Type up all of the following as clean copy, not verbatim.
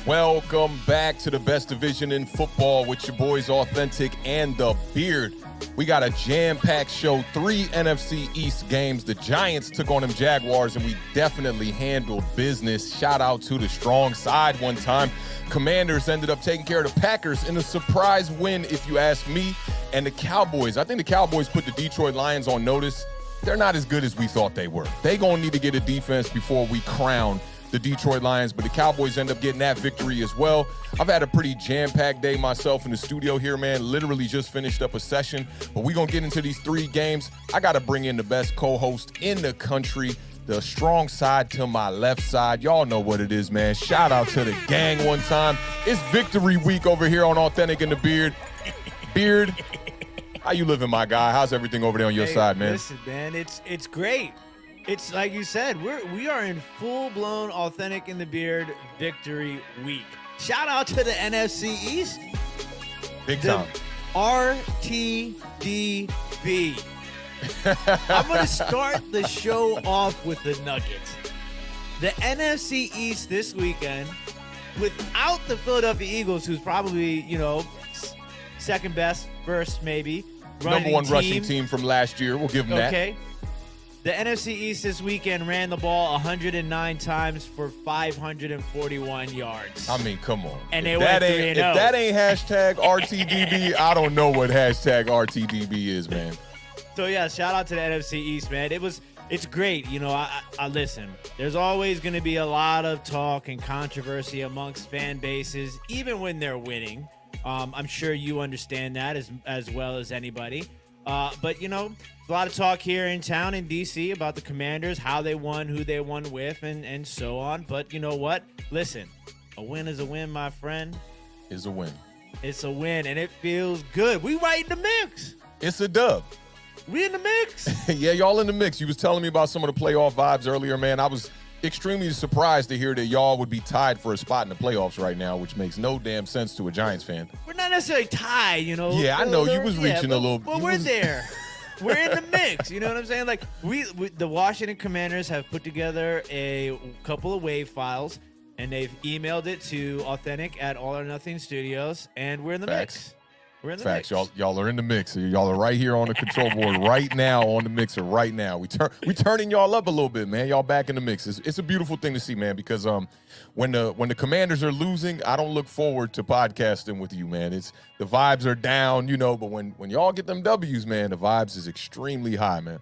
Welcome back to the best division in football with your boys Awthentik and The Beard. We got a jam-packed show, 3 NFC East games. The Giants took on them Jaguars, and we definitely handled business. Shout out to the strong side one time. Commanders ended up taking care of the Packers in a surprise win, if you ask me. And the Cowboys, I think the Cowboys put the Detroit Lions on notice. They're not as good as we thought they were. They're going to need to get a defense before we crown the Detroit Lions, but the Cowboys end up getting that victory as well. I've had a pretty jam-packed day myself in the studio here, man. Literally just finished up a session, but we're going to get into these 3 games. I got to bring in the best co-host in the country, the strong side to my left side. Y'all know what it is, man. Shout out to the gang one time. It's victory week over here on Awthentik and The Beard. Beard, how you living, my guy? How's everything over there on your side, man? Listen, man, it's great. It's like you said, we are in full-blown Awthentik and The Beard victory week. Shout out to the NFC East. Big time. RTDB. I'm going to start the show off with the Nuggets. The NFC East this weekend, without the Philadelphia Eagles, who's probably, second best, first maybe. Number one rushing team from last year. We'll give them that. Okay. The NFC East this weekend ran the ball 109 times for 541 yards. I mean, come on. And they went 3-0. If that ain't hashtag RTDB, I don't know what hashtag RTDB is, man. So, yeah, shout out to the NFC East, man. It's great. I listen. There's always going to be a lot of talk and controversy amongst fan bases, even when they're winning. I'm sure you understand that as well as anybody. But, a lot of talk here in town in D.C. about the Commanders, how they won, who they won with, and so on. But you know what? Listen, a win is a win, my friend. Is a win. It's a win, and it feels good. We right in the mix. It's a dub. We in the mix. Yeah, y'all in the mix. You was telling me about some of the playoff vibes earlier, man. I was extremely surprised to hear that y'all would be tied for a spot in the playoffs right now, which makes no damn sense to a Giants fan. We're not necessarily tied, Yeah, I know. You was reaching a little. But we're there. We're in the mix. You know what I'm saying? Like, we the Washington Commanders have put together a couple of wave files, and they've emailed it to Awthentik at All or Nothing Studios, and we're in the mix. We're in the mix. Y'all are in the mix. Y'all are right here on the control board right now, on the mixer right now. We turning y'all up a little bit, man. Y'all back in the mix. It's a beautiful thing to see, man, because when the Commanders are losing, I don't look forward to podcasting with you, man. It's the vibes are down, but when y'all get them W's, man, the vibes is extremely high, man.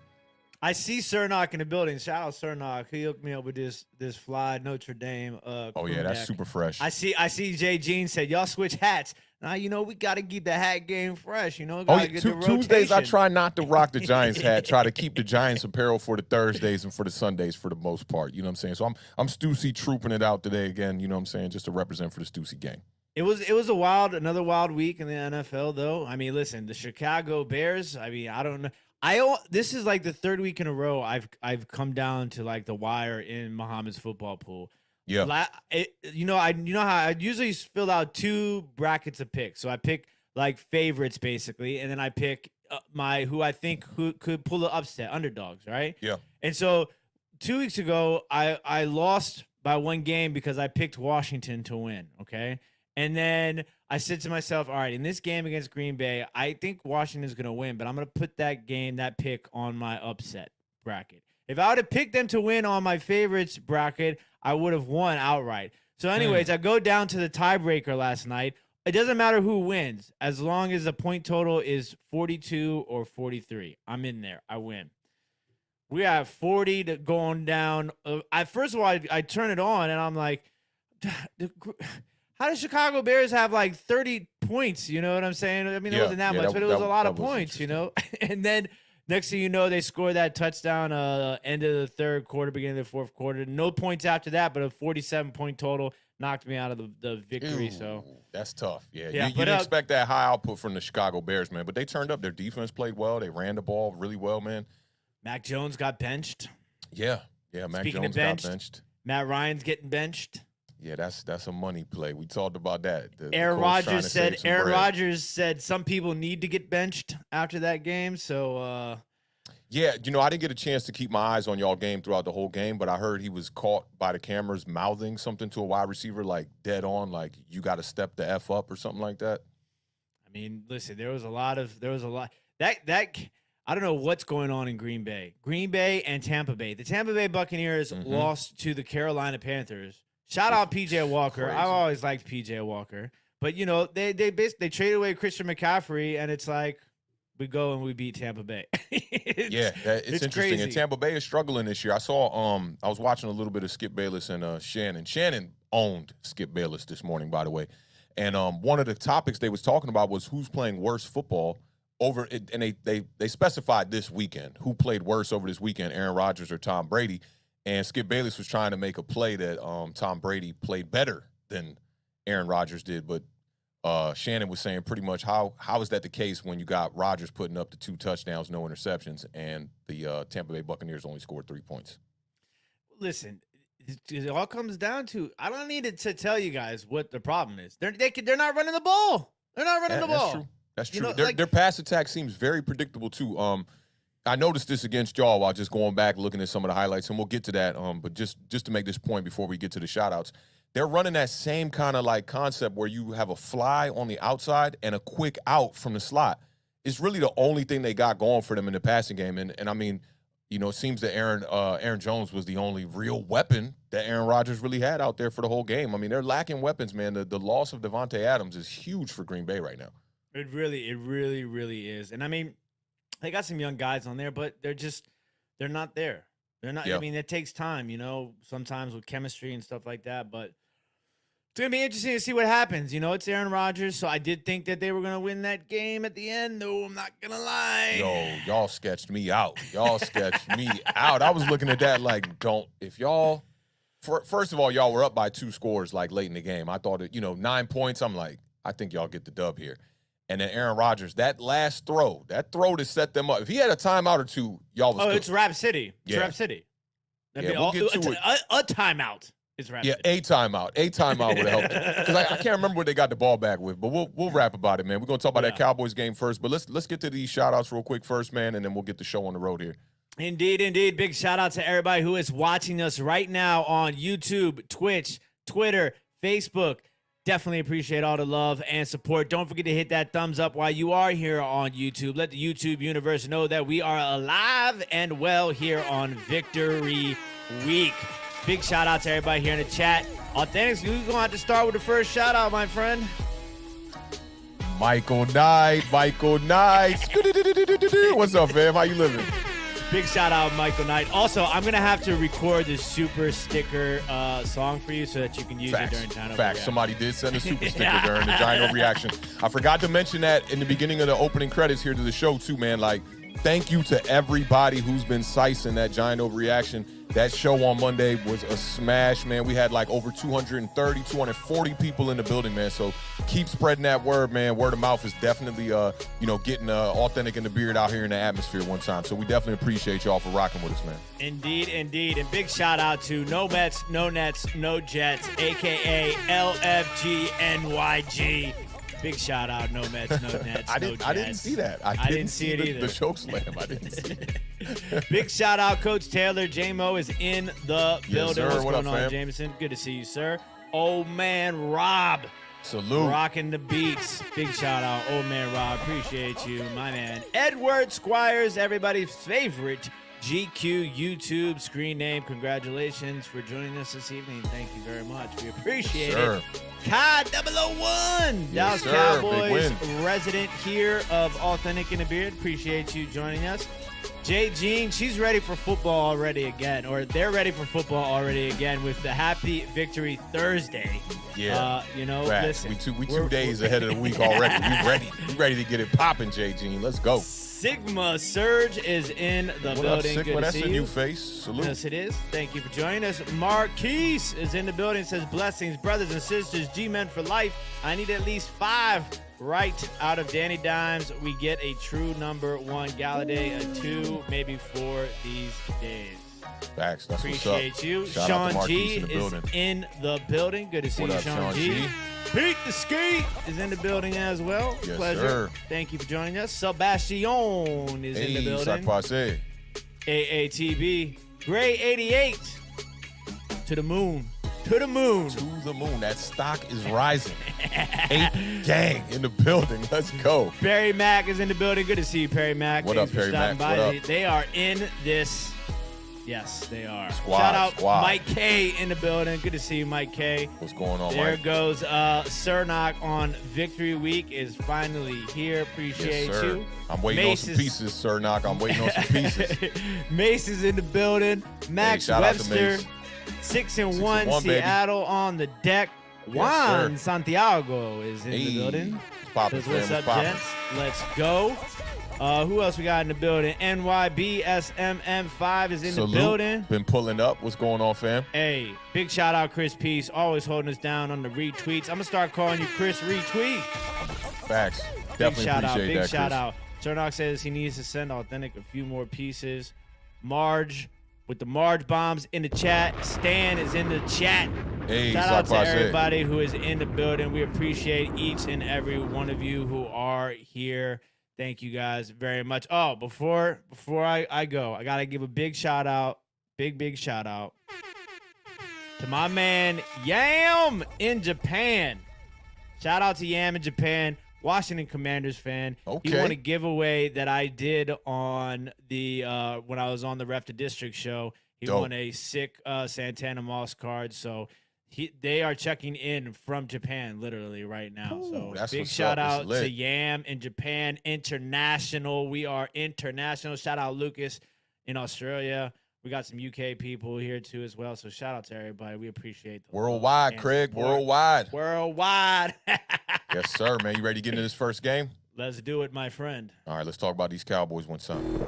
I see Cernock in the building. Shout out Cernock. He hooked me up with this fly Notre Dame. Oh yeah, that's super fresh. I see Jay Jean said y'all switch hats. Now we got to keep the hat game fresh. Tuesdays I try not to rock the Giants hat. Try to keep the Giants apparel for the Thursdays and for the Sundays for the most part. You know what I'm saying? So I'm Stussy trooping it out today again. You know what I'm saying? Just to represent for the Stussy gang. It was another wild week in the NFL though. I mean, listen, the Chicago Bears. I mean, I don't know. This is like the 3rd week in a row I've come down to like the wire in Muhammad's football pool. Yeah. You know how I usually fill out 2 brackets of picks. So I pick like favorites basically, and then I pick who I think who could pull the upset, underdogs, right? Yeah. And so 2 weeks ago I lost by 1 game because I picked Washington to win, okay? And then I said to myself, all right, in this game against Green Bay, I think Washington's going to win, but I'm going to put that pick on my upset bracket. If I would have picked them to win on my favorites bracket, I would have won outright. So anyways, I go down to the tiebreaker last night. It doesn't matter who wins, as long as the point total is 42 or 43. I'm in there. I win. We have 40 going down. First of all, I turn it on, and I'm like, how did Chicago Bears have like 30 points? You know what I'm saying? I mean, it wasn't that much, but it was a lot of points, you know? And then next thing you know, they score that touchdown end of the third quarter, beginning of the fourth quarter. No points after that, but a 47-point total knocked me out of the victory. Ew, so that's tough. Yeah, Yeah, you but, didn't expect that high output from the Chicago Bears, man. But they turned up. Their defense played well. They ran the ball really well, man. Mac Jones got benched. Yeah. Mac Speaking Jones of benched, got benched. Matt Ryan's getting benched. Yeah, that's a money play. We talked about that. Aaron Rodgers said some people need to get benched after that game. So yeah, I didn't get a chance to keep my eyes on y'all game throughout the whole game, but I heard he was caught by the cameras mouthing something to a wide receiver, like dead on, like you got to step the F up or something like that. I mean, listen, there was a lot that I don't know what's going on in Green Bay and Tampa Bay. The Tampa Bay Buccaneers lost to the Carolina Panthers. Shout out PJ Walker. Crazy. I've always liked PJ Walker, but they traded away Christian McCaffrey, and it's like we go and we beat Tampa Bay. It's interesting. Crazy. And Tampa Bay is struggling this year. I saw I was watching a little bit of Skip Bayless and Shannon. Shannon owned Skip Bayless this morning, by the way. And one of the topics they was talking about was who's playing worse football over it, and they specified this weekend who played worse over this weekend, Aaron Rodgers or Tom Brady. And Skip Bayless was trying to make a play that Tom Brady played better than Aaron Rodgers did, but Shannon was saying pretty much how is that the case when you got Rodgers putting up the 2 touchdowns, no interceptions, and the Tampa Bay Buccaneers only scored 3 points? Listen, it all comes down to I don't need to tell you guys what the problem is. They're not running the ball. They're not running the ball. That's true. Their pass attack seems very predictable too. I noticed this against y'all while just going back looking at some of the highlights, and we'll get to that. But just to make this point before we get to the shout-outs, they're running that same kind of like concept where you have a fly on the outside and a quick out from the slot. It's really the only thing they got going for them in the passing game. And I mean, it seems that Aaron Jones was the only real weapon that Aaron Rodgers really had out there for the whole game. I mean, they're lacking weapons, man. The loss of Devontae Adams is huge for Green Bay right now. It really, really is. And I mean, they got some young guys on there, but they're not there. They're not. Yep. I mean, it takes time, sometimes with chemistry and stuff like that. But it's going to be interesting to see what happens. It's Aaron Rodgers, so I did think that they were going to win that game at the end. No, I'm not going to lie. Yo, y'all sketched me out. I was looking at that like, first of all, y'all were up by 2 scores like late in the game. I thought 9 points. I'm like, I think y'all get the dub here. And then Aaron Rodgers, that last throw to set them up. If he had a timeout or 2, y'all was good. It's Rap City. It's Rap City. We'll get to it. A timeout is Rap City. A timeout. A timeout would have helped. Because I can't remember what they got the ball back with, but we'll rap about it, man. We're going to talk about that Cowboys game first, but let's get to these shout-outs real quick first, man, and then we'll get the show on the road here. Indeed. Big shout-out to everybody who is watching us right now on YouTube, Twitch, Twitter, Facebook. Definitely appreciate all the love and support. Don't forget to hit that thumbs up while you are here on YouTube. Let the YouTube universe know that we are alive and well here on Victory Week. Big shout out to everybody here in the chat. Awthentic, you're going to have to start with the first shout out, my friend. Michael Knight. What's up, fam? How you living? Big shout out, Michael Knight. Also, I'm going to have to record the super sticker song for you so that you can use it during Giant Overreaction. Somebody did send a super sticker during the Giant Overreaction. I forgot to mention that in the beginning of the opening credits here to the show, too, man. Like, thank you to everybody who's been sicing that Giant Overreaction. That show on Monday was a smash, man. We had like over 230, 240 people in the building, man. So keep spreading that word, man. Word of mouth is definitely, getting Awthentic and The Beard out here in the atmosphere one time. So we definitely appreciate y'all for rocking with us, man. Indeed. And big shout out to No Mets, No Nets, No Jets, a.k.a. LFGNYG. Big shout out, No Mets, No Nets, No Jets. I didn't see that. I didn't see it either. The choke slam. I didn't see it. Big shout out, Coach Taylor. J-Mo is in the building. Sir. What's what going up, on, fam? Jameson? Good to see you, sir. Old man Rob. Salute. Rocking the beats. Big shout out, old man Rob. Appreciate you, my man. Edward Squires, everybody's favorite GQ YouTube screen name. Congratulations for joining us this evening. Thank you very much. We appreciate it. Kai 001, Dallas Cowboys resident here of Awthentic and The Beard. Appreciate you joining us. Jay Jean, she's ready for football already again, or they're ready for football already again with the Happy Victory Thursday. Yeah. Listen. We 2 days ahead of the week already. We ready. We ready to get it popping, Jay Jean. Let's go. Sigma Surge is in the What building. up, Sigma? Good to That's see a you. new face. Salute. Yes, it is. Thank you for joining us. Marquise is in the building. Says, blessings, brothers and sisters, G-Men for life. I need at least 5 right out of Danny Dimes. We get a true number 1 Galladay, a 2, maybe 4 these days. Facts. That's Appreciate what's up. you. Shout out to Sean Marquise G in the is building. in the building. Good to see What you, up, Sean Sean G. G? Pete the Ski is in the building as well. Yes, Pleasure. sir. Thank you for joining us. Sebastian is in the building. Sakpase. AATB. Gray 88. To the moon. To the moon. To the moon. That stock is rising. 8 gang in the building. Let's go. Perry Mack is in the building. Good to see you, Perry Mack. What Thanks up, for Perry stopping Mack? by. What up? They are in this. Yes, they are. Squad. Shout out Mike K in the building. Good to see you, Mike K. What's going on, There Mike? goes Cernak on Victory Week is finally here. Appreciate Yes, sir. you. I'm waiting Mace on some is- pieces, Sir Knock. I'm waiting on some pieces. Mace is in the building. Max shout out to Webster, Mace. 6-1 6-1, baby. Seattle on the deck. Juan Santiago is in the building. It's popping, Says, what's fam. up, It's popping. gents? Let's go. Who else we got in the building? NYBSMM5 is in Salute. the building. Been pulling up. What's going on, fam? Hey, big shout out Chris Peace, always holding us down on the retweets. I'm gonna start calling you Chris Retweet. Facts. Big Definitely shout out, appreciate big that, shout Chris. out. Cernock says he needs to send Awthentic a few more pieces. Marge with the Marge bombs in the chat. Stan is in the chat. Hey, Shout out to Sakpase. everybody who is in the building. We appreciate each and every one of you who are here. Thank you guys very much. Oh, before I go, I gotta give a big shout out, big shout out to my man Yam in Japan. Shout out to Yam in Japan, Washington Commanders fan. He Okay. won a giveaway that I did on the when I was on the Ref the District show. He Dope. won a sick Santana Moss card. So they are checking in from Japan literally right now. Ooh, So that's big what's shout up. It's out lit. to Yam in Japan International. We are international. Shout out Lucas in Australia. We got some UK people here too as well. So shout out to everybody. We appreciate the love Worldwide, and Craig. support. Worldwide. Worldwide. Yes, sir, man. You ready to get into this first game? Let's do it, my friend. All right, let's talk about these Cowboys win something.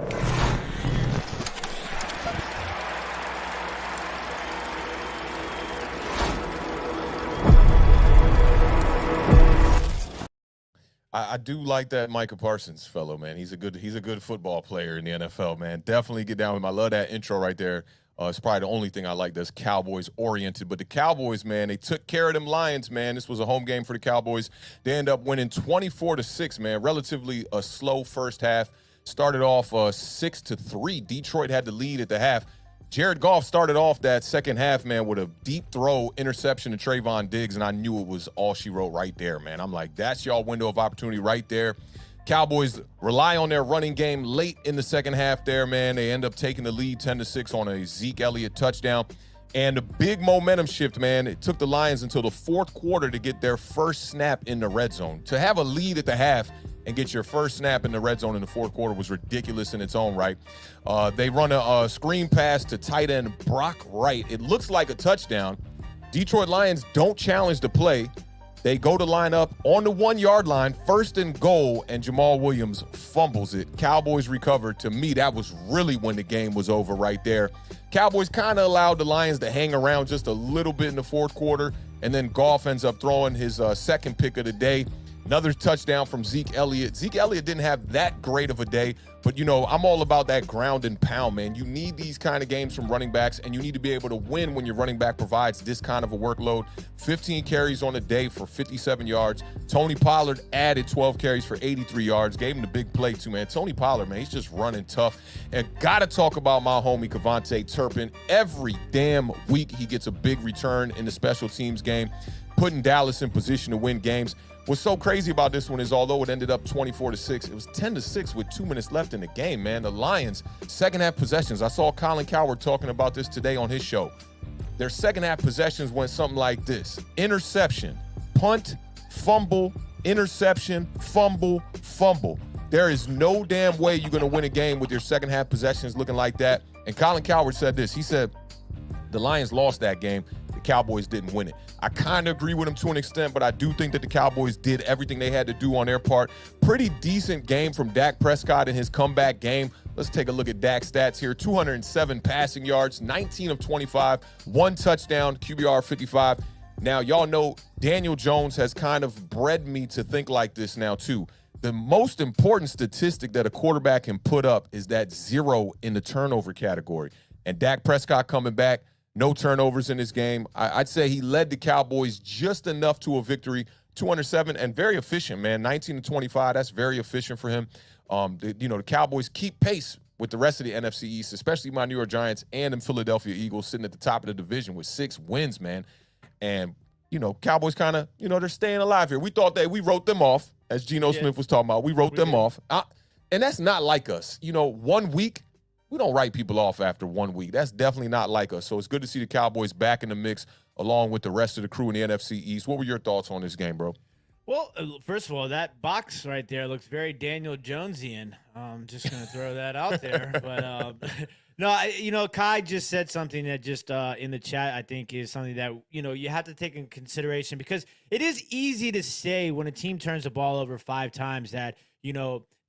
I do like that Micah Parsons fellow, man. He's a good football player in the NFL, man. Definitely get down with him. I love that intro right there. It's probably the only thing I like that's Cowboys oriented. But the Cowboys, man, they took care of them Lions, man. This was a home game for the Cowboys. They end up winning 24-6, man. Relatively a slow first half. Started off 6-3. Detroit had the lead at the half. Jared Goff started off that second half, man, with a deep throw interception to Trayvon Diggs, and I knew it was all she wrote right there, man. I'm like, that's y'all window of opportunity right there. Cowboys rely on their running game late in the second half there, man. They end up taking the lead 10-6 on a Zeke Elliott touchdown. And a big momentum shift, man. It took the Lions until the fourth quarter to get their first snap in the red zone. To have a lead at the half and get your first snap in the red zone in the fourth quarter was ridiculous in its own right. They run a screen pass to tight end Brock Wright. It looks like a touchdown. Detroit Lions don't challenge the play. They go to line up on the 1 yard line, first and goal, and Jamal Williams fumbles it. Cowboys recover. To me, that was really when the game was over right there. Cowboys kind of allowed the Lions to hang around just a little bit in the fourth quarter, and then Goff ends up throwing his second pick of the day. Another touchdown from Zeke Elliott. Zeke Elliott didn't have that great of a day, but, you know, I'm all about that ground and pound, man. You need these kind of games from running backs, and you need to be able to win when your running back provides this kind of a workload. 15 carries on the day for 57 yards. Tony Pollard added 12 carries for 83 yards. Gave him the big play, too, man. Tony Pollard, man, he's just running tough. And got to talk about my homie Kevontae Turpin. Every damn week he gets a big return in the special teams game, putting Dallas in position to win games. What's so crazy about this one is although it ended up 24-6, it was 10-6 with 2 minutes left in the game, man. The Lions, second half possessions. I saw Colin Cowherd talking about this today on his show. Their second half possessions went something like this: interception, punt, fumble, interception, fumble, fumble. There is no damn way you're going to win a game with your second half possessions looking like that. And Colin Cowherd said this. He said, the Lions lost that game. The Cowboys didn't win it. I kind of agree with him to an extent, but I do think that the Cowboys did everything they had to do on their part. Pretty decent game from Dak Prescott in his comeback game. Let's take a look at Dak's stats here. 207 passing yards, 19 of 25, 1 touchdown, QBR 55. Now, y'all know Daniel Jones has kind of bred me to think like this now, too. The most important statistic that a quarterback can put up is that 0 in the turnover category. And Dak Prescott coming back, no turnovers in this game. I'd say he led the Cowboys just enough to a victory. 207 and very efficient, man. 19 to 25, that's very efficient for him. The Cowboys keep pace with the rest of the NFC East, especially my New York Giants and the Philadelphia Eagles sitting at the top of the division with 6 wins, man. And, Cowboys kind of, they're staying alive here. We thought that we wrote them off, as Geno Smith was talking about. We wrote them off. And that's not like us. 1 week, we don't write people off after 1 week. That's definitely not like us. So it's good to see the Cowboys back in the mix along with the rest of the crew in the NFC East. What were your thoughts on this game, bro? Well, first of all, that box right there looks very Daniel Jonesian. Just going to throw that out there. But, no, Kai just said something that just in the chat I think is something that, you have to take in consideration, because it is easy to say when a team turns the ball over 5 times that,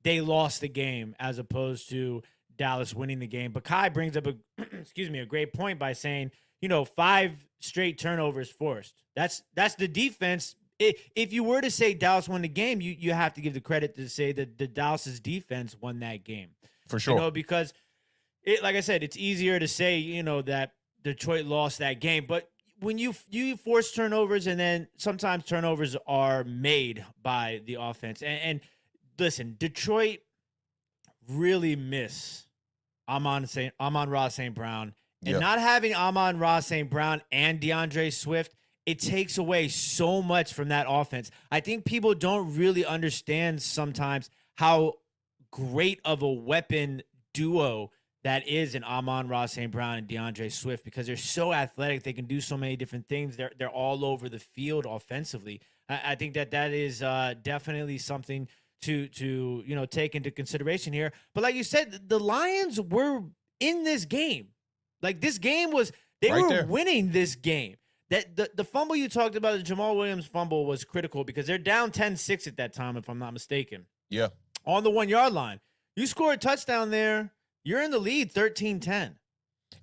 they lost the game as opposed to Dallas winning the game. But Kai brings up a great point by saying, 5 straight turnovers forced. That's the defense. If you were to say Dallas won the game, you have to give the credit to say that the Dallas's defense won that game. For sure. Because like I said, it's easier to say, that Detroit lost that game. But when you force turnovers, and then sometimes turnovers are made by the offense. And listen, Detroit really miss Amon-Ra St. Brown. And not having Amon-Ra St. Brown and DeAndre Swift, it takes away so much from that offense. I think people don't really understand sometimes how great of a weapon duo that is in Amon-Ra St. Brown and DeAndre Swift, because they're so athletic. They can do so many different things. They're all over the field offensively. I think that is definitely something to take into consideration here. But like you said, the Lions were in this game. Like, this game was – they were winning this game. That the fumble you talked about, the Jamal Williams fumble, was critical because they're down 10-6 at that time, if I'm not mistaken. Yeah. On the 1-yard line. You score a touchdown there, you're in the lead 13-10.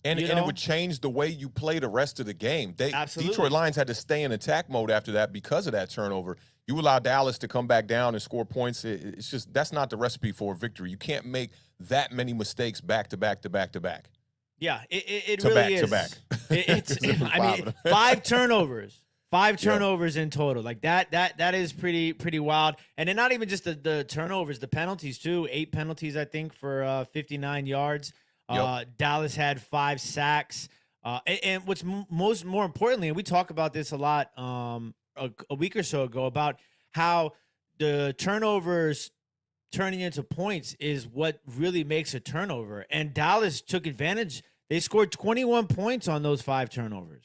And it would change the way you play the rest of the game. Absolutely. Detroit Lions had to stay in attack mode after that because of that turnover. You allow Dallas to come back down and score points. It's just, that's not the recipe for a victory. You can't make that many mistakes back to back to back to back. Yeah, it really is. To back. I mean, 5 turnovers. 5 turnovers in total. Like that is pretty wild. And then not even just the turnovers, the penalties too. 8 penalties, I think, for 59 yards. Dallas had 5 sacks. And what's more importantly, and we talk about this a lot a week or so ago, about how the turnovers turning into points is what really makes a turnover. And Dallas took advantage. They scored 21 points on those 5 turnovers.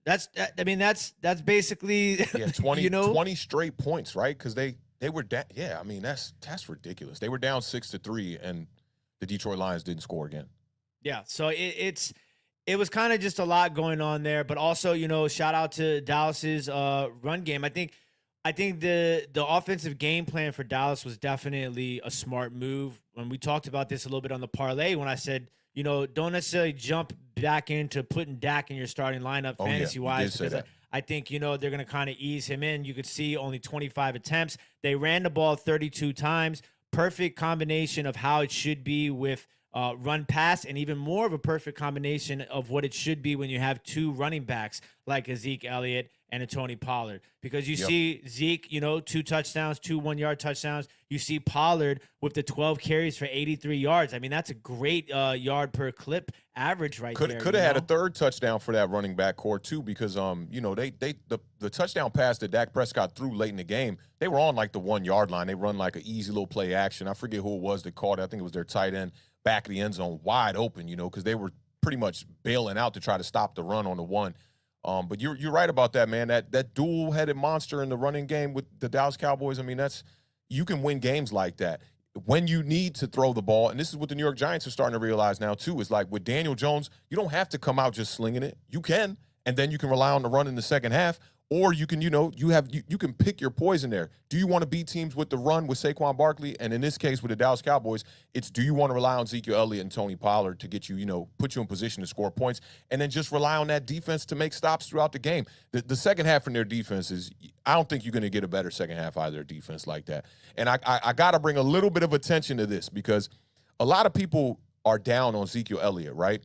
That's basically 20 straight points, right? Because they were down. Yeah, I mean that's ridiculous. They were down 6-3, and the Detroit Lions didn't score again. Yeah, so it was kind of just a lot going on there, but also shout out to Dallas's run game. I think the offensive game plan for Dallas was definitely a smart move. When we talked about this a little bit on the parlay, when I said, don't necessarily jump back into putting Dak in your starting lineup fantasy-wise, because I think, they're going to kind of ease him in. You could see only 25 attempts. They ran the ball 32 times. Perfect combination of how it should be with run pass, and even more of a perfect combination of what it should be when you have 2 running backs like a Zeke Elliott and a Tony Pollard. Because you see Zeke, 2 touchdowns, 2 1-yard touchdowns. You see Pollard with the 12 carries for 83 yards. I mean, that's a great yard per clip average there. Could have had a 3rd touchdown for that running back core too, because the touchdown pass that Dak Prescott threw late in the game, they were on like the 1-yard line. They run like an easy little play action. I forget who it was that caught it. I think it was their tight end back of the end zone, wide open, because they were pretty much bailing out to try to stop the run on the 1. But you're right about that, man. That dual-headed monster in the running game with the Dallas Cowboys, I mean, you can win games like that. when you need to throw the ball, and this is what the New York Giants are starting to realize now too, is like with Daniel Jones, you don't have to come out just slinging it. You can, and then you can rely on the run in the second half, or you can, you can pick your poison there. Do you want to beat teams with the run with Saquon Barkley? And in this case with the Dallas Cowboys, it's do you want to rely on Ezekiel Elliott and Tony Pollard to get you, put you in position to score points, and then just rely on that defense to make stops throughout the game. The second half from their defense is, I don't think you're going to get a better second half out of their defense like that. And I got to bring a little bit of attention to this because a lot of people are down on Ezekiel Elliott, right?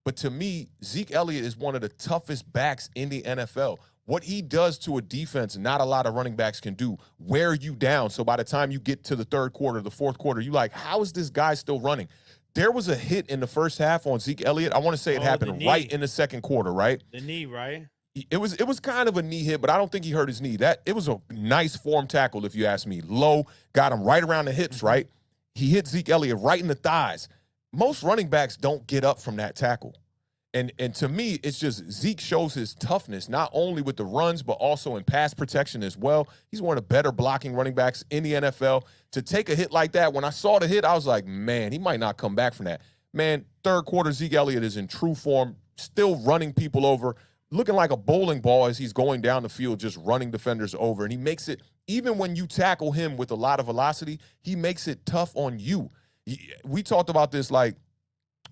But to me, Zeke Elliott is one of the toughest backs in the NFL. What he does to a defense, not a lot of running backs can do, wear you down. So by the time you get to the third quarter, the fourth quarter, you're like, how is this guy still running? There was a hit in the first half on Zeke Elliott. I want to say it happened right in the second quarter, right? The knee, right? It was kind of a knee hit, but I don't think he hurt his knee. It was a nice form tackle, if you ask me. Low, got him right around the hips, right? He hit Zeke Elliott right in the thighs. Most running backs don't get up from that tackle. And to me, it's just Zeke shows his toughness, not only with the runs, but also in pass protection as well. He's one of the better blocking running backs in the NFL. To take a hit like that, when I saw the hit, I was like, man, he might not come back from that. Man, third quarter, Zeke Elliott is in true form, still running people over, looking like a bowling ball as he's going down the field, just running defenders over. And he makes it, even when you tackle him with a lot of velocity, he makes it tough on you. We talked about this, like,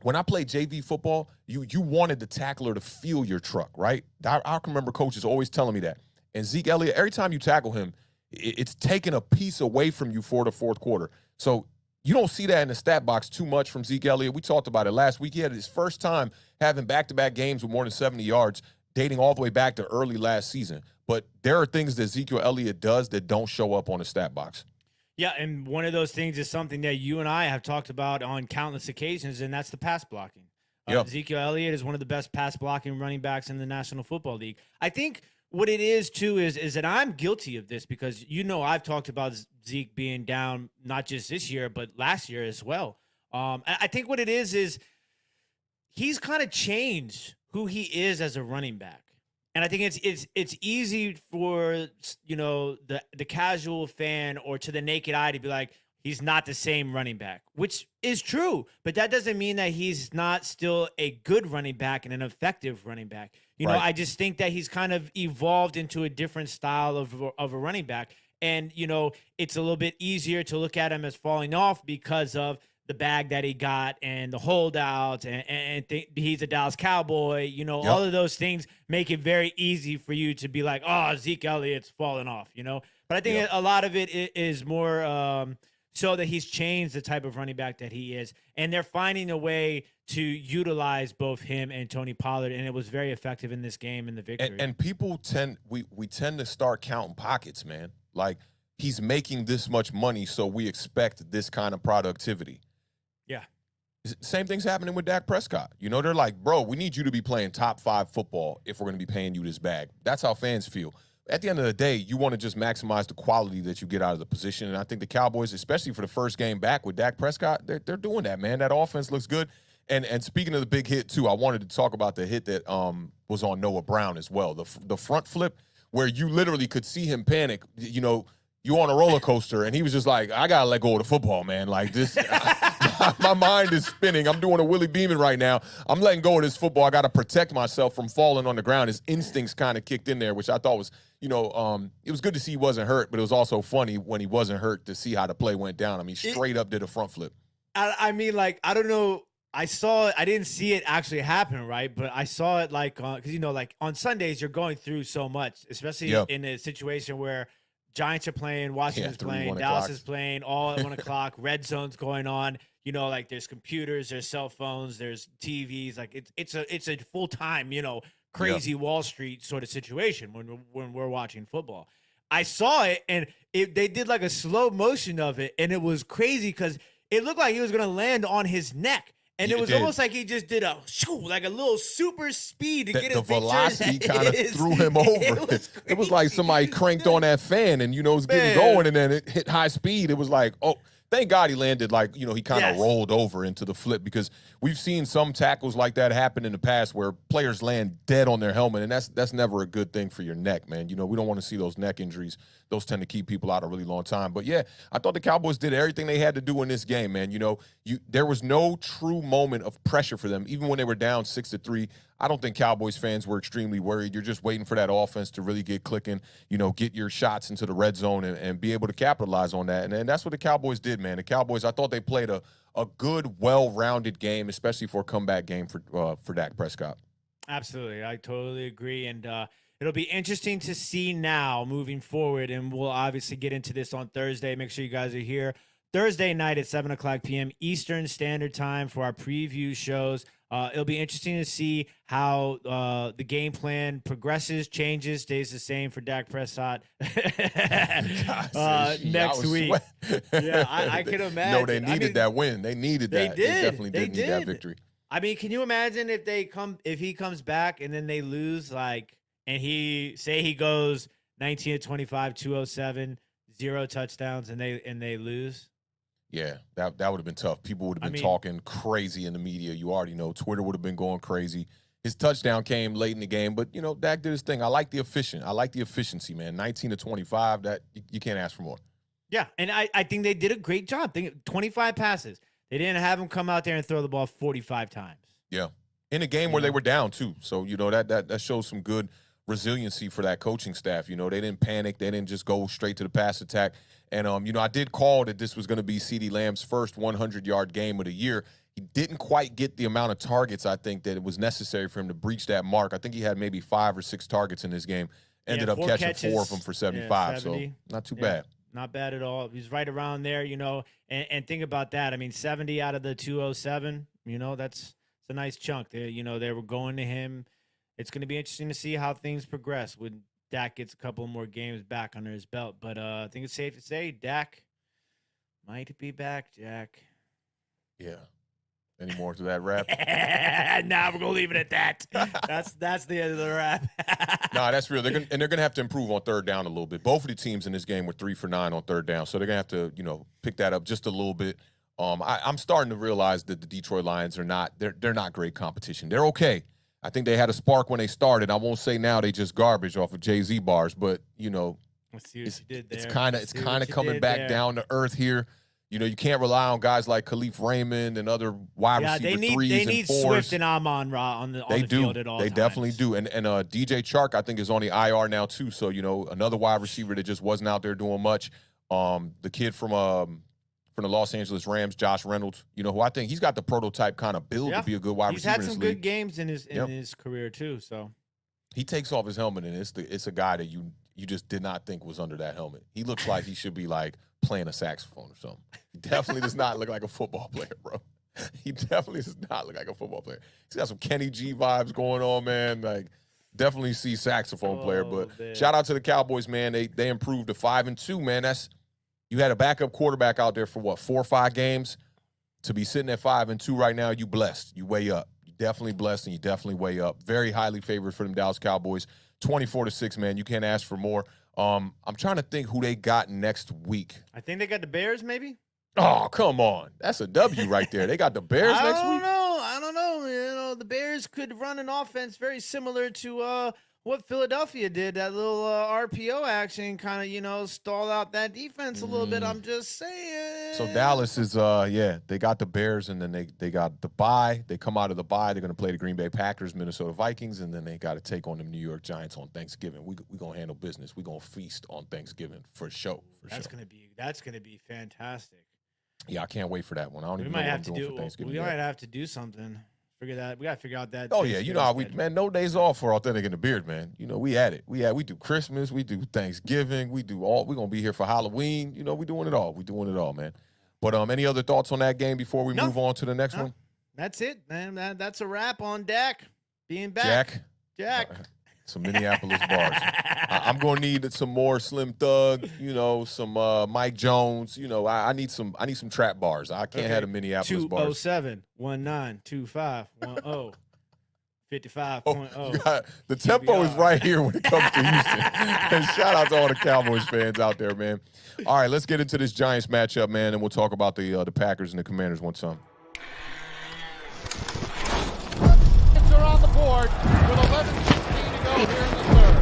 when I played JV football, you wanted the tackler to feel your truck, right? I can remember coaches always telling me that. And Zeke Elliott, every time you tackle him, it's taking a piece away from you for the fourth quarter. So you don't see that in the stat box too much from Zeke Elliott. We talked about it last week. He had his first time having back-to-back games with more than 70 yards, dating all the way back to early last season. But there are things that Ezekiel Elliott does that don't show up on the stat box. Yeah, and one of those things is something that you and I have talked about on countless occasions, and that's the pass blocking. Ezekiel Elliott is one of the best pass blocking running backs in the National Football League. I think what it is, too, is that I'm guilty of this because, I've talked about Zeke being down not just this year, but last year as well. I think what it is he's kind of changed who he is as a running back. And I think it's easy for, the casual fan or to the naked eye to be like, he's not the same running back, which is true. But that doesn't mean that he's not still a good running back and an effective running back. I just think that he's kind of evolved into a different style of a running back. And, it's a little bit easier to look at him as falling off because of the bag that he got and the holdouts and he's a Dallas Cowboy, all of those things make it very easy for you to be like, oh, Zeke Elliott's falling off, But I think a lot of it is more so that he's changed the type of running back that he is. And they're finding a way to utilize both him and Tony Pollard, and it was very effective in this game in the victory. And people we tend to start counting pockets, man. Like, he's making this much money, so we expect this kind of productivity. Yeah. Same thing's happening with Dak Prescott. They're like, bro, we need you to be playing top 5 football if we're going to be paying you this bag. That's how fans feel. At the end of the day, you want to just maximize the quality that you get out of the position. And I think the Cowboys, especially for the first game back with Dak Prescott, they're doing that, man. That offense looks good. And speaking of the big hit, too, I wanted to talk about the hit that was on Noah Brown as well. The front flip where you literally could see him panic, you on a roller coaster, and he was just like, I got to let go of the football, man. Like, this, my mind is spinning. I'm doing a Willie Beeman right now. I'm letting go of this football. I got to protect myself from falling on the ground. His instincts kind of kicked in there, which I thought was, it was good to see he wasn't hurt, but it was also funny when he wasn't hurt to see how the play went down. I mean, straight up did a front flip. I mean, like, I don't know. I saw it. I didn't see it actually happen, right? But I saw it because, like on Sundays, you're going through so much, especially in a situation where Giants are playing, Washington's playing, Dallas is playing, all at 1 o'clock, red zone's going on. Like there's computers, there's cell phones, there's TVs. Like it's a full-time, crazy Wall Street sort of situation when we're watching football. I saw it, and they did like a slow motion of it, and it was crazy because it looked like he was going to land on his neck. And it was almost like he just did a little super speed to get his picture. The velocity kind of threw him over. It was like somebody cranked on that fan and, it was getting going, and then it hit high speed. It was like, oh, Thank God he landed like, he kind of rolled over into the flip, because we've seen some tackles like that happen in the past where players land dead on their helmet, and that's never a good thing for your neck, man. We don't want to see those neck injuries. Those tend to keep people out a really long time. But, yeah, I thought the Cowboys did everything they had to do in this game, man. There was no true moment of pressure for them, even when they were down 6-3. I don't think Cowboys fans were extremely worried. You're just waiting for that offense to really get clicking, get your shots into the red zone and be able to capitalize on that. And that's what the Cowboys did, man. The Cowboys, I thought they played a good, well-rounded game, especially for a comeback game for Dak Prescott. Absolutely. I totally agree. And it'll be interesting to see now moving forward, and we'll obviously get into this on Thursday. Make sure you guys are here Thursday night at 7 o'clock p.m. Eastern Standard Time for our preview shows. It'll be interesting to see how the game plan progresses, changes, stays the same for Dak Prescott next week. Yeah, I can imagine. No, they needed that win. They needed that. They definitely did need that victory. I mean, can you imagine if he comes back and then they lose, and he goes 19-25, 207, 0 touchdowns, and they lose? Yeah, that would have been tough. People would have been talking crazy in the media. You already know. Twitter would have been going crazy. His touchdown came late in the game, but, Dak did his thing. I like the efficiency, man. 19-25, that you can't ask for more. Yeah, and I think they did a great job. 25 passes. They didn't have him come out there and throw the ball 45 times. Yeah, in a game where they were down, too. So, that shows some good resiliency for that coaching staff. They didn't panic. They didn't just go straight to the pass attack. And, I did call that this was going to be CeeDee Lamb's first 100-yard game of the year. He didn't quite get the amount of targets, I think, that it was necessary for him to breach that mark. I think he had maybe 5 or 6 targets in this game. Ended up catching catches, 4 of them for 75, so not too bad. Not bad at all. He's right around there, and think about that. I mean, 70 out of the 207, that's a nice chunk. They were going to him. It's going to be interesting to see how things progress when Dak gets a couple more games back under his belt. But I think it's safe to say Dak might be back, Jack. Yeah. Any more to that rap? Nah, we're going to leave it at that. That's the end of the rap. Nah, that's real. They're going to have to improve on third down a little bit. Both of the teams in this game were 3 for 9 on third down, so they're going to have to, pick that up just a little bit. I'm starting to realize that the Detroit Lions are not – they're not great competition. They're okay. I think they had a spark when they started. I won't say now they just garbage off of Jay-Z bars, but, it's kind of coming back down to earth here. You can't rely on guys like Khalif Raymond and other wide receiver threes and fours. They need Swift and Amon-Ra on the field at all times. They definitely do. And DJ Chark, I think, is on the IR now too. So, another wide receiver that just wasn't out there doing much. The kid from the Los Angeles Rams, Josh Reynolds, who I think he's got the prototype kind of build to be a good wide receiver. He's had some good games in his career too. So he takes off his helmet, and it's a guy that you just did not think was under that helmet. He looks like he should be like playing a saxophone or something. He definitely does not look like a football player, bro. He definitely does not look like a football player. He's got some Kenny G vibes going on, man. Like, definitely see saxophone player. But man, shout out to the Cowboys, man. They improved to 5-2, man. You had a backup quarterback out there for what, 4 or 5 games? To be sitting at 5-2 right now, you blessed. You way up. You definitely blessed, and you definitely way up. Very highly favored for them Dallas Cowboys. 24-6, man. You can't ask for more. I'm trying to think who they got next week. I think they got the Bears, maybe. Oh, come on. That's a W right there. They got the Bears next week? I don't know. The Bears could run an offense very similar to what Philadelphia did. That little RPO action kind of, stall out that defense a little bit. I'm just saying. So Dallas is, they got the Bears, and then they got the bye. They come out of the bye. They're going to play the Green Bay Packers, Minnesota Vikings, and then they got to take on the New York Giants on Thanksgiving. We're going to handle business. We're going to feast on Thanksgiving for sure. That's going to be fantastic. Yeah, I can't wait for that one. I don't even know what I'm doing for Thanksgiving. We might have to do something. Figure that. We got to figure out that. Oh, yeah. You know how no days off for Awthentik and The Beard, man. We at it. We do Christmas. We do Thanksgiving. We're going to be here for Halloween. We doing it all. We doing it all, man. But any other thoughts on that game before we move on to the next one? That's it, man. That's a wrap on Dak being back. Jack. Some Minneapolis bars. I'm going to need some more Slim Thug, some Mike Jones. I need some trap bars. I can't have a Minneapolis bars. 207-192510. 55.0. The tempo is QBR. right here when it comes to Houston. And shout out to all the Cowboys fans out there, man. All right, let's get into this Giants matchup, man, and we'll talk about the Packers and the Commanders one time. Giants are on the board with 11:16 to go here in the third.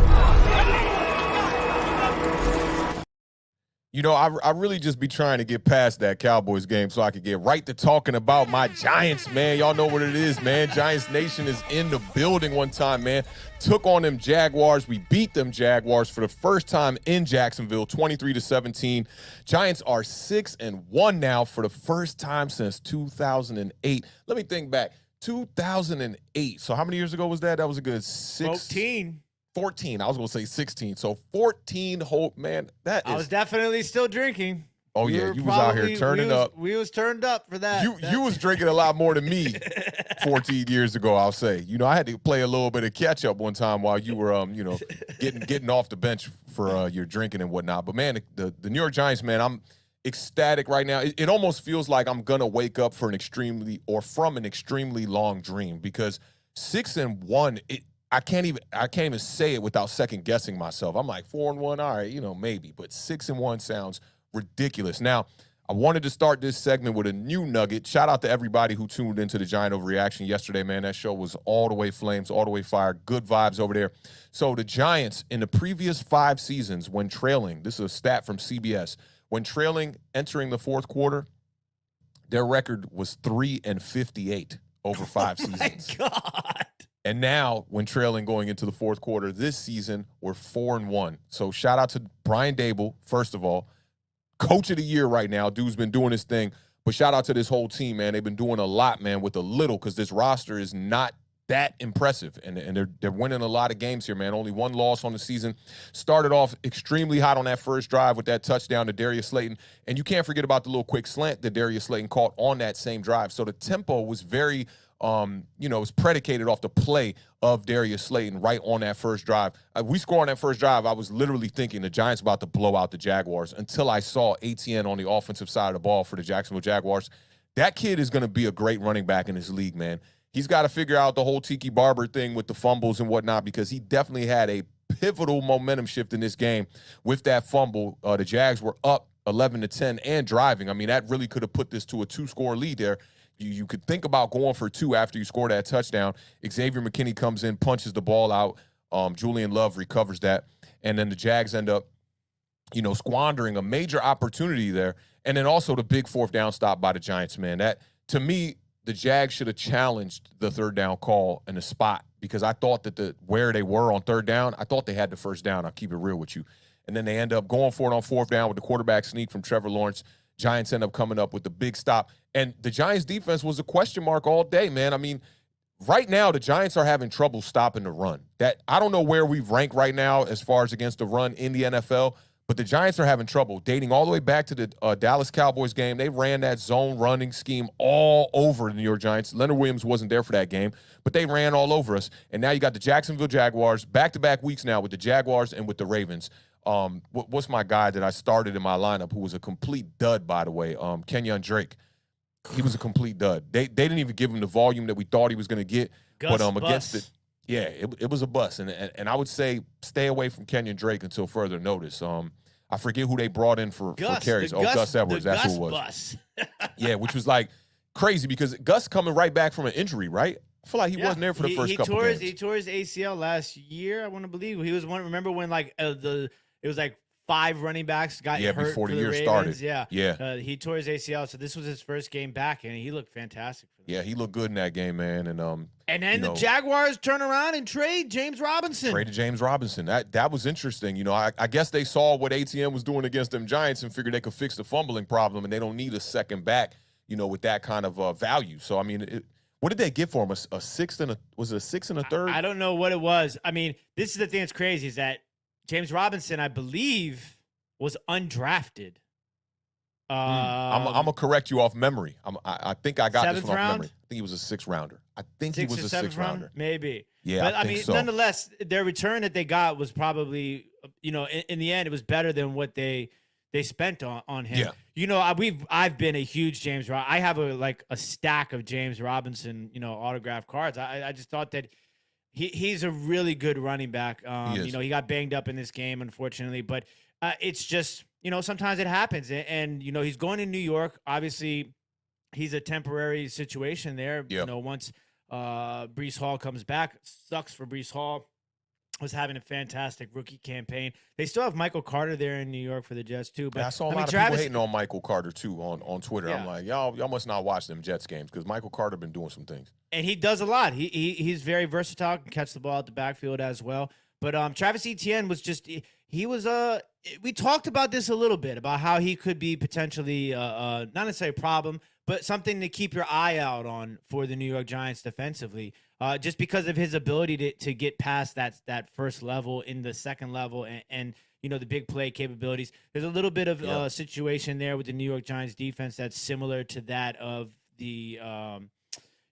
You know, I really just be trying to get past that Cowboys game so I could get right to talking about my Giants, man. Y'all know what it is, man. Giants Nation is in the building one time, man. Took on them Jaguars. We beat them Jaguars for the first time in Jacksonville, 23-17. Giants are 6-1 now for the first time since 2008. Let me think back. 2008. So how many years ago was that? That was a good 14. I was going to say 16. So 14 whole, man, that is. I was definitely still drinking. Oh, yeah. You was out here turning up. We was turned up for that. You was drinking a lot more than me 14 years ago, I'll say. You know, I had to play a little bit of catch up one time while you were, getting off the bench for your drinking and whatnot. But, man, the New York Giants, man, I'm ecstatic right now. It almost feels like I'm going to wake up from an extremely long dream because 6-1, I can't even say it without second guessing myself. I'm like 4-1, all right, maybe, but 6-1 sounds ridiculous. Now, I wanted to start this segment with a new nugget. Shout out to everybody who tuned into the Giant Overreaction yesterday, man. That show was all the way flames, all the way fire. Good vibes over there. So the Giants, in the previous 5 seasons, when trailing, this is a stat from CBS, when trailing, entering the fourth quarter, their record was 3-58 over 5 seasons. Oh, my God. And now, when trailing going into the fourth quarter this season, we're 4-1. So shout out to Brian Dable, first of all. Coach of the year right now. Dude's been doing his thing. But shout out to this whole team, man. They've been doing a lot, man, with a little because this roster is not that impressive. And they're winning a lot of games here, man. Only 1 loss on the season. Started off extremely hot on that first drive with that touchdown to Darius Slayton. And you can't forget about the little quick slant that Darius Slayton caught on that same drive. So the tempo was very it was predicated off the play of Darius Slayton right on that first drive. We score on that first drive. I was literally thinking the Giants about to blow out the Jaguars until I saw ATN on the offensive side of the ball for the Jacksonville Jaguars. That kid is going to be a great running back in this league, man. He's got to figure out the whole Tiki Barber thing with the fumbles and whatnot because he definitely had a pivotal momentum shift in this game with that fumble. The Jags were up 11-10 and driving. I mean, that really could have put this to a 2-score lead there. You could think about going for 2 after you score that touchdown. Xavier McKinney comes in, punches the ball out. Julian Love recovers that. And then the Jags end up, squandering a major opportunity there. And then also the big 4th down stop by the Giants, man. That, to me, the Jags should have challenged the 3rd down call in the spot because I thought that where they were on 3rd down, I thought they had the first down. I'll keep it real with you. And then they end up going for it on 4th down with the quarterback sneak from Trevor Lawrence. Giants end up coming up with the big stop. And the Giants defense was a question mark all day, man. I mean, right now the Giants are having trouble stopping the run. That I don't know where we rank right now as far as against the run in the NFL, but the Giants are having trouble dating all the way back to the Dallas Cowboys game. They ran that zone running scheme all over the New York Giants. Leonard Williams wasn't there for that game, but they ran all over us. And now you got the Jacksonville Jaguars, back-to-back weeks now with the Jaguars and with the Ravens. What's my guy that I started in my lineup who was a complete dud, by the way, Kenyon Drake. He was a complete dud. They didn't even give him the volume that we thought he was going to get. Gus but bus. Against it, yeah, it was a bust. And I would say stay away from Kenyon Drake until further notice. I forget who they brought in for carries. Gus Edwards, that's who it was. Bus. Yeah, which was like crazy because Gus coming right back from an injury, right? I feel like he wasn't there for the first couple games. He tore his ACL last year, I want to believe. He was one. Remember when it was like 5 running backs got hurt before the year Ravens. started. Yeah. He tore his ACL, so this was his first game back, and he looked fantastic. For them. Yeah, he looked good in that game, man. And then the Jaguars turn around and trade James Robinson. Traded James Robinson. That was interesting. I guess they saw what ATM was doing against them Giants and figured they could fix the fumbling problem, and they don't need a second back, with that kind of value. So I mean, what did they get for him? A 6th and was it a 6th and a 3rd? I don't know what it was. I mean, this is the thing that's crazy is that James Robinson, I believe, was undrafted. I'm gonna correct you off memory. I think I got this one off memory. I think he was a 6th rounder. I think he was a 6th rounder. Maybe. Yeah, but I think so. Nonetheless, their return that they got was probably, in the end, it was better than what they spent on him. Yeah. I've been a huge I have a stack of James Robinson, autograph cards. I just thought that He's a really good running back. He is. He got banged up in this game, unfortunately, but it's just, sometimes it happens. And he's going to New York. Obviously, he's a temporary situation there. Yep. Once Breece Hall comes back, sucks for Breece Hall. Was having a fantastic rookie campaign. They still have Michael Carter there in New York for the Jets too. But I saw a lot of people hating on Michael Carter too on Twitter. Yeah. I'm like, y'all must not watch them Jets games because Michael Carter been doing some things. And he does a lot. He's very versatile, can catch the ball at the backfield as well. But Travis Etienne was just we talked about this a little bit about how he could be potentially not necessarily a problem, but something to keep your eye out on for the New York Giants defensively. Just because of his ability to get past that first level in the second level and the big play capabilities. There's a little bit of a situation there with the New York Giants defense that's similar to that of the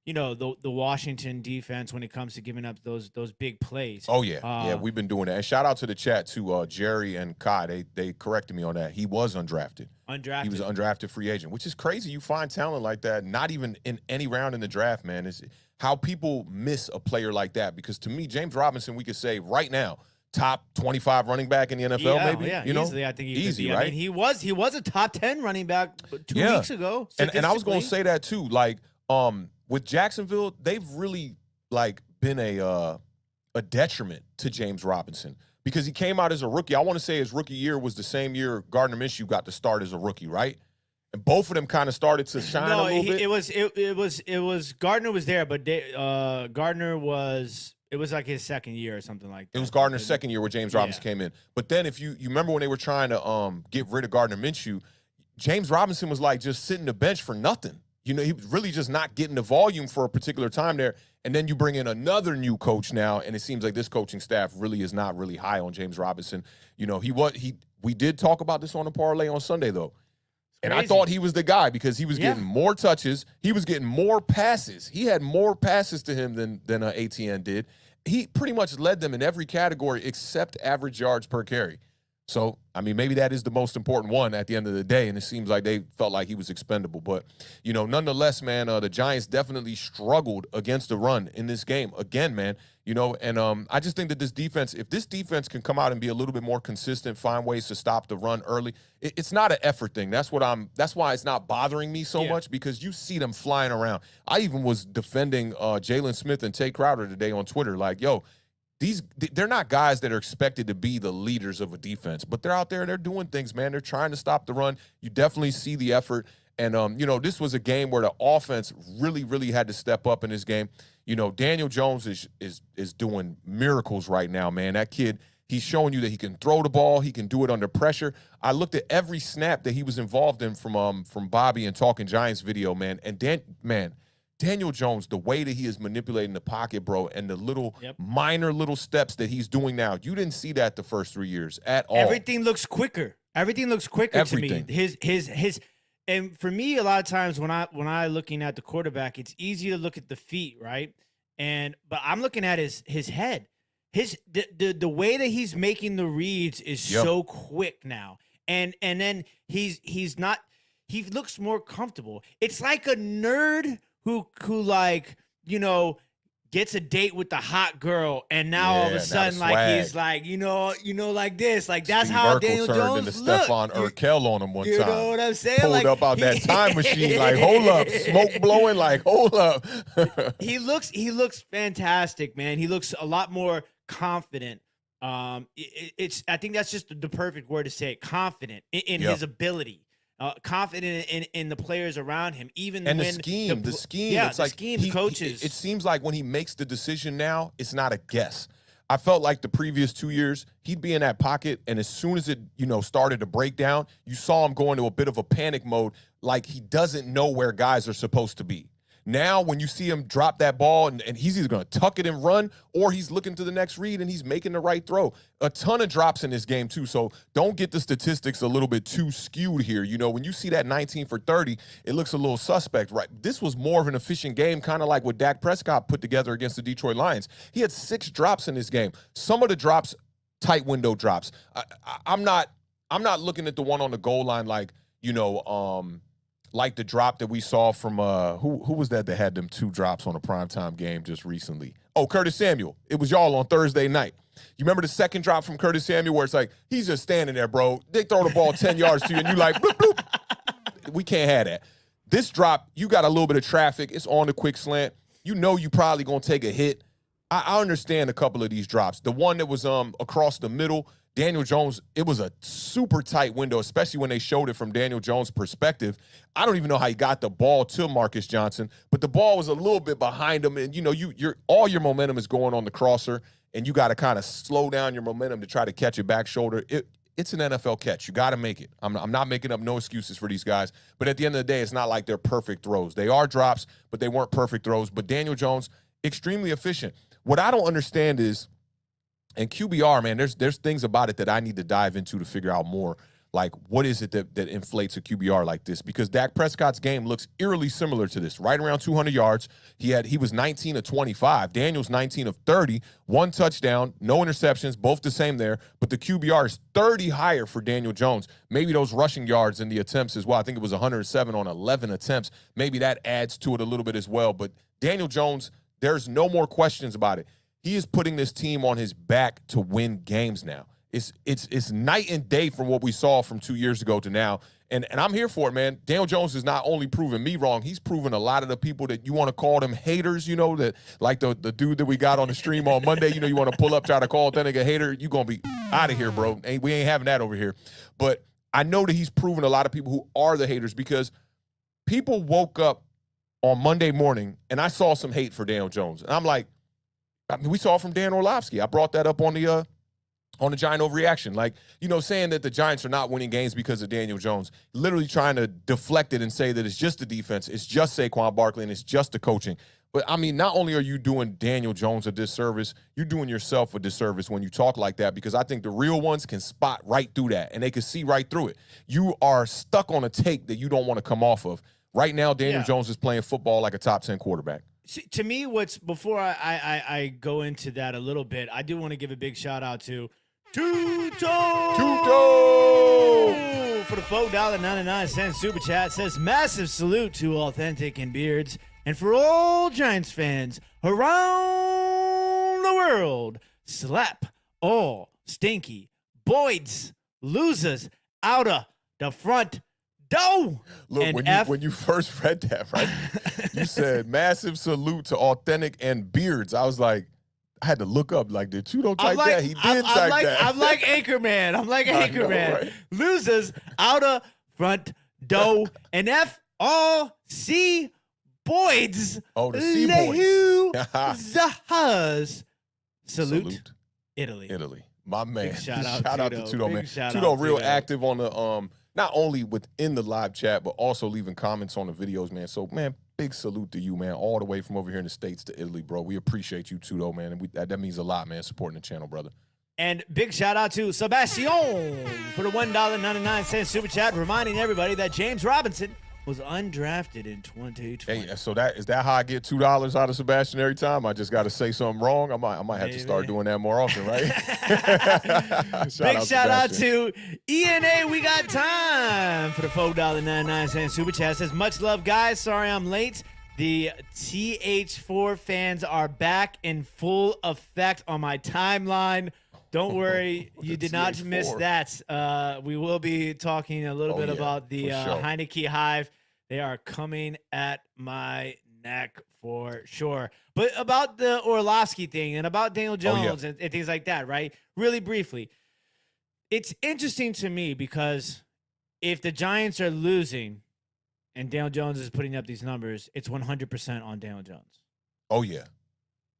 the Washington defense when it comes to giving up those big plays. Oh yeah, we've been doing that. And shout out to the chat to Jerry and Kai. They corrected me on that. He was undrafted. He was an undrafted free agent, which is crazy. You find talent like that, not even in any round in the draft, man. Is how people miss a player like that. Because to me, James Robinson, we could say right now, top 25 running back in the NFL, maybe. Yeah, easily. I think easy, right? I mean, he was a top 10 running back 2 weeks ago. And I was going to say that too. Like, with Jacksonville, they've really been a detriment to James Robinson because he came out as a rookie. I want to say his rookie year was the same year Gardner Minshew got to start as a rookie, right? And both of them kind of started to shine a little bit. It was Gardner was there, but Gardner it was like his second year or something like that. It was Gardner's second year where James Robinson came in. But then if you remember when they were trying to get rid of Gardner Minshew, James Robinson was just sitting the bench for nothing. He was really just not getting the volume for a particular time there. And then you bring in another new coach now, and it seems like this coaching staff really is not really high on James Robinson. We did talk about this on the parlay on Sunday, though. And I thought he was the guy because he was getting more touches. He was getting more passes. He had more passes to him than ATN did. He pretty much led them in every category except average yards per carry. So, I mean, maybe that is the most important one at the end of the day, and it seems like they felt like he was expendable. But, nonetheless, man, the Giants definitely struggled against the run in this game. Again, man, and I just think that this defense, if this defense can come out and be a little bit more consistent, find ways to stop the run early, it's not an effort thing. That's why it's not bothering me so much because you see them flying around. I even was defending Jalen Smith and Tay Crowder today on Twitter, like, yo, they're not guys that are expected to be the leaders of a defense, but they're out there, they're doing things, man. They're trying to stop the run. You definitely see the effort. And, this was a game where the offense really, really had to step up in this game. Daniel Jones is doing miracles right now, man. That kid, he's showing you that he can throw the ball. He can do it under pressure. I looked at every snap that he was involved in from Bobby and Talking Giants video, man. And Daniel Jones, the way that he is manipulating the pocket, bro, and the little minor little steps that he's doing now, you didn't see that the first 3 years at all. Everything looks quicker. To me. His and for me, a lot of times when I looking at the quarterback, it's easy to look at the feet, right? But I'm looking at his head. The way that he's making the reads is so quick now. And then he looks more comfortable. It's like a nerd who gets a date with the hot girl, and now all of a sudden he's like like this, like that's Steve how Urkel Daniel turned Jones into looked. Stephon Urkel on him one time. You know what I'm saying? Pulled up out that time machine, like hold up, smoke blowing, like hold up. He looks fantastic, man. He looks a lot more confident. I think that's just the perfect word to say it. Confident in his ability. Confident in the players around him, even and when the scheme. Yeah, it's the like scheme, coaches. It seems like when he makes the decision now, it's not a guess. I felt like the previous 2 years, he'd be in that pocket, and as soon as it started to break down, you saw him go into a bit of a panic mode, like he doesn't know where guys are supposed to be. Now, when you see him drop that ball and he's either going to tuck it and run or he's looking to the next read and he's making the right throw. A ton of drops in this game, too. So don't get the statistics a little bit too skewed here. When you see that 19 for 30, it looks a little suspect, right? This was more of an efficient game, kind of like what Dak Prescott put together against the Detroit Lions. He had 6 drops in this game. Some of the drops, tight window drops. I'm not looking at the one on the goal line like like the drop that we saw from who was that had them 2 drops on a primetime game just recently? Oh, Curtis Samuel. It was y'all on Thursday night. You remember the second drop from Curtis Samuel where it's like, he's just standing there, bro. They throw the ball 10 yards to you, and you like, bloop, bloop. We can't have that. This drop, you got a little bit of traffic. It's on the quick slant. You know you probably going to take a hit. I understand a couple of these drops. The one that was across the middle, Daniel Jones, it was a super tight window, especially when they showed it from Daniel Jones' perspective. I don't even know how he got the ball to Marcus Johnson, but the ball was a little bit behind him, and you know, all your momentum is going on the crosser, and you got to kind of slow down your momentum to try to catch it back shoulder. It's an NFL catch. You got to make it. I'm not making up no excuses for these guys, but at the end of the day, it's not like they're perfect throws. They are drops, but they weren't perfect throws. But Daniel Jones, extremely efficient. What I don't understand is, and QBR, man, there's things about it that I need to dive into to figure out more. Like, what is it that inflates a QBR like this? Because Dak Prescott's game looks eerily similar to this. Right around 200 yards. He was 19 of 25. Daniel's 19 of 30. 1 touchdown, no interceptions, both the same there. But the QBR is 30 higher for Daniel Jones. Maybe those rushing yards and the attempts as well. I think it was 107 on 11 attempts. Maybe that adds to it a little bit as well. But Daniel Jones, there's no more questions about it. He is putting this team on his back to win games now. It's night and day from what we saw from 2 years ago to now. And I'm here for it, man. Daniel Jones is not only proving me wrong, he's proven a lot of the people that you want to call them haters, you know, that like the dude that we got on the stream on Monday, you know, you want to pull up, try to call Awthentik a hater, you're going to be out of here, bro. We ain't having that over here. But I know that he's proven a lot of people who are the haters, because people woke up on Monday morning and I saw some hate for Daniel Jones. And I'm like, I mean, we saw it from Dan Orlovsky. I brought that up on the Giant overreaction. Like, you know, saying that the Giants are not winning games because of Daniel Jones. Literally trying to deflect it and say that it's just the defense, it's just Saquon Barkley, and it's just the coaching. But, I mean, not only are you doing Daniel Jones a disservice, you're doing yourself a disservice when you talk like that, because I think the real ones can spot right through that, and they can see right through it. You are stuck on a take that you don't want to come off of. Right now, Daniel Jones is playing football like a top 10 quarterback. See, to me, before I go into that a little bit, I do want to give a big shout out to Tuto for the $4.99 super chat. Says massive salute to Awthentik and Beards, and for all Giants fans around the world. Slap all stinky Boyds losers out of the front door. Look, when you first read that, right, you said massive salute to Awthentik and Beards. I was like, I had to look up, like, did Tudo type that? He did type that. I'm like Anchorman. I'm like Anchorman. Right? Losers out of front door. And F-O-C Boyds. Oh, the C Boys. Salute. Italy. My man. Big shout out to Tudo, man. Tudo real active on the not only within the live chat, but also leaving comments on the videos, man. So, man, big salute to you, man, all the way from over here in the States to Italy, bro. We appreciate you, Tudo, man, and that means a lot, man, supporting the channel, brother. And big shout out to Sebastian for the $1.99 super chat, reminding everybody that James Robinson was undrafted in 2020. Hey, so is that how I get $2 out of Sebastian every time? I just got to say something wrong. I might have to start doing that more often, right? Big shout out to ENA. We got time for the $4.99 super chat. Says much love, guys. Sorry I'm late. The TH4 fans are back in full effect on my timeline. Don't worry, you did not miss that. We will be talking a little bit about the Heinicke Hive. They are coming at my neck for sure. But about the Orlovsky thing and about Daniel Jones and things like that, right? Really briefly, it's interesting to me because if the Giants are losing and Daniel Jones is putting up these numbers, it's 100% on Daniel Jones. Oh, yeah.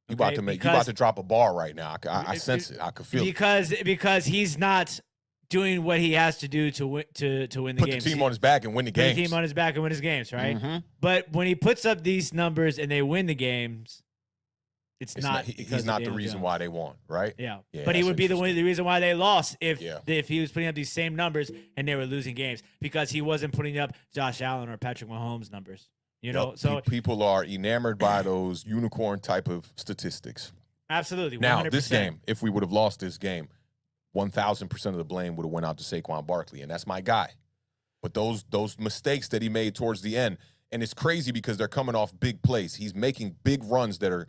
You about to drop a bar right now. I sense it. I can feel it. Because he's not doing what he has to do to win the game. Put the team on his back and win the games. Put the team on his back and win his games, right? Mm-hmm. But when he puts up these numbers and they win the games, he's not the reason why they won, right? Yeah. But he would be the reason why they lost if he was putting up these same numbers and they were losing games, because he wasn't putting up Josh Allen or Patrick Mahomes numbers. You know, so people are enamored by those unicorn type of statistics. Absolutely. 100%. Now, this game, if we would have lost this game, 1,000% of the blame would have went out to Saquon Barkley, and that's my guy. But those mistakes that he made towards the end, and it's crazy because they're coming off big plays. He's making big runs that are,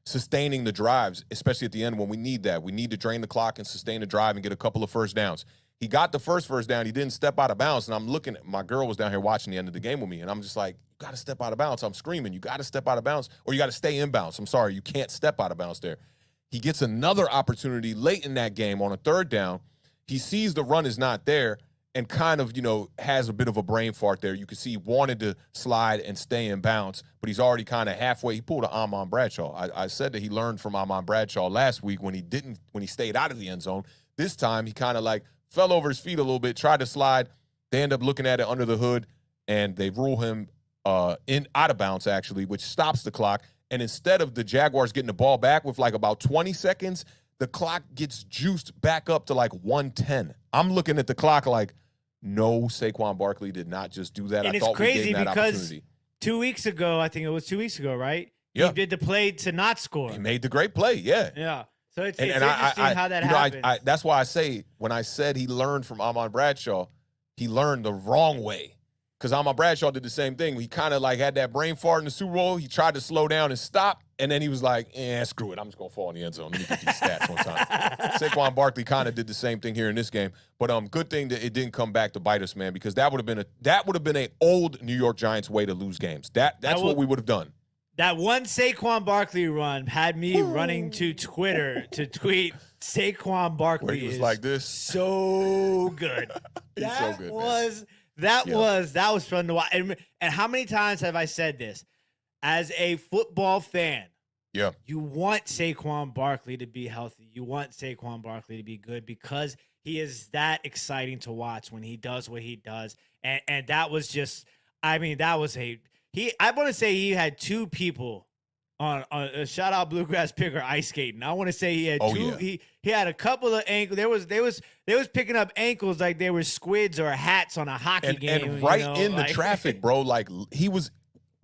sustaining the drives, especially at the end when we need that. We need to drain the clock and sustain the drive and get a couple of first downs. He got the first down. He didn't step out of bounds, and I'm looking at my girl was down here watching the end of the game with me, and I'm just like, you got to step out of bounds. I'm screaming, you got to step out of bounds, or you got to stay in bounds. I'm sorry, you can't step out of bounds there. He gets another opportunity late in that game on a third down. He sees the run is not there and kind of, has a bit of a brain fart there. You can see he wanted to slide and stay in bounds, but he's already kind of halfway. He pulled an Amon Bradshaw. I said that he learned from Amon Bradshaw last week when he stayed out of the end zone. This time he kind of fell over his feet a little bit, tried to slide. They end up looking at it under the hood, and they rule him out of bounds, actually, which stops the clock. And instead of the Jaguars getting the ball back with about 20 seconds, the clock gets juiced back up to 1:10. I'm looking at the clock no, Saquon Barkley did not just do that. And I thought it's crazy we gave him that because opportunity. 2 weeks ago, I think it was 2 weeks ago, right? Yeah. He did the play to not score. He made the great play, yeah. Yeah. So it's And interesting how that happens. That's why I say when I said he learned from Amon Bradshaw, he learned the wrong way. Because Amon Bradshaw did the same thing. He kind of had that brain fart in the Super Bowl. He tried to slow down and stop, and then he was like, screw it. I'm just going to fall in the end zone. Let me get these stats one time. Saquon Barkley kind of did the same thing here in this game. But good thing that it didn't come back to bite us, man, because that would have been an old New York Giants way to lose games. That's what we would have done. That one Saquon Barkley run had me running to Twitter to tweet Saquon Barkley Where he was is like this. So good. He's so good, man. That was fun to watch. And how many times have I said this? As a football fan, yeah, you want Saquon Barkley to be healthy. You want Saquon Barkley to be good because he is that exciting to watch when he does what he does. And that was just, I want to say he had two people on a shout out Bluegrass Picker ice skating. I want to say he had two. Yeah. He had a couple of ankles. They was picking up ankles like they were squids or hats on a hockey game. And right in the traffic, bro. He was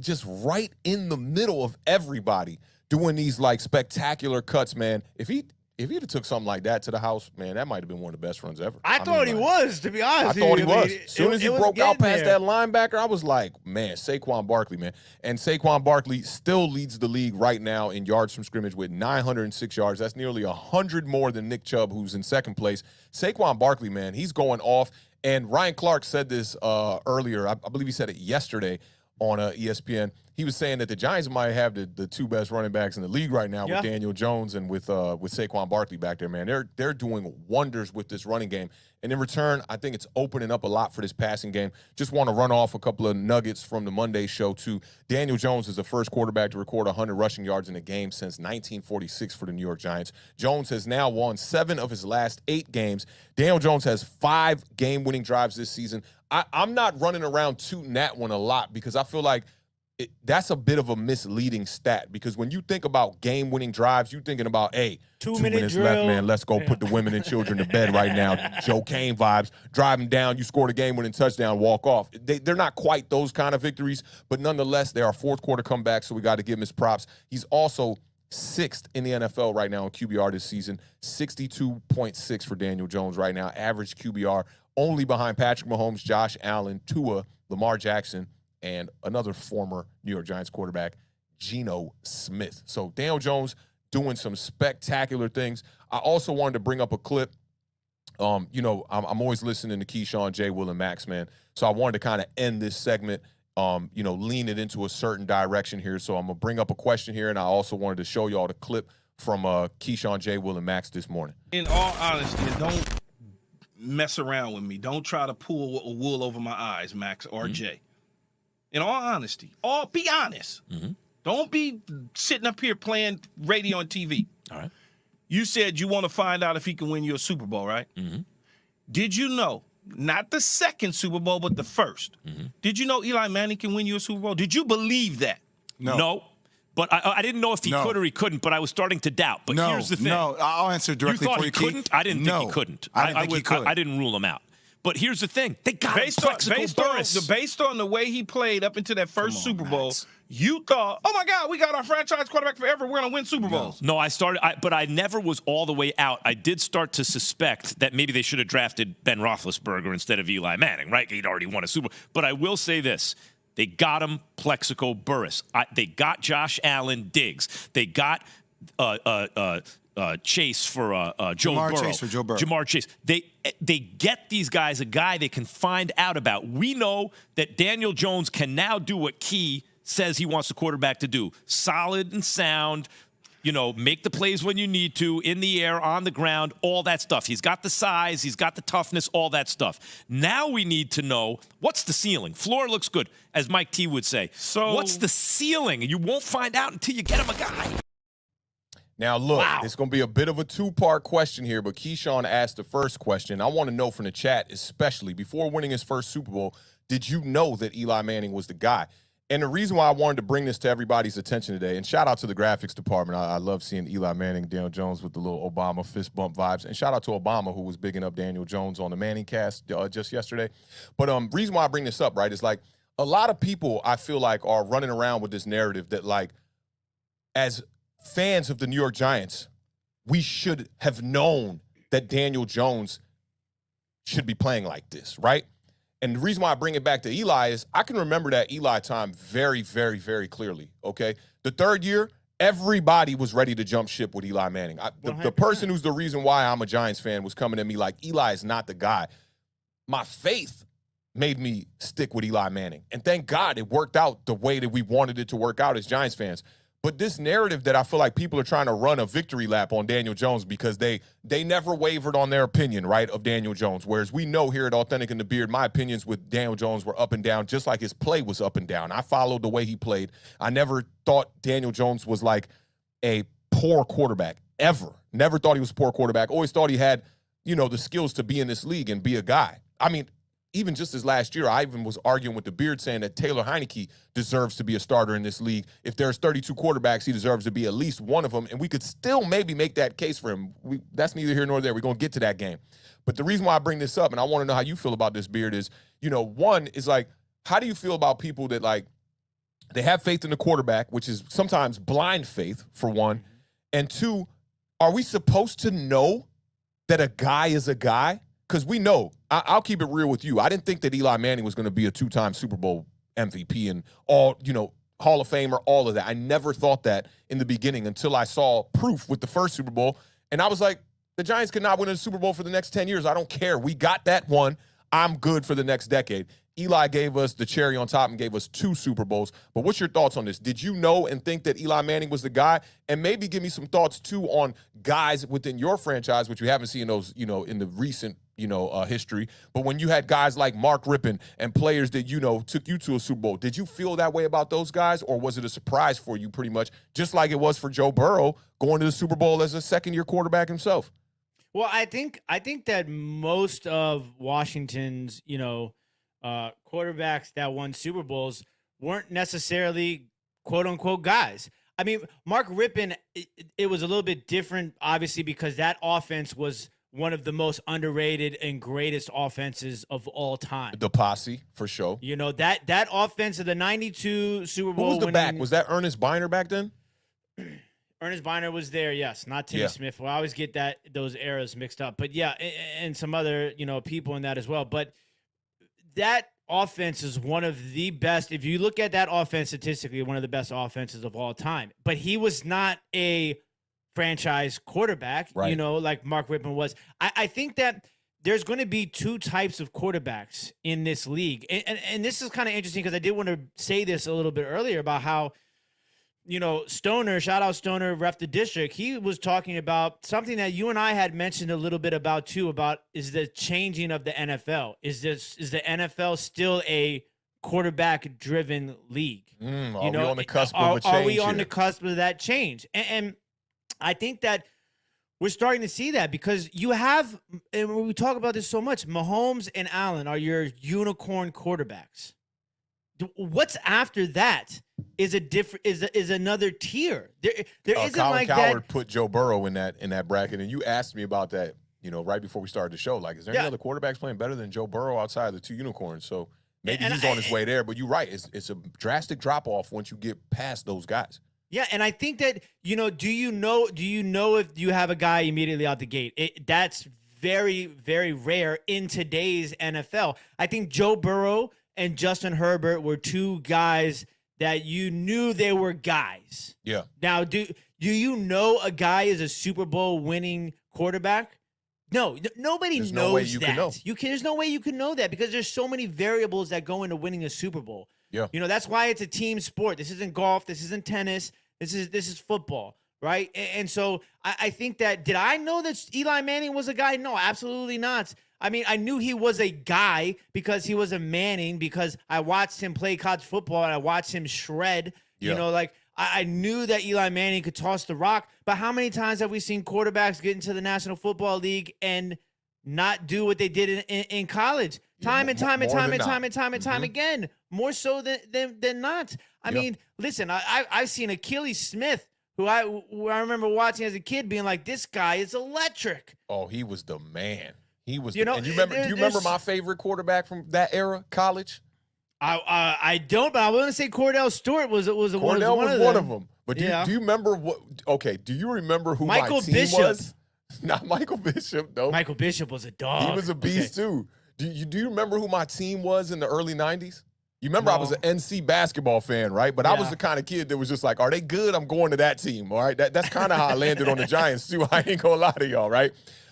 just right in the middle of everybody doing these spectacular cuts, man. If he'd have took something like that to the house, man, that might have been one of the best runs ever. I thought he was, to be honest. I thought he was. As soon as he broke out past that linebacker, I was like, man, Saquon Barkley, man. And Saquon Barkley still leads the league right now in yards from scrimmage with 906 yards. That's nearly 100 more than Nick Chubb, who's in second place. Saquon Barkley, man, he's going off. And Ryan Clark said this earlier. I believe he said it yesterday on ESPN. He was saying that the Giants might have the two best running backs in the league right now with Daniel Jones and with Saquon Barkley back there, man. They're doing wonders with this running game. And in return, I think it's opening up a lot for this passing game. Just want to run off a couple of nuggets from the Monday show, too. Daniel Jones is the first quarterback to record 100 rushing yards in a game since 1946 for the New York Giants. Jones has now won 7 of his last 8 games. Daniel Jones has 5 game-winning drives this season. I'm not running around tooting that one a lot because I feel like that's a bit of a misleading stat because when you think about game-winning drives, you're thinking about, hey, 2 minutes drill. left, man. Let's go put the women and children to bed right now. Joe Kane vibes. Driving down, you scored a game-winning touchdown, walk off. They're not quite those kind of victories, but nonetheless, they are fourth-quarter comebacks, so we got to give him his props. He's also 6th in the NFL right now in QBR this season, 62.6 for Daniel Jones right now, average QBR, only behind Patrick Mahomes, Josh Allen, Tua, Lamar Jackson, and another former New York Giants quarterback, Geno Smith. So Daniel Jones doing some spectacular things. I also wanted to bring up a clip. I'm always listening to Keyshawn, J. Will, and Max, man. So I wanted to kind of end this segment, lean it into a certain direction here. So I'm going to bring up a question here, and I also wanted to show y'all the clip from Keyshawn, J. Will, and Max this morning. In all honesty, don't mess around with me. Don't try to pull a wool over my eyes, Max or Jay. In all honesty, be honest. Mm-hmm. Don't be sitting up here playing radio and TV. All right. You said you want to find out if he can win you a Super Bowl, right? Mm-hmm. Did you know, not the second Super Bowl, but the first, did you know Eli Manning can win you a Super Bowl? Did you believe that? No. But I didn't know if he could or he couldn't, but I was starting to doubt. But here's the thing. No, I'll answer directly for you. You thought he couldn't? I didn't think he couldn't. I didn't think he could. I didn't rule him out. But here's the thing. They got based on the way he played up into that first Super Bowl, you thought, oh, my God, we got our franchise quarterback forever. We're going to win Super Bowls. No, but I never was all the way out. I did start to suspect that maybe they should have drafted Ben Roethlisberger instead of Eli Manning, right? He'd already won a Super Bowl. But I will say this. They got him Plexico Burress. They got Josh Allen Diggs. They got Chase for Joe Burrow. Chase for Joe Burrow. Jamar Chase. They get these guys a guy they can find out about. We know that Daniel Jones can now do what Key says he wants the quarterback to do. Solid and sound, make the plays when you need to, in the air, on the ground, all that stuff. He's got the size, he's got the toughness, all that stuff. Now we need to know, what's the ceiling? Floor looks good, as Mike T would say. So what's the ceiling? You won't find out until you get him a guy. Now, look, It's going to be a bit of a two-part question here, but Keyshawn asked the first question. I want to know from the chat, especially, before winning his first Super Bowl, did you know that Eli Manning was the guy? And the reason why I wanted to bring this to everybody's attention today, and shout out to the graphics department. I love seeing Eli Manning, Daniel Jones with the little Obama fist bump vibes. And shout out to Obama, who was bigging up Daniel Jones on the Manning cast just yesterday. But reason why I bring this up, right, is like a lot of people, I feel like, are running around with this narrative that, like, as fans of the New York Giants, we should have known that Daniel Jones should be playing like this, right? And the reason why I bring it back to Eli is I can remember that Eli time very, very, very clearly, okay? The third year, everybody was ready to jump ship with Eli Manning. The person who's the reason why I'm a Giants fan was coming at me like, Eli is not the guy. My faith made me stick with Eli Manning. And thank God it worked out the way that we wanted it to work out as Giants fans. But this narrative that I feel like people are trying to run a victory lap on Daniel Jones because they never wavered on their opinion, right, of Daniel Jones. Whereas we know here at Awthentik and The Beard, my opinions with Daniel Jones were up and down, just like his play was up and down. I followed the way he played. I never thought Daniel Jones was like a poor quarterback, ever. Never thought he was a poor quarterback. Always thought he had, the skills to be in this league and be a guy. I mean, even just this last year, I even was arguing with The Beard saying that Taylor Heinicke deserves to be a starter in this league. If there's 32 quarterbacks, he deserves to be at least one of them, and we could still maybe make that case for him. That's neither here nor there. We're going to get to that game. But the reason why I bring this up, and I want to know how you feel about this, Beard, is, one is like, how do you feel about people that, like, they have faith in the quarterback, which is sometimes blind faith, for one, and two, are we supposed to know that a guy is a guy? Because we know, I'll keep it real with you. I didn't think that Eli Manning was going to be a two-time Super Bowl MVP and all, Hall of Famer, all of that. I never thought that in the beginning until I saw proof with the first Super Bowl. And I was like, the Giants could not win a Super Bowl for the next 10 years. I don't care. We got that one. I'm good for the next decade. Eli gave us the cherry on top and gave us 2 Super Bowls. But what's your thoughts on this? Did you know and think that Eli Manning was the guy? And maybe give me some thoughts, too, on guys within your franchise, which we haven't seen those, in the recent history. But when you had guys like Mark Rippon and players that, took you to a Super Bowl, did you feel that way about those guys, or was it a surprise for you pretty much, just like it was for Joe Burrow going to the Super Bowl as a second-year quarterback himself? Well, I think that most of Washington's, quarterbacks that won Super Bowls weren't necessarily quote-unquote guys. I mean, Mark Rippon, it was a little bit different, obviously, because that offense was one of the most underrated and greatest offenses of all time. The posse, for sure. That offense of the 92 Super Bowl. Who was the back? Was that Ernest Biner back then? Ernest Biner was there, yes, not Timmy Smith. Well, I always get those eras mixed up. But, yeah, and some other, people in that as well. But that offense is one of the best. If you look at that offense statistically, one of the best offenses of all time. But he was not a franchise quarterback, right, like Mark Rippon was. I think that there's going to be 2 types of quarterbacks in this league. And this is kind of interesting because I did want to say this a little bit earlier about how, Stoner, shout out Stoner, ref the district, he was talking about something that you and I had mentioned a little bit about too, about is the changing of the NFL. Is the NFL still a quarterback-driven league? Are we on the cusp of a change? Are we on the cusp of that change? And I think that we're starting to see that because you have, and we talk about this so much, Mahomes and Allen are your unicorn quarterbacks. What's after that is another tier. There isn't Colin like Cowherd that. put Joe Burrow in that bracket, and you asked me about that right before we started the show. Like, is there any other quarterbacks playing better than Joe Burrow outside of the 2 unicorns? So maybe he's on his way there. But you're right. It's a drastic drop-off once you get past those guys. Yeah, and I think that, do you know if you have a guy immediately out the gate? That's very, very rare in today's NFL. I think Joe Burrow and Justin Herbert were 2 guys that you knew they were guys. Yeah. Now, do you know a guy is a Super Bowl winning quarterback? No, nobody knows no way you that. can know. There's no way you can know that because there's so many variables that go into winning a Super Bowl. Yeah. That's why it's a team sport. This isn't golf. This isn't tennis. This is football, right? And so I think that, did I know that Eli Manning was a guy? No, absolutely not. I mean, I knew he was a guy because he was a Manning, because I watched him play college football and I watched him shred. Yeah. I knew that Eli Manning could toss the rock, but how many times have we seen quarterbacks get into the National Football League and not do what they did in college? Time and time again. More so than not. I mean, listen, I've seen Achilles Smith, who I remember watching as a kid, being like, this guy is electric. Oh, he was the man. He was. And do you remember my favorite quarterback from that era, college? I don't, but I want to say Cordell Stewart was one of them. But do you remember what? Okay, do you remember who Michael my team Bishop was? Not Michael Bishop, though. Michael Bishop was a dog. He was a beast too. Do you remember who my team was in the early 90s? You remember I was an NC basketball fan, right? But I was the kind of kid that was just like, are they good? I'm going to that team, all right? That's kind of how I landed on the Giants too. I ain't gonna lie to y'all, right?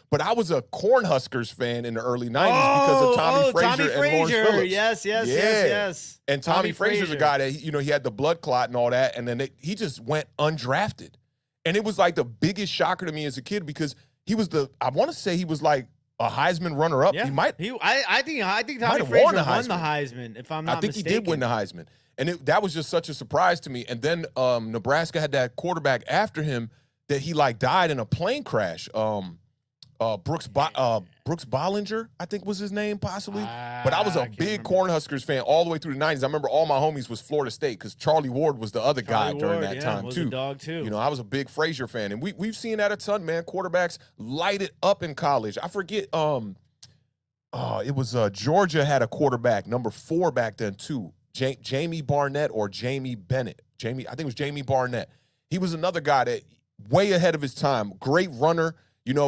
But I was a Cornhuskers fan in the early 90s because of Tommy Frazier and Lawrence Phillips. Yes. And Tommy Frazier's a guy that, he had the blood clot and all that, and then he just went undrafted. And it was like the biggest shocker to me as a kid because he was I want to say he was like a Heisman runner-up. Yeah. I think Tommy Frazier won the Heisman, if I'm not mistaken. I think he did win the Heisman. And that was just such a surprise to me. And then Nebraska had that quarterback after him that he died in a plane crash. Brooks Bollinger, I think was his name, possibly. But I was a big Cornhuskers fan all the way through the 90s. I remember all my homies was Florida State because Charlie Ward was the other guy during that time, was too. A dog, too. I was a big Frazier fan. And we've seen that a ton, man. Quarterbacks light it up in college. I forget, it was Georgia had a quarterback, number 4 back then, too. Jamie Barnett or Jamie Bennett. I think it was Jamie Barnett. He was another guy that way ahead of his time. Great runner.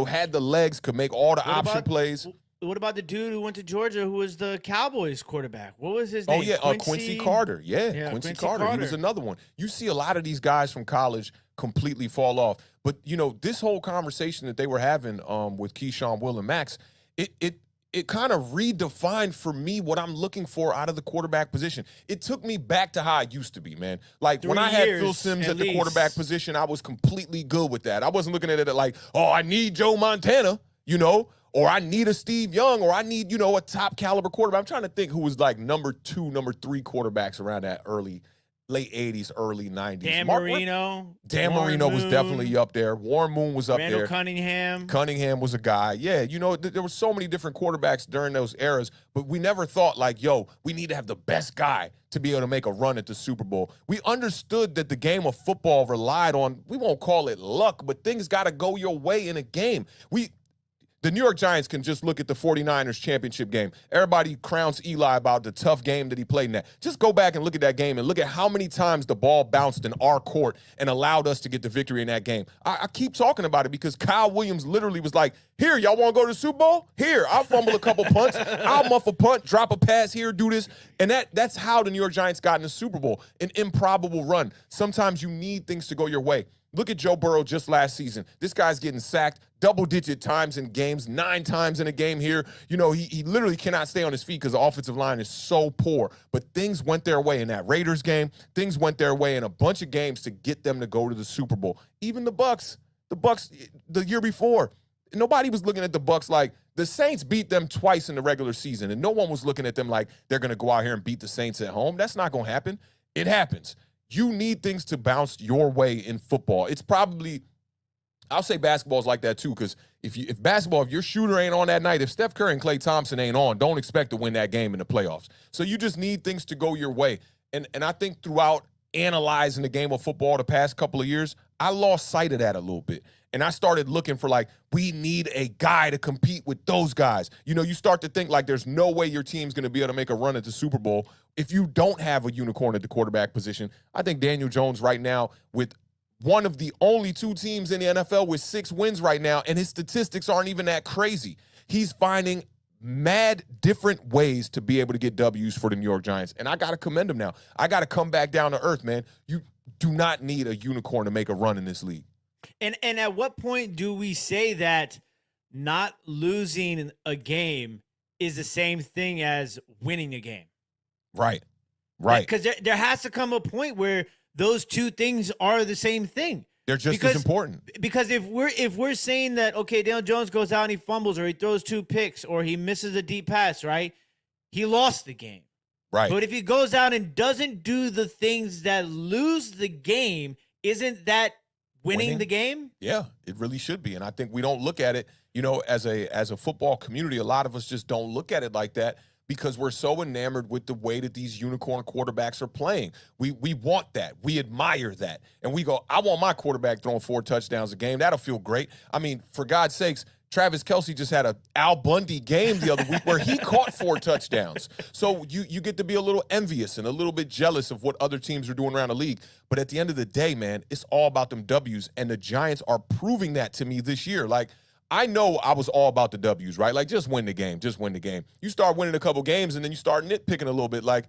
Had the legs, could make all the option plays. What about the dude who went to Georgia who was the Cowboys quarterback? What was his name? Oh, yeah, Quincy Carter. Yeah, Quincy Carter. He was another one. You see a lot of these guys from college completely fall off. But, this whole conversation that they were having with Keyshawn, Will, and Max, it kind of redefined for me what I'm looking for out of the quarterback position. It took me back to how I used to be, man. When I had Phil Simms at the quarterback position, I was completely good with that. I wasn't looking at it like, oh, I need Joe Montana, or I need a Steve Young, or I need, a top caliber quarterback. I'm trying to think who was number 2, number 3 quarterbacks around that late 80s, early 90s. Dan Marino. Dan Marino was definitely up there. Warren Moon was up there. Cunningham. Cunningham was a guy. Yeah, there were so many different quarterbacks during those eras, but we never thought we need to have the best guy to be able to make a run at the Super Bowl. We understood that the game of football relied on, we won't call it luck, but things got to go your way in a game. The New York Giants can just look at the 49ers championship game. Everybody crowns Eli about the tough game that he played in that. Just go back and look at that game and look at how many times the ball bounced in our court and allowed us to get the victory in that game. I keep talking about it because Kyle Williams literally was like, here, y'all want to go to the Super Bowl? Here, I'll fumble a couple punts. I'll muff a punt, drop a pass here, do this. And that's how the New York Giants got in the Super Bowl, an improbable run. Sometimes you need things to go your way. Look at Joe Burrow just last season. This guy's getting sacked double-digit times in games, 9 times in a game here. He literally cannot stay on his feet because the offensive line is so poor. But things went their way in that Raiders game. Things went their way in a bunch of games to get them to go to the Super Bowl. Even the Bucs the year before, nobody was looking at the Bucs like the Saints beat them twice in the regular season, and no one was looking at them like they're going to go out here and beat the Saints at home. That's not going to happen. It happens. You need things to bounce your way in football. It's probably, I'll say basketball's like that too, because if your shooter ain't on that night, if Steph Curry and Klay Thompson ain't on, don't expect to win that game in the playoffs. So you just need things to go your way. And I think throughout analyzing the game of football the past couple of years, I lost sight of that a little bit. And I started looking for, like, we need a guy to compete with those guys. You know, you start to think, like, there's no way your team's going to be able to make a run at the Super Bowl if you don't have a unicorn at the quarterback position. I think Daniel Jones right now, with one of the only 2 teams in the NFL with 6 wins right now, and his statistics aren't even that crazy. He's finding mad different ways to be able to get W's for the New York Giants. And I got to commend him now. I got to come back down to earth, man. You do not need a unicorn to make a run in this league. And at what point do we say that not losing a game is the same thing as winning a game? Right. Because there has to come a point where those 2 things are the same thing. They're just as important. Because if we're saying that, okay, Daniel Jones goes out and he fumbles, or he throws 2 picks, or he misses a deep pass, right? He lost the game. Right. But if he goes out and doesn't do the things that lose the game, isn't that winning the game? Yeah, it really should be. And I think we don't look at it, you know, as a football community. A lot of us just don't look at it like that because we're so enamored with the way that these unicorn quarterbacks are playing. We want that. We admire that. And we go, I want my quarterback throwing 4 touchdowns a game. That'll feel great. I mean, for God's sakes, Travis Kelce just had a Al Bundy game the other week where he caught 4 touchdowns. So you get to be a little envious and a little bit jealous of what other teams are doing around the league. But at the end of the day, man, it's all about them W's. And the Giants are proving that to me this year. Like, I know I was all about the W's, right? Like, just win the game. Just win the game. You start winning a couple games, and then you start nitpicking a little bit. Like,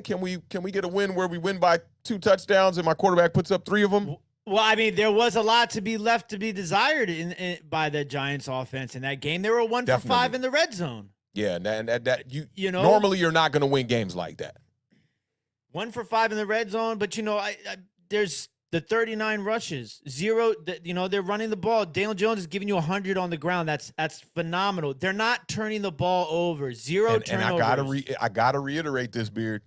can we get a win where we win by 2 touchdowns and my quarterback puts up 3 of them? Well, I mean, there was a lot to be left to be desired by the Giants offense in that game. They were 1 for 5 in the red zone. Yeah, and that you know, normally you're not going to win games like that. 1 for 5 in the red zone, but, you know, there's the 39 rushes, 0. You know, they're running the ball. Daniel Jones is giving you 100 on the ground. That's phenomenal. They're not turning the ball over. 0 turnovers. And I gotta reiterate this, Beard.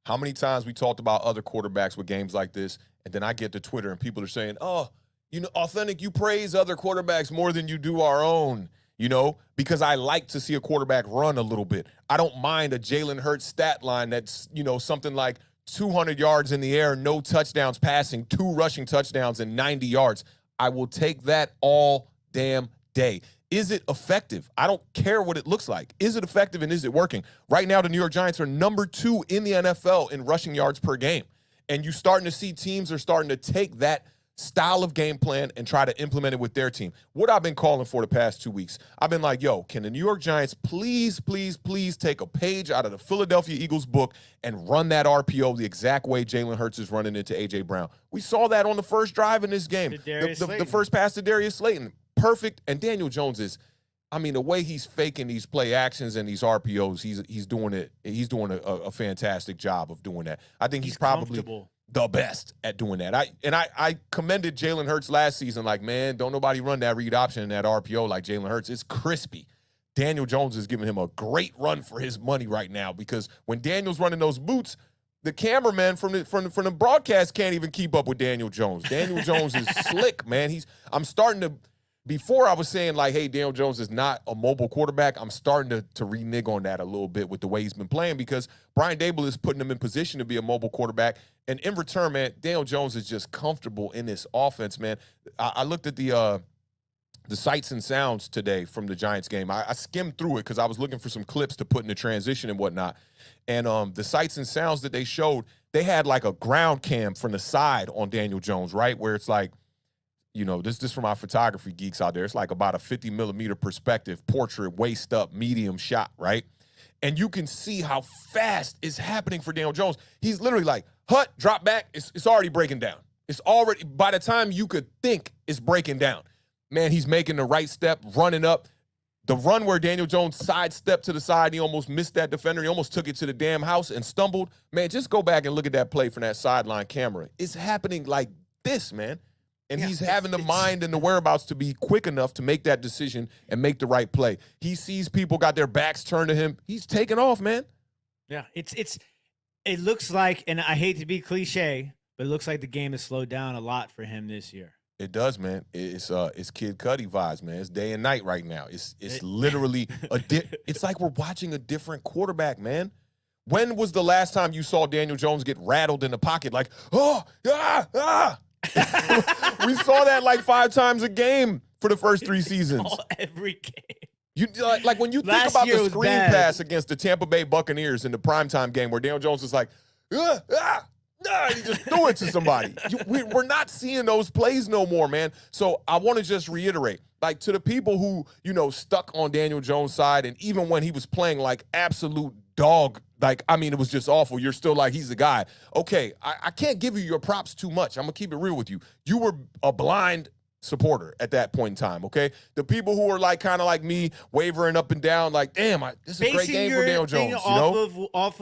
How many times we talked about other quarterbacks with games like this, and then I get to Twitter and people are saying, "Oh, you know, Awthentik, you praise other quarterbacks more than you do our own." You know, because I like to see a quarterback run a little bit. I don't mind a Jalen Hurts stat line that's, you know, something like 200 yards in the air, no touchdowns passing, 2 rushing touchdowns, and 90 yards. I will take that all damn day. Is it effective? I don't care what it looks like. Is it effective and is it working? Right now, the New York Giants are number 2 in the NFL in rushing yards per game. And you're starting to see teams are starting to take that style of game plan and try to implement it with their team. What I've been calling for the past 2 weeks, I've been like, yo, can the New York Giants please, please, please take a page out of the Philadelphia Eagles book and run that RPO the exact way Jalen Hurts is running into A.J. Brown? We saw that on the first drive in this game. The first pass to Darius Slayton. Perfect. And Daniel Jones is, I mean, the way he's faking these play actions and these RPOs, he's doing it. He's doing a fantastic job of doing that. I think he's probably the best at doing that. I commended Jalen Hurts last season, like, man, don't nobody run that read option in that RPO like Jalen Hurts. It's crispy. Daniel Jones is giving him a great run for his money right now because when Daniel's running those boots, the cameraman from the broadcast can't even keep up with Daniel Jones. Daniel Jones is slick, man. I'm starting to. Before I was saying, like, hey, Daniel Jones is not a mobile quarterback, I'm starting to renege on that a little bit with the way he's been playing because Brian Daboll is putting him in position to be a mobile quarterback. And in return, man, Daniel Jones is just comfortable in this offense, man. I looked at the sights and sounds today from the Giants game. I skimmed through it because I was looking for some clips to put in the transition and whatnot. And the sights and sounds that they showed, they had like a ground cam from the side on Daniel Jones, right, where it's like, you know, this from our photography geeks out there. It's like about a 50-millimeter perspective, portrait, waist up, medium shot, right? And you can see how fast it's happening for Daniel Jones. He's literally like, hut, drop back. It's already breaking down. It's already, by the time you could think it's breaking down, man, he's making the right step, running up. The run where Daniel Jones sidestepped to the side, he almost missed that defender. He almost took it to the damn house and stumbled. Man, just go back and look at that play from that sideline camera. It's happening like this, man. And he's having the mind and the whereabouts to be quick enough to make that decision and make the right play. He sees people got their backs turned to him. He's taking off, man. Yeah, it looks like, and I hate to be cliche, but it looks like the game has slowed down a lot for him this year. It does, man. It's Kid Cudi vibes, man. It's day and night right now. It's literally it's like we're watching a different quarterback, man. When was the last time you saw Daniel Jones get rattled in the pocket like, we saw that like 5 times a game for the first 3 seasons. Every game. You like when you think Last about year the was screen bad. pass against the Tampa Bay Buccaneers in the primetime game where Daniel Jones was like, he just threw it to somebody. We're not seeing those plays no more, man. So I want to just reiterate, like to the people who, stuck on Daniel Jones' side, and even when he was playing like absolute dog, like, I mean, it was just awful. You're still like, he's the guy. Okay, I can't give you your props too much. I'm going to keep it real with you. You were a blind supporter at that point in time, okay? The people who are like kind of like me, wavering up and down, like, damn, this is a great game for Daniel Jones, off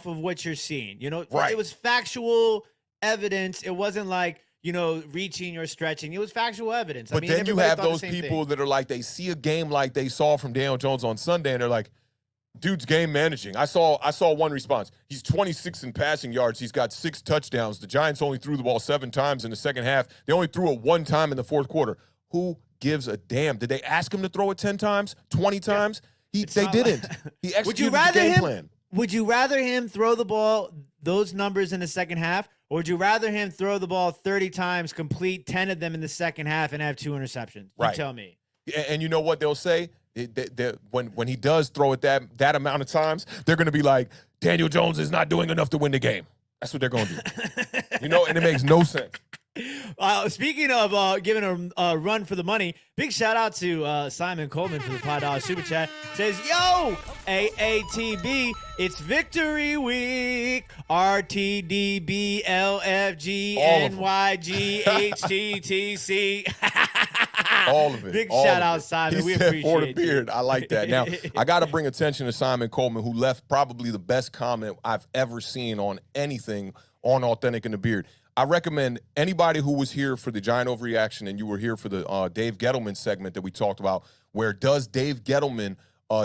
of what you're seeing, Right. It was factual evidence. It wasn't like reaching or stretching. It was factual evidence. But then you have those people that are like, they see a game like they saw from Daniel Jones on Sunday, and they're like, dude's game managing. I saw one response. He's 26 in passing yards. He's got 6 touchdowns. The Giants only threw the ball 7 times in the second half. They only threw it 1 time in the fourth quarter. Who gives a damn? Did they ask him to throw it 10 times, 20 times? They didn't. He executed the game plan. Would you rather him throw the ball those numbers in the second half, or would you rather him throw the ball 30 times, complete 10 of them in the second half, and have 2 interceptions? You Right. tell me. And you know what they'll say? When he does throw it that amount of times, they're going to be like, Daniel Jones is not doing enough to win the game. That's what they're going to do. And it makes no sense. Speaking of giving a run for the money, big shout out to Simon Coleman for the $5 super chat. Says, yo, AATB, it's victory week. RTDB, LFG, NYG, HTTC. All of it. Big all shout of out, it. Simon. He We said appreciate for the you. beard. I like that. Now, I got to bring attention to Simon Coleman, who left probably the best comment I've ever seen on anything on Authentic and the Beard. I recommend anybody who was here for the Giant Overreaction and you were here for the Dave Gettleman segment that we talked about, where does Dave Gettleman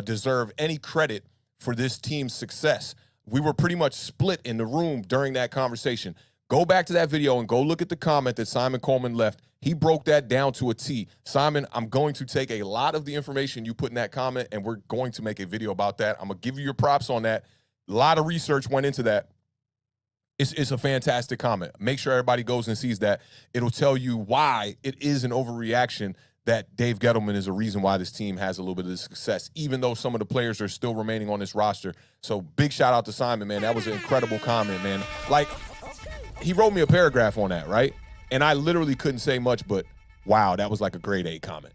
deserve any credit for this team's success? We were pretty much split in the room during that conversation. Go back to that video and go look at the comment that Simon Coleman left. He broke that down to a T. Simon, I'm going to take a lot of the information you put in that comment, and we're going to make a video about that. I'm going to give you your props on that. A lot of research went into that. It's a fantastic comment. Make sure everybody goes and sees that. It'll tell you why it is an overreaction that Dave Gettleman is a reason why this team has a little bit of success, even though some of the players are still remaining on this roster. So big shout out to Simon, man. That was an incredible comment, man. Like, he wrote me a paragraph on that, right? And I literally couldn't say much, but wow, that was like a grade A comment.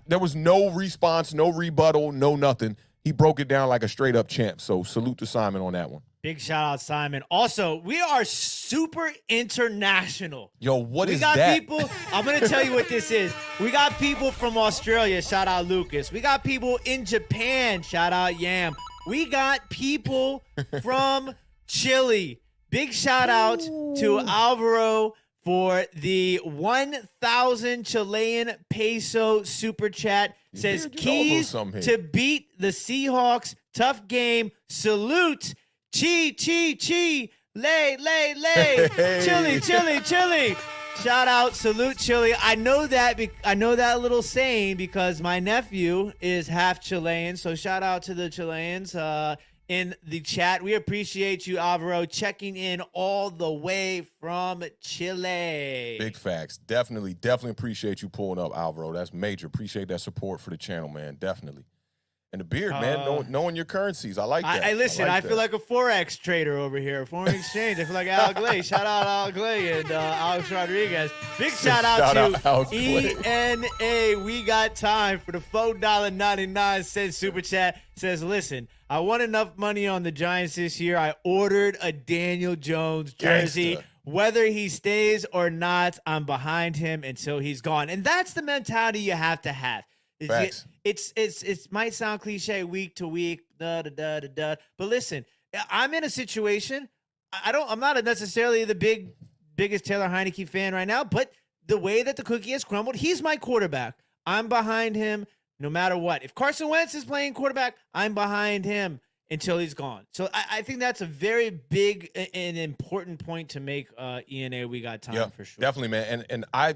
There was no response, no rebuttal, no nothing. He broke it down like a straight up champ. So salute to Simon on that one. Big shout out, Simon. Also, we are super international. Yo, what we is got that? people. I'm going to tell you what this is. We got people from Australia. Shout out, Lucas. We got people in Japan. Shout out, Yam. We got people from Chile. Big shout out to Alvaro for the 1,000 Chilean peso super chat. Says keys to beat the Seahawks. Tough game. Salute. Chi, chi, chi. Lay, lay, lay. Chile, Chile, Chile. Shout out. Salute, Chile. I know that little saying because my nephew is half Chilean. So shout out to the Chileans in the chat. We appreciate you, Alvaro, checking in all the way from Chile. Big facts. Definitely appreciate you pulling up, Alvaro. That's major. Appreciate that support for the channel, man. Definitely. And the beard, man, knowing your currencies. I like that. I feel like a Forex trader over here. Foreign exchange. I feel like Al Glay. Shout out Al Glay and Alex Rodriguez. Big shout out to ENA. We got time for the $4.99 super chat. Says, listen, I won enough money on the Giants this year. I ordered a Daniel Jones jersey. Gangsta. Whether he stays or not, I'm behind him until he's gone. And that's the mentality you have to have. Facts. It might sound cliche week to week, but listen, I'm in a situation. I'm not necessarily the biggest Taylor Heinicke fan right now, but the way that the cookie has crumbled, he's my quarterback. I'm behind him no matter what. If Carson Wentz is playing quarterback, I'm behind him until he's gone. So I think that's a very big and important point to make. ENA, we got time for sure. Definitely, man. And I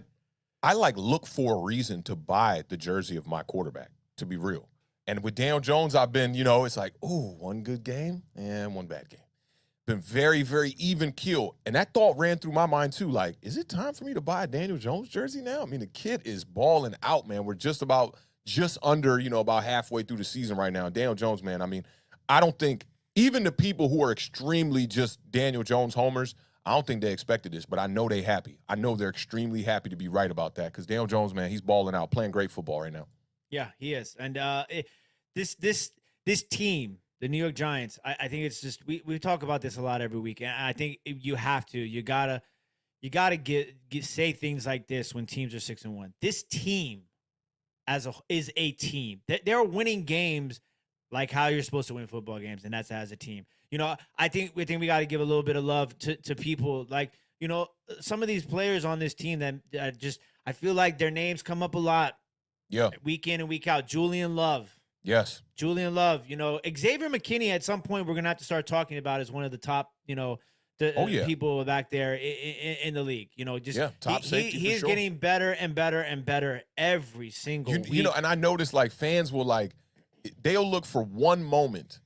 like look for a reason to buy the jersey of my quarterback, to be real. And with Daniel Jones, I've been, it's like, ooh, one good game and one bad game. Been very, very even keel. And that thought ran through my mind too. Like, is it time for me to buy a Daniel Jones jersey now? I mean, the kid is balling out, man. We're just under, about halfway through the season right now. Daniel Jones, man, I mean, I don't think even the people who are extremely just Daniel Jones homers, I don't think they expected this, but I know they're happy. I know they're extremely happy to be right about that because Daniel Jones, man, he's balling out, playing great football right now. Yeah, he is. And this team, the New York Giants, I think it's just we talk about this a lot every week, and I think you gotta say things like this when teams are 6-1. This team is a team. They're winning games like how you're supposed to win football games, and that's as a team. I think we got to give a little bit of love to people like some of these players on this team that just I feel like their names come up a lot. Yeah, week in and week out. Julian Love. Yes. Julian Love, Xavier McKinney at some point we're going to have to start talking about as one of the top, people back there in the league. Top safety He is sure. getting better and better and better every single week. And I noticed like fans will they'll look for one moment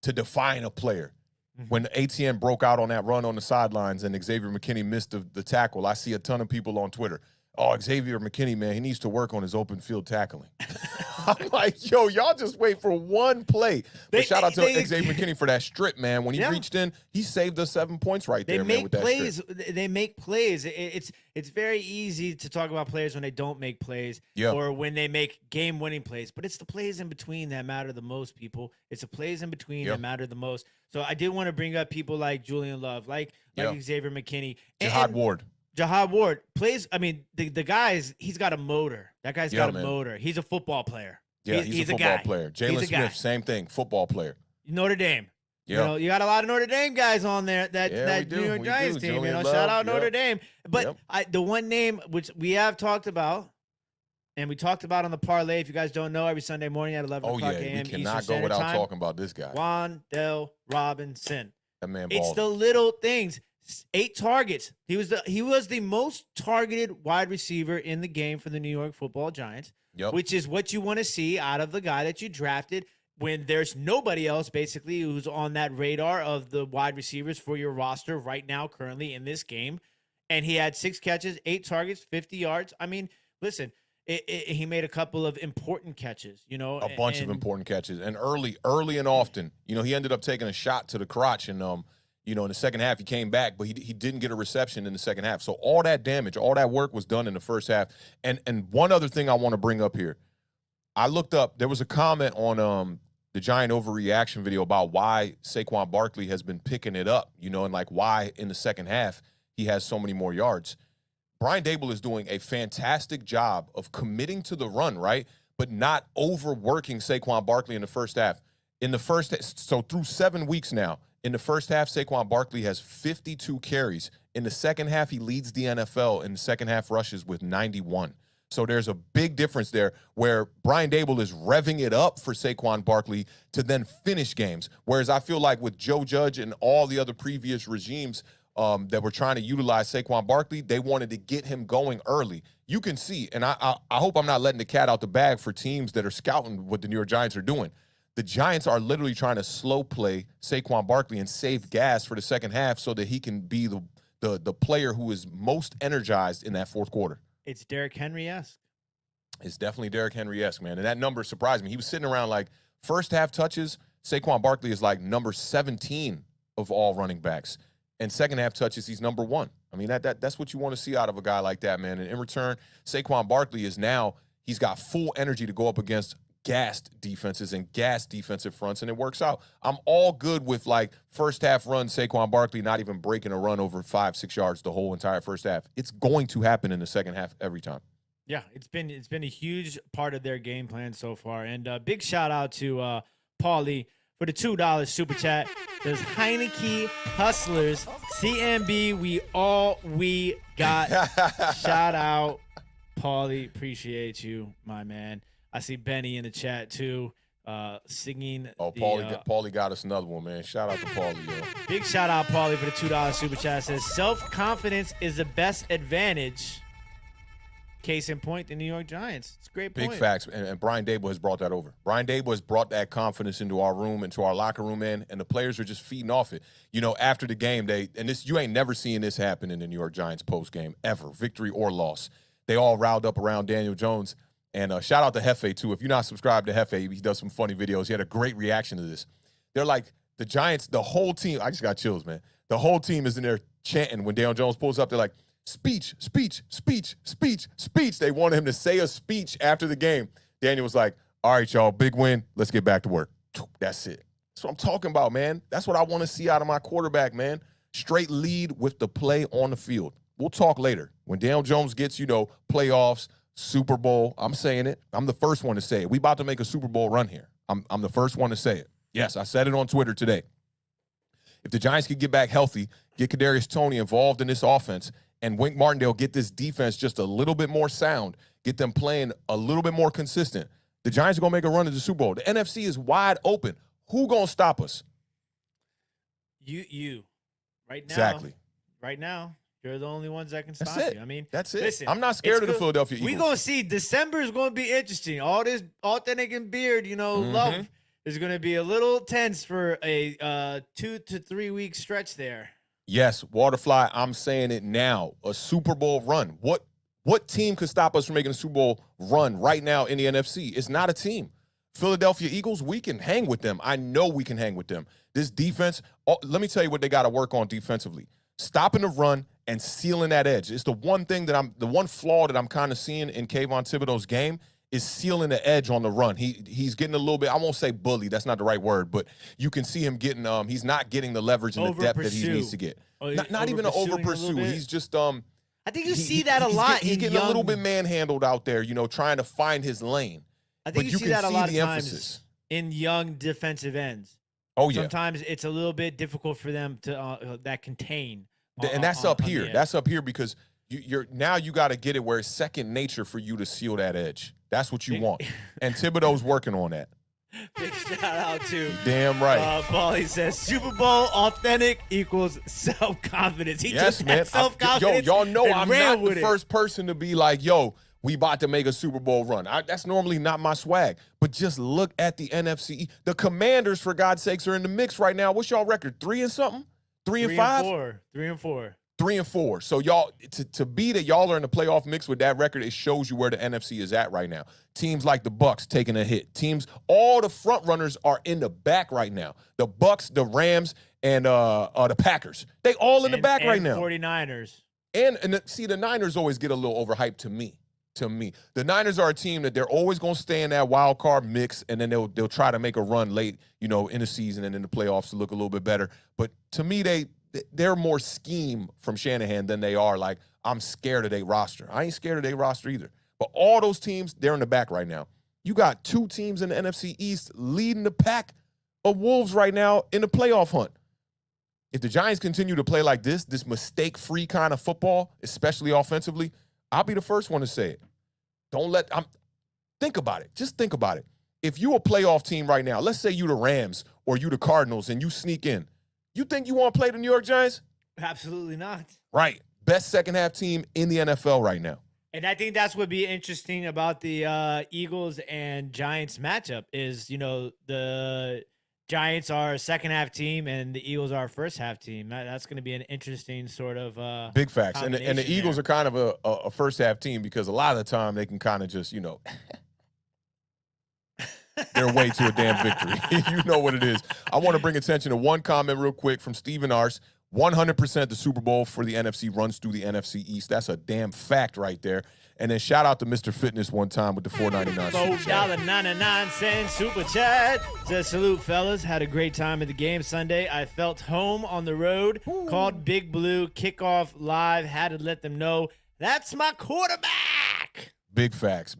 to define a player. Mm-hmm. When ATN broke out on that run on the sidelines and Xavier McKinney missed the tackle, I see a ton of people on Twitter. Oh, Xavier McKinney, man, he needs to work on his open field tackling. I'm like, yo, y'all just wait for one play. But shout out to Xavier McKinney for that strip, man. When he reached in, he saved us 7 points right there, man, with that strip. They make plays. It's very easy to talk about players when they don't make plays or when they make game-winning plays. But it's the plays in between that matter the most, people. It's the plays in between that matter the most. So I did want to bring up people like Julian Love, like Xavier McKinney. Jihad Ward plays. I mean, the guy's he's got a motor. That guy's got a motor. He's a football player. Yeah, he's a football player. Jalen Smith, same thing, football player. Notre Dame. Yeah. You got a lot of Notre Dame guys on there. That New York Giants team. Shout out Notre Dame. But the one name which we have talked about, and we talked about on the parlay. If you guys don't know, every Sunday morning at 11 o'clock a.m. We cannot go without talking about this guy, Wan'Dale Robinson. That man. It's the little things. 8 targets. He was the most targeted wide receiver in the game for the New York Football Giants, which is what you want to see out of the guy that you drafted when there's nobody else basically who's on that radar of the wide receivers for your roster right now currently in this game. And he had 6 catches, 8 targets, 50 yards. I mean, listen, he made a couple of important catches, a bunch of important catches, and early and often. He ended up taking a shot to the crotch and in the second half, he came back, but he didn't get a reception in the second half. So all that damage, all that work was done in the first half. And one other thing I want to bring up here. I looked up, there was a comment on the Giant overreaction video about why Saquon Barkley has been picking it up, and why in the second half he has so many more yards. Brian Daboll is doing a fantastic job of committing to the run, right? But not overworking Saquon Barkley in the first half. So through 7 weeks now, in the first half, Saquon Barkley has 52 carries. In the second half, he leads the NFL in the second half rushes with 91. So there's a big difference there where Brian Daboll is revving it up for Saquon Barkley to then finish games. Whereas I feel like with Joe Judge and all the other previous regimes that were trying to utilize Saquon Barkley, they wanted to get him going early. You can see, and I hope I'm not letting the cat out the bag for teams that are scouting what the New York Giants are doing. The Giants are literally trying to slow play Saquon Barkley and save gas for the second half so that he can be the player who is most energized in that fourth quarter. It's Derrick Henry-esque. It's definitely Derrick Henry-esque, man. And that number surprised me. He was sitting around like first half touches, Saquon Barkley is like number 17 of all running backs. And second half touches, he's number 1. I mean, that's what you want to see out of a guy like that, man. And in return, Saquon Barkley he's got full energy to go up against gassed defenses and gassed defensive fronts, and it works out. I'm all good with first half run Saquon Barkley not even breaking a run over 5-6 yards the whole entire first half. It's going to happen in the second half every time. Yeah, it's been a huge part of their game plan so far. And big shout out to Paulie for the $2 super chat. There's Heinicke Hustlers CMB. We got. Shout out, Paulie. Appreciate you, my man. I see Benny in the chat too, singing. Oh, Paulie got us another one, man. Shout out to Paulie, yo. Big shout out, Paulie, for the $2 super chat. Says self-confidence is the best advantage case in point, the New York Giants. It's a great point. Big facts, and Brian Dable has brought that over. Brian Dable has brought that confidence into our room, into our locker room, and the players are just feeding off it. You know, after the game, you ain't never seen this happen in the New York Giants post game ever, victory or loss. They all riled up around Daniel Jones, and shout out to Hefe too. If you're not subscribed to Hefe, he does some funny videos. He had a great reaction to this. They're like the Giants, the whole team. I just got chills, man. The whole team is in there chanting when Daniel Jones pulls up. They're like, speech, speech, speech, speech, speech. They wanted him to say a speech after the game. Daniel was like, all right, y'all, big win. Let's get back to work. That's it. That's what I'm talking about, man. That's what I want to see out of my quarterback, man. Straight lead with the play on the field. We'll talk later. When Daniel Jones gets, playoffs, Super Bowl, I'm saying it. I'm the first one to say it. We about to make a Super Bowl run here. I'm the first one to say it. Yes, I said it on Twitter today. If the Giants could get back healthy, get Kadarius Toney involved in this offense, and Wink Martindale get this defense just a little bit more sound, get them playing a little bit more consistent, the Giants are going to make a run to the Super Bowl. The NFC is wide open. Who going to stop us? You. Right now. Exactly. Right now, you're the only ones that can stop That's it. you. I mean, that's it. Listen, I'm not scared of the Philadelphia Eagles. We're going to see. December is going to be interesting. All this Awthentik and Beard, love is going to be a little tense for a 2 to 3 week stretch there. Yes, Waterfly, I'm saying it now. A Super Bowl run. What team could stop us from making a Super Bowl run right now in the NFC? It's not a team. Philadelphia Eagles, we can hang with them. I know we can hang with them. This defense, let me tell you what they got to work on defensively. Stopping the run and sealing that edge. It's the one flaw that I'm kind of seeing in Kayvon Thibodeau's game is sealing the edge on the run. He's getting a little bit, I won't say bully, that's not the right word, but you can see him getting, he's not getting the leverage and the depth that he needs to get. Not even an over pursue. He's just, I think you see that a lot. He's getting a little bit manhandled out there, trying to find his lane. I think you see that a lot of times in young defensive ends. Oh, yeah. Sometimes it's a little bit difficult for them to that contain. And that's up here. That's up here because you got to get it where it's second nature for you to seal that edge. That's what you want. And Thibodeau's working on that. Big shout out to damn right. Paulie says Super Bowl authentic equals self-confidence. He took that self-confidence. Y'all know I'm not the first person to be like, yo, we about to make a Super Bowl run. That's normally not my swag. But just look at the NFC. The Commanders, for God's sakes, are in the mix right now. What's y'all record? 3 and something? 3 and 5? 3 and 4. 3 and 4. So y'all, to be that y'all are in the playoff mix with that record, it shows you where the NFC is at right now. Teams like the Bucks taking a hit. All the front runners are in the back right now. The Bucks, the Rams, and the Packers. They all in the back right now. 49ers. And see, the Niners always get a little overhyped to me. The Niners are a team that they're always going to stay in that wild card mix, and then they'll try to make a run late, in the season and in the playoffs to look a little bit better. But to me, they're more scheme from Shanahan than they are like, I'm scared of their roster. I ain't scared of their roster either. But all those teams, they're in the back right now. You got 2 teams in the NFC East leading the pack of Wolves right now in the playoff hunt. If the Giants continue to play like this mistake-free kind of football, especially offensively, I'll be the first one to say it. Think about it. Just think about it. If you a playoff team right now, let's say you the Rams or you the Cardinals and you sneak in, you think you want to play the New York Giants? Absolutely not. Right. Best second half team in the NFL right now. And I think that's what would be interesting about the Eagles and Giants matchup is, the Giants are a second half team and the Eagles are a first half team. That's going to be an interesting sort of big facts. And the Eagles are kind of a first half team because a lot of the time they can kind of just, their way to a damn victory. You know what it is. I want to bring attention to one comment real quick from Steven Ars. 100% the Super Bowl for the NFC runs through the NFC East. That's a damn fact right there. And then shout out to Mr. Fitness one time with the $4.99 $4.99 super chat. Says, salute, fellas. Had a great time at the game Sunday. I felt home on the road. Ooh. Called Big Blue kickoff live. Had to let them know that's my quarterback. Big facts,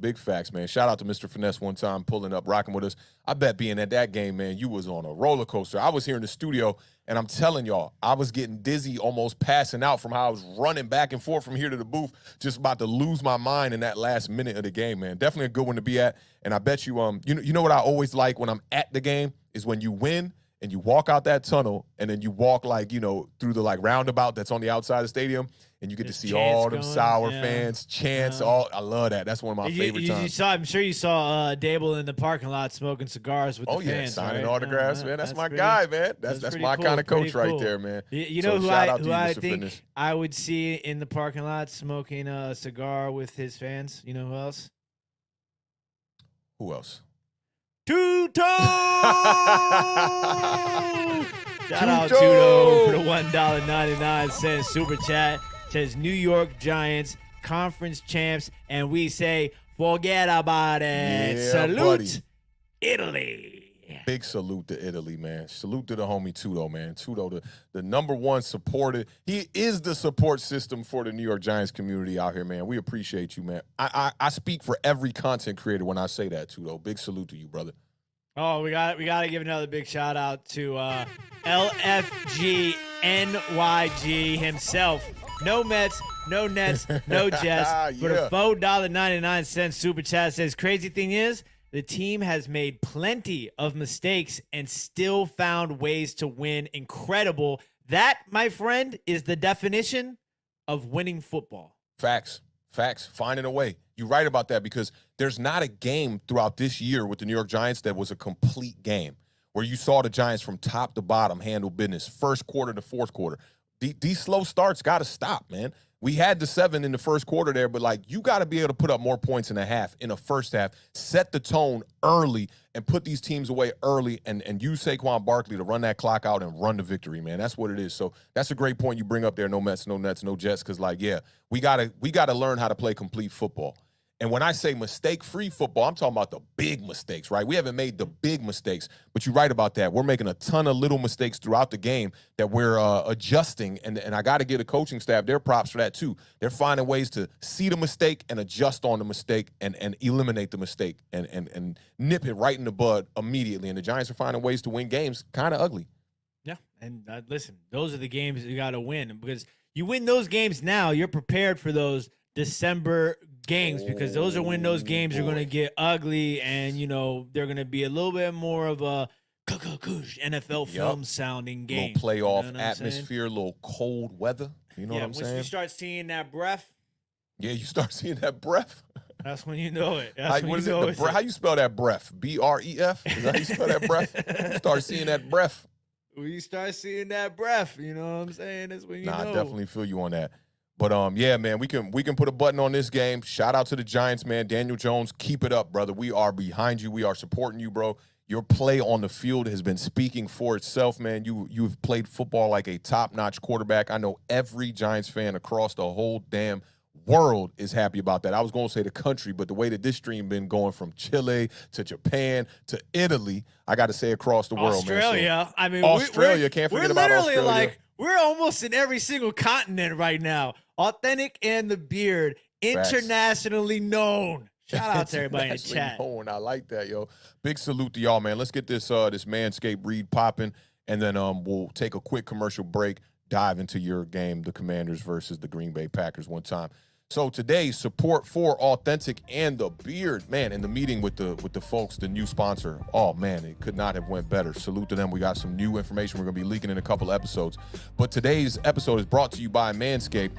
man. Shout out to Mr. Finesse one time pulling up, rocking with us. I bet being at that game, man, you was on a roller coaster. I was here in the studio, and I'm telling y'all, I was getting dizzy, almost passing out from how I was running back and forth from here to the booth, just about to lose my mind in that last minute of the game, man. Definitely a good one to be at. And I bet you, you know what I always like when I'm at the game is when you win and you walk out that tunnel, and then you walk like, through the like roundabout that's on the outside of the stadium, and you get to see all them sour fans, chants. I love that. That's one of my favorite times. I'm sure you saw Dable in the parking lot smoking cigars with the fans. Signing right? autographs, man. That's my guy, man. That's my kind of coach right there, man. You know who I think I would see in the parking lot smoking a cigar with his fans? You know who else? Who else? Two-Toe! Shout out Tudo for the $1.99 super chat. Says New York Giants conference champs, and we say forget about it. Yeah, Salute, buddy. Italy. Big salute to Italy, man. Salute to the homie Tudo, man. Tudo, the number one supporter. He is the support system for the New York Giants community out here, man. We appreciate you, man. I speak for every content creator when I say that, Tudo. Big salute to you, brother. Oh, we got to give another big shout out to LFG NYG himself. No Mets, no Nets, no Jets. For the $4.99 super chat, says crazy thing is the team has made plenty of mistakes and still found ways to win. Incredible. That, my friend, is the definition of winning football. Facts. Finding a way. You're right about that, because there's not a game throughout this year with the New York Giants that was a complete game where you saw the Giants from top to bottom handle business, first quarter to fourth quarter. These slow starts got to stop, man. We had the 7 in the first quarter there, but, like, you got to be able to put up more points in a first half, set the tone early, and put these teams away early and use Saquon Barkley to run that clock out and run the victory, man. That's what it is. So that's a great point you bring up there. No Mets, no Nets, no Jets, because, like, yeah, we gotta learn how to play complete football. And when I say mistake-free football, I'm talking about the big mistakes, right? We haven't made the big mistakes, but you're right about that. We're making a ton of little mistakes throughout the game that we're adjusting, and I got to give the coaching staff their props for that too. They're finding ways to see the mistake and adjust on the mistake and eliminate the mistake and nip it right in the bud immediately. And the Giants are finding ways to win games kind of ugly. Yeah, and listen, those are the games you got to win, because you win those games now, you're prepared for those December games, because those are when those games are going to get ugly, and they're going to be a little bit more of a NFL film sounding game. Little playoff atmosphere, little cold weather. You know what I'm saying? Once you start seeing that breath. Yeah, you start seeing that breath. That's when you know it. How you spell that breath? B-R-E-F? Is that how you spell that breath? You start seeing that breath. When you start seeing that breath, you know what I'm saying? That's when you know. I definitely feel you on that. But yeah, man, we can put a button on this game. Shout out to the Giants, man. Daniel Jones, keep it up, brother. We are behind you. We are supporting you, bro. Your play on the field has been speaking for itself, man. You've played football like a top-notch quarterback. I know every Giants fan across the whole damn world is happy about that. I was going to say the country, but the way that this stream been going from Chile to Japan to Italy, I got to say across the world, Australia. Man. So, I mean, Australia. Can't forget about Australia. We're literally we're almost in every single continent right now. Awthentic and The Beard, internationally known. Shout out to everybody in the chat. I like that, yo. Big salute to y'all, man. Let's get this Manscaped read popping, and then we'll take a quick commercial break, dive into your game, the Commanders versus the Green Bay Packers one time. So today, support for Awthentic and The Beard, man, in the meeting with the folks, the new sponsor. Oh, man, it could not have went better. Salute to them. We got some new information we're going to be leaking in a couple episodes. But today's episode is brought to you by Manscaped.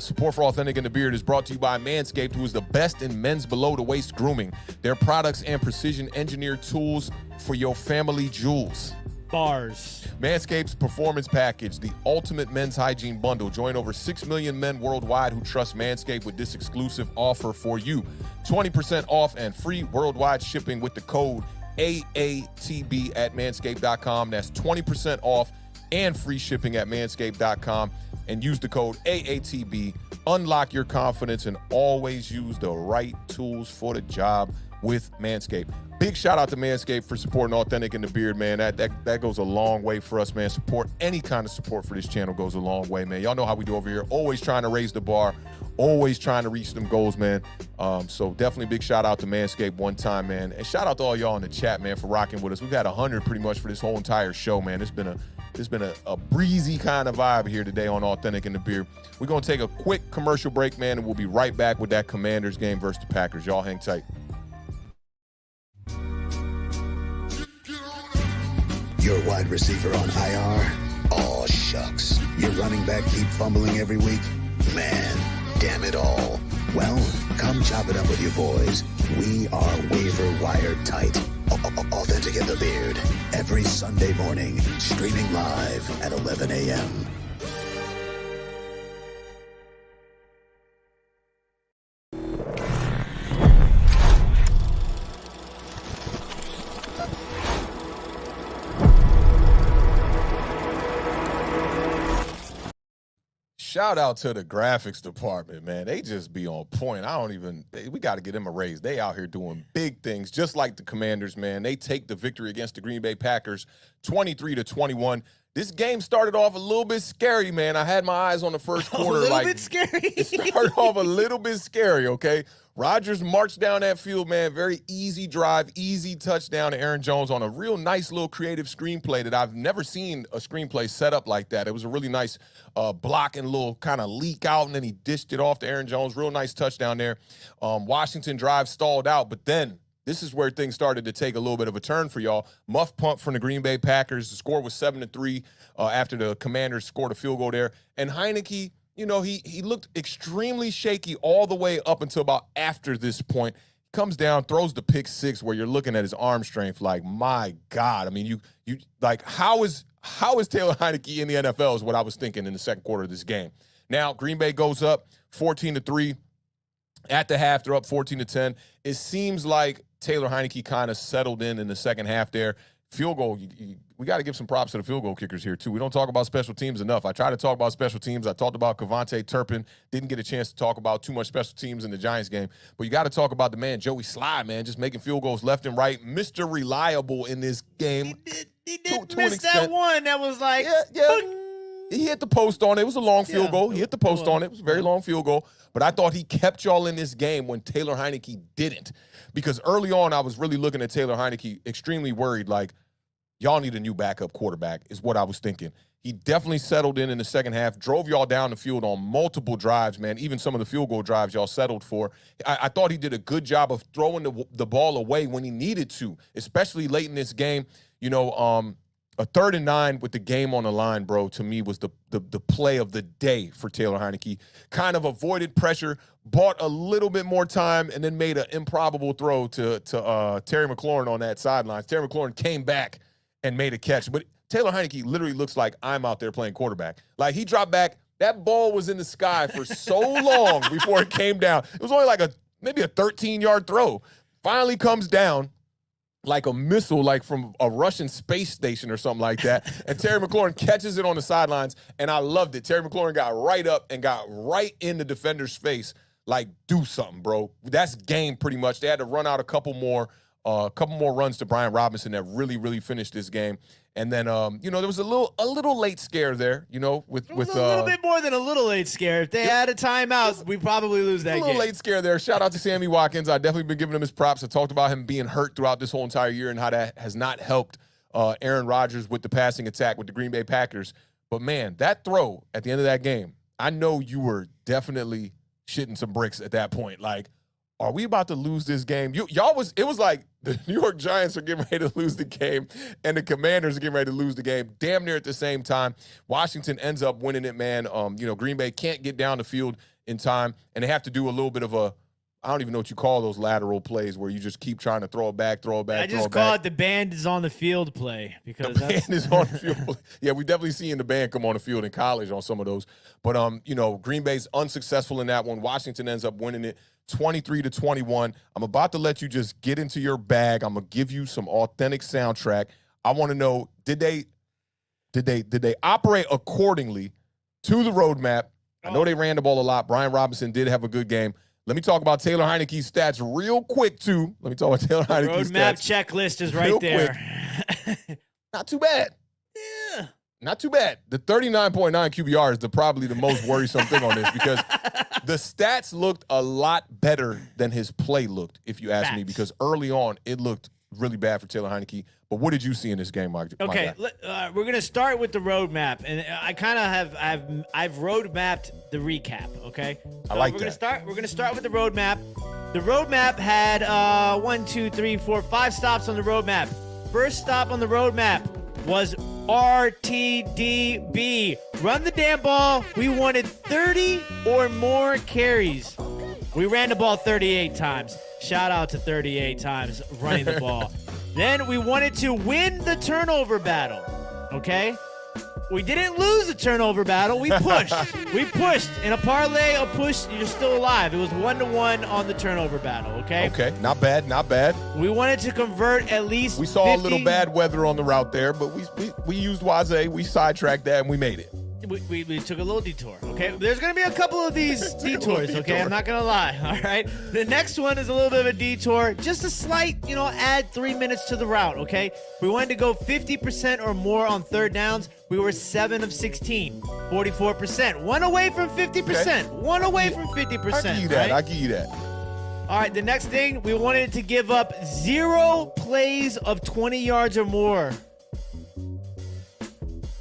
Support for Awthentic and The Beard is brought to you by Manscaped, who is the best in men's below-the-waist grooming. Their products and precision-engineered tools for your family jewels. Bars. Manscaped's Performance Package, the ultimate men's hygiene bundle. Join over 6 million men worldwide who trust Manscaped with this exclusive offer for you. 20% off and free worldwide shipping with the code AATB at manscaped.com. That's 20% off and free shipping at manscaped.com. And use the code AATB. Unlock your confidence and always use the right tools for the job with Manscaped. Big shout out to Manscaped for supporting Awthentic and The Beard, man. That goes a long way for us, man. Any kind of support for this channel goes a long way, man. Y'all know how we do over here. Always trying to raise the bar. Always trying to reach them goals, man. So definitely big shout out to Manscaped one time, man. And shout out to all y'all in the chat, man, for rocking with us. We've had 100 pretty much for this whole entire show, man. It's been a breezy kind of vibe here today on Awthentic and The Beard. We're going to take a quick commercial break, man, and we'll be right back with that Commanders game versus the Packers. Y'all hang tight. You're wide receiver on IR? Aw, shucks. Your running back keep fumbling every week? Man, damn it all. Well, come chop it up with your boys. We are waiver wire tight. Awthentik and The Beard. Every Sunday morning, streaming live at 11 a.m. Shout out to the graphics department, man. They just be on point. We got to get them a raise. They out here doing big things, just like the Commanders, man. They take the victory against the Green Bay Packers 23-21. This game started off a little bit scary, man. I had my eyes on the first quarter. A little bit scary. It started off a little bit scary, okay? Rodgers marched down that field, man. Very easy drive, easy touchdown to Aaron Jones on a real nice little creative screenplay that I've never seen a screenplay set up like that. It was a really nice block and little kind of leak out, and then he dished it off to Aaron Jones. Real nice touchdown there. Washington drive stalled out, but then this is where things started to take a little bit of a turn for y'all. Muff punt from the Green Bay Packers. The score was 7-3 after the Commanders scored a field goal there. And Heinicke, you know, he looked extremely shaky all the way up until about after this point. He comes down, throws the pick six where you're looking at his arm strength like, my God. I mean, you like, how is Taylor Heinicke in the NFL is what I was thinking in the second quarter of this game. Now, Green Bay goes up 14-3. At the half, they're up 14-10. It seems like Taylor Heinicke kind of settled in the second half there. Field goal, we got to give some props to the field goal kickers here, too. We don't talk about special teams enough. I try to talk about special teams. I talked about Kevontae Turpin. Didn't get a chance to talk about too much special teams in the Giants game. But you got to talk about the man, Joey Sly, man, just making field goals left and right. Mr. Reliable in this game. He did miss that one that was like, yeah. He hit the post on it. It was a long field goal. He hit the post on it. It was a very long field goal. But I thought he kept y'all in this game when Taylor Heinicke didn't. Because early on, I was really looking at Taylor Heinicke extremely worried, like, y'all need a new backup quarterback is what I was thinking. He definitely settled in the second half, drove y'all down the field on multiple drives, man. Even some of the field goal drives y'all settled for. I thought he did a good job of throwing the ball away when he needed to, especially late in this game. You know, a 3rd and 9 with the game on the line, bro, to me was the play of the day for Taylor Heinicke. Kind of avoided pressure, bought a little bit more time, and then made an improbable throw to Terry McLaurin on that sideline. Terry McLaurin came back and made a catch. But Taylor Heinicke literally looks like I'm out there playing quarterback. Like, he dropped back. That ball was in the sky for so long before it came down. It was only like maybe a 13-yard throw. Finally comes down like a missile, like from a Russian space station or something like that. And Terry McLaurin catches it on the sidelines, and I loved it. Terry McLaurin got right up and got right in the defender's face, like, do something, bro. That's game pretty much. They had to run out a couple more runs to Brian Robinson that really, really finished this game. And then, you know, there was a little late scare there, you know, with a little bit more than a little late scare. If they had a timeout, we probably lose that game. A little late scare there. Shout out to Sammy Watkins. I've definitely been giving him his props. I talked about him being hurt throughout this whole entire year and how that has not helped Aaron Rodgers with the passing attack with the Green Bay Packers. But, man, that throw at the end of that game, I know you were definitely shitting some bricks at that point. Like, are we about to lose this game? It was like the New York Giants are getting ready to lose the game and the Commanders are getting ready to lose the game damn near at the same time. Washington ends up winning it, man. You know, Green Bay can't get down the field in time, and they have to do a little bit of I don't even know what you call those lateral plays where you just keep trying to throw it back. I just call it the band is on the field play because the band is on the field. Yeah, we definitely seen the band come on the field in college on some of those. But you know, Green Bay's unsuccessful in that one. Washington ends up winning it 23-21. I'm about to let you just get into your bag. I'm gonna give you some authentic soundtrack. I want to know, did they operate accordingly to the roadmap? I know they ran the ball a lot. Brian Robinson did have a good game. Let me talk about Taylor Heinicke's stats real quick, too. Let me talk about Taylor Heinicke's roadmap checklist is right there. Not too bad. Yeah. Not too bad. The 39.9 QBR is probably the most worrisome thing on this because the stats looked a lot better than his play looked, if you ask me, because early on it looked really bad for Taylor Heinicke. But what did you see in this game, Mike? Okay, we're gonna start with the roadmap, and I kind of I've roadmapped the recap. Okay, I like that. We're gonna start with the roadmap. The roadmap had 5 stops on the roadmap. First stop on the roadmap was RTDB. Run the damn ball. We wanted 30 or more carries. We ran the ball 38 times. Shout out to 38 times running the ball. Then we wanted to win the turnover battle. Okay? We didn't lose the turnover battle. We pushed. We pushed. In a parlay, a push, you're still alive. It was 1-1 on the turnover battle, okay? Okay, not bad, not bad. We wanted to convert at least We saw 50. a little bad weather on the route there, but we used Wazé. We sidetracked that and we made it. We took a little detour, okay? There's going to be a couple of these detours, okay? I'm not going to lie, all right? The next one is a little bit of a detour. Just a slight, add 3 minutes to the route, okay? We wanted to go 50% or more on third downs. We were 7 of 16, 44%. One away from 50%. One away from 50%. I give you that. Right? I give you that. All right, the next thing, we wanted to give up 0 plays of 20 yards or more.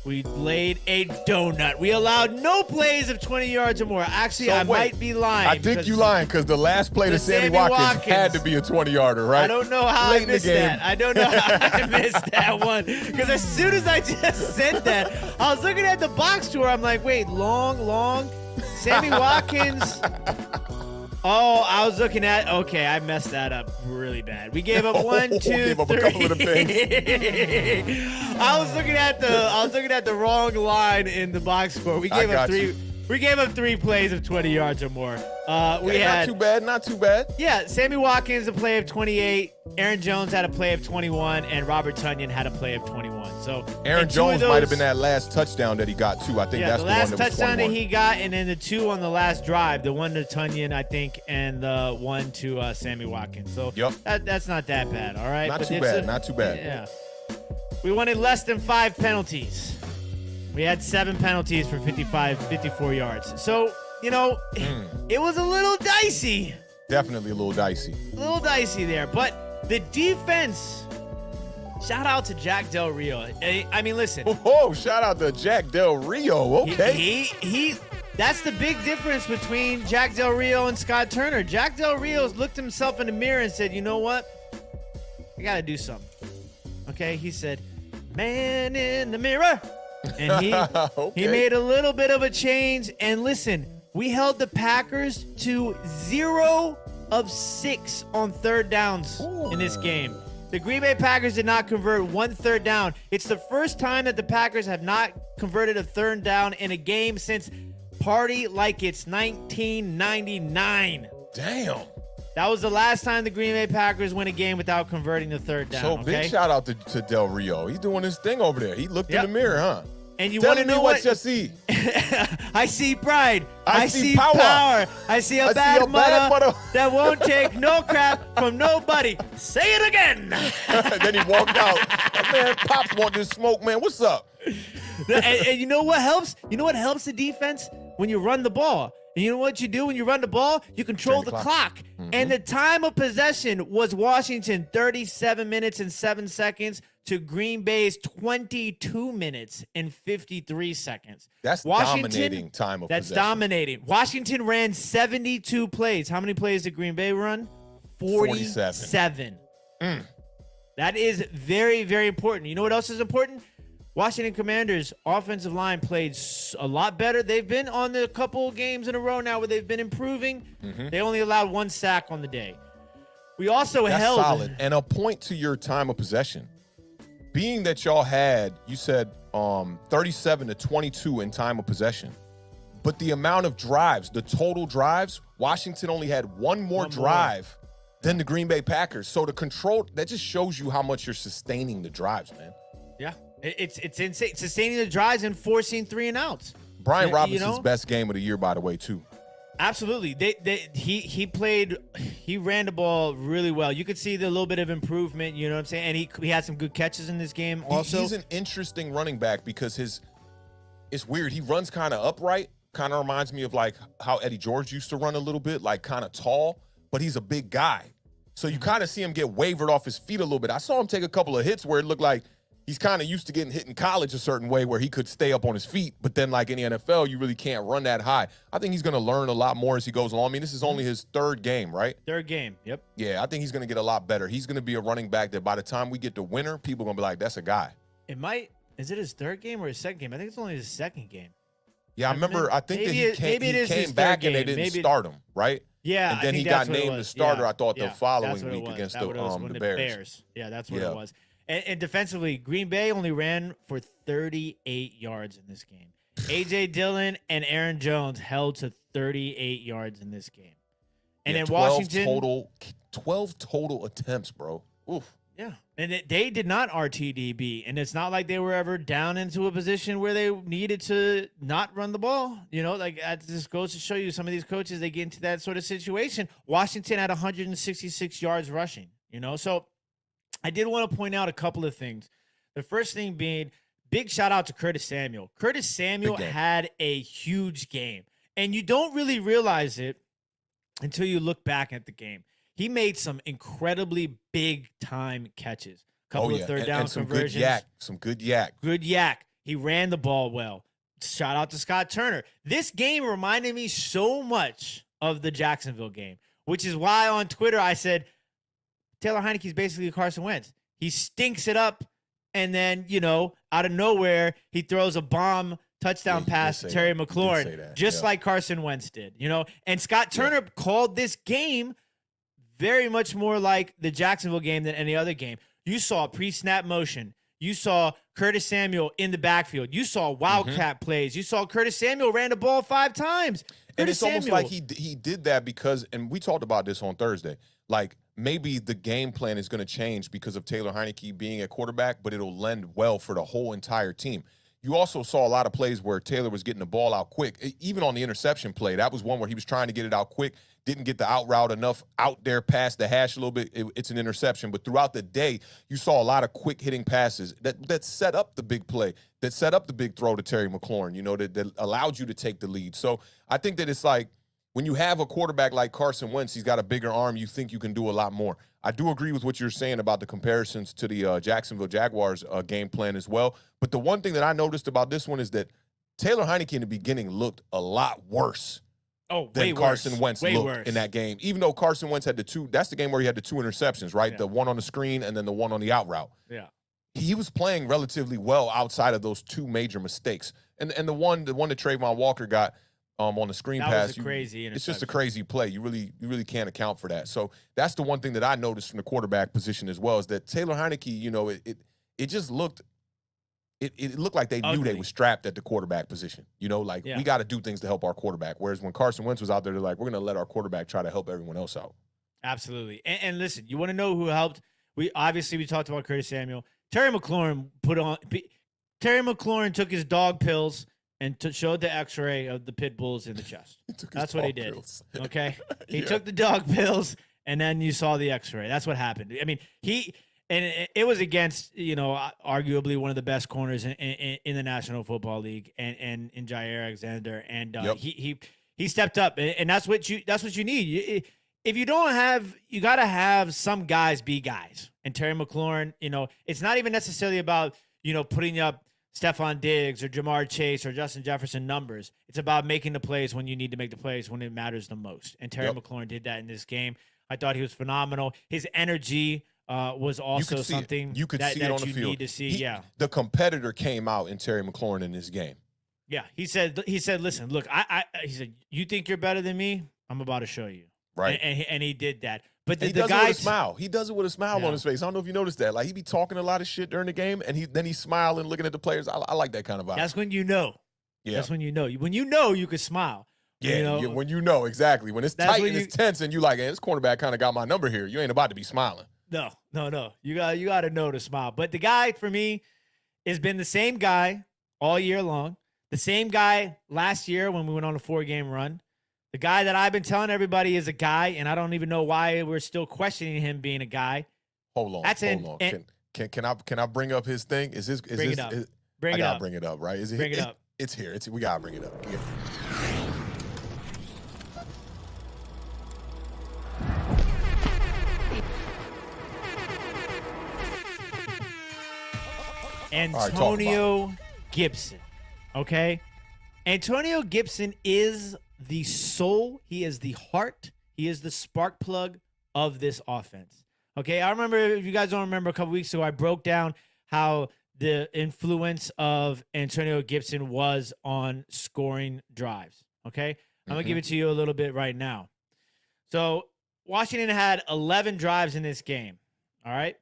We laid a donut. We allowed no plays of 20 yards or more. Actually, So I wait, might be lying. I think you lying because the last play The to Sammy Sammy Watkins Watkins. had to be a 20-yarder, right? I don't know how Late I in the missed game. that. I don't know how I missed that one. Because as soon as I just said that, I was looking at the box score. I'm like, wait, long. Sammy Watkins. Oh, I was looking at. Okay, I messed that up really bad. We gave up 1, 2, 3. Gave up a couple of the things. I was looking at the wrong line in the box score. We gave up 3. you. We gave up 3 plays of 20 yards or more. We had not too bad. Yeah, Sammy Watkins a play of 28. Aaron Jones had a play of 21, and Robert Tonyan had a play of 21. So Aaron and two of Jones might have those- been that last touchdown that he got too. I think Yeah, that's the the one last that was touchdown that 21. he got, and then the 2 on the last drive, the one to Tonyan, I think, and the one to Sammy Watkins. So Yep. that's not that bad, all right? Not But too it's bad, not too bad. Yeah. We wanted less than 5 penalties. We had 7 penalties for 54 yards. So, it was a little dicey. Definitely a little dicey. A little dicey there. But the defense, shout out to Jack Del Rio. I mean, listen. Oh, shout out to Jack Del Rio. Okay. He that's the big difference between Jack Del Rio and Scott Turner. Jack Del Rio's looked himself in the mirror and said, you know what? I got to do something. Okay? He said, man in the mirror. And he Okay. made a little bit of a change. And listen, we held the Packers to 0 of 6 on third downs in this game. The Green Bay Packers did not convert 1 third down. It's the first time that the Packers have not converted a third down in a game since Party Like It's 1999. Damn. That was the last time the Green Bay Packers win a game without converting the third down. So okay? big shout out to Del Rio. He's doing his thing over there. He looked Yep. in the mirror, huh? And you Tell want to me know what you see. I see pride. I see power. I see a I see bad a bad mother mother. that won't take no crap from nobody. Say it again. Then he walked out. Man, Pops want this smoke, man. What's up? and you know what helps? You know what helps the defense? When you run the ball. And you know what you do when you run the ball? You control Turn the the clock. And the time of possession was Washington 37 minutes and 7 seconds to Green Bay's 22 minutes and 53 seconds. That's dominating time of That's possession. dominating. Washington ran 72 plays. How many plays did Green Bay run? 47. That is very, very important. You know what else is important? Washington Commanders' offensive line played a lot better. They've been on a couple of games in a row now where they've been improving. They only allowed 1 sack on the day. We also That's held solid. And a point to your time of possession. Being that y'all had, you said 37 to 22 in time of possession. But the amount of drives, the total drives, Washington only had one more drive than the Green Bay Packers. So the control, that just shows you how much you're sustaining the drives, man. Yeah, it's insane. Sustaining the drives and forcing 3 and outs. Brian You Robinson's know? best game of the year, by the way, too. Absolutely. He ran the ball really well. You could see the little bit of improvement, you know what I'm saying? And he had some good catches in this game also. He's an interesting running back because it's weird. He runs kind of upright, kind of reminds me of like how Eddie George used to run a little bit, like kind of tall, but he's a big guy. So you kind of see him get wavered off his feet a little bit. I saw him take a couple of hits where it looked like he's kind of used to getting hit in college a certain way where he could stay up on his feet. But then like in the NFL, you really can't run that high. I think he's going to learn a lot more as he goes along. I mean, this is only his 3rd game, right? 3rd game. Yep. Yeah, I think he's going to get a lot better. He's going to be a running back that by the time we get to winter, people are going to be like, that's a guy. It might Is it his third game or his second game? I think it's only his second game. Yeah, I remember. I think maybe that he came back and they didn't start him, right? Yeah, and then he got named the starter. I thought the following week against the Bears. Yeah, that's what it was. And defensively, Green Bay only ran for 38 yards in this game. A.J. Dillon and Aaron Jones held to 38 yards in this game. And then Washington 12 total attempts, bro. Oof. Yeah, and they did not RTDB, and it's not like they were ever down into a position where they needed to not run the ball. Like that just goes to show you some of these coaches, they get into that sort of situation. Washington had 166 yards rushing, So I did want to point out a couple of things. The first thing being, big shout out to Curtis Samuel. Curtis Samuel had a huge game, and you don't really realize it until you look back at the game. He made some incredibly big-time catches. Couple of third down conversions. Some good yak. Good yak. He ran the ball well. Shout out to Scott Turner. This game reminded me so much of the Jacksonville game, which is why on Twitter I said, Taylor Heinicke is basically Carson Wentz. He stinks it up, and then, out of nowhere, he throws a bomb touchdown pass to Terry McLaurin, just like Carson Wentz did, And Scott Turner called this game very much more like the Jacksonville game than any other game. You saw pre-snap motion. You saw Curtis Samuel in the backfield. You saw wildcat plays. You saw Curtis Samuel ran the ball 5 times. And it's almost like he did that because, and we talked about this on Thursday, like maybe the game plan is going to change because of Taylor Heinicke being a quarterback, but it'll lend well for the whole entire team. You also saw a lot of plays where Taylor was getting the ball out quick. Even on the interception play, that was one where he was trying to get it out quick, didn't get the out route enough out there past the hash a little bit. It's an interception. But throughout the day, you saw a lot of quick hitting passes that set up the big play, that set up the big throw to Terry McLaurin, that allowed you to take the lead. So I think that it's like when you have a quarterback like Carson Wentz, he's got a bigger arm, you think you can do a lot more. I do agree with what you're saying about the comparisons to the Jacksonville Jaguars game plan as well. But the one thing that I noticed about this one is that Taylor Heinicke in the beginning looked a lot worse than Carson Wentz looked in that game. Even though Carson Wentz had that's the game where he had the 2 interceptions, right? Yeah. The one on the screen and then the one on the out route. Yeah. He was playing relatively well outside of those 2 major mistakes. And the one that Trayvon Walker got on the screen pass, was a crazy interception. It's just a crazy play. You really can't account for that. So that's the one thing that I noticed from the quarterback position as well, is that Taylor Heinicke, it just looked it looked like they knew they were strapped at the quarterback position. We got to do things to help our quarterback. Whereas when Carson Wentz was out there, they're like, we're going to let our quarterback try to help everyone else out. Absolutely. And listen, you want to know who helped? We talked about Curtis Samuel. Terry McLaurin took his dog pills and showed the X-ray of the pit bulls in the chest. That's what he did. Okay, he took the dog pills, and then you saw the X-ray. That's what happened. I mean, it was against arguably one of the best corners in the National Football League, and in Jair Alexander, and he stepped up, and that's what you need. If you don't have, you got to have some guys be guys. And Terry McLaurin, it's not even necessarily about putting up Stephon Diggs or Jamar Chase or Justin Jefferson numbers. It's about making the plays when you need to make the plays when it matters the most. And Terry McLaurin did that in this game. I thought he was phenomenal. His energy was also something you could see it on the field. Need to see. The competitor came out in Terry McLaurin in this game. Yeah, he said, listen, look, he said, you think you're better than me? I'm about to show you. Right. And he did that. But he does it with a smile. He does it with a smile on his face. I don't know if you noticed that. Like, he be talking a lot of shit during the game, and then he's smiling, looking at the players. I like that kind of vibe. That's when you know. Yeah. That's when you know. When you know, you can smile. Yeah, when you know, exactly. When it's tight and it's tense, and you like, hey, this cornerback kind of got my number here. You ain't about to be smiling. No. You got to know to smile. But the guy, for me, has been the same guy all year long. The same guy last year when we went on a 4-game run. The guy that I've been telling everybody is a guy, and I don't even know why we're still questioning him being a guy. Hold on. Can I bring up his thing? Bring it up. I gotta bring it up, right? Bring it up. It's here. We gotta bring it up. Yeah. Antonio Gibson. Okay? Antonio Gibson is the soul. He is the heart. He is the spark plug of this offense. Okay, I remember, if you guys don't remember, a couple weeks ago, I broke down how the influence of Antonio Gibson was on scoring drives. Okay. I'm going to give it to you a little bit right now. So Washington had 11 drives in this game. All right.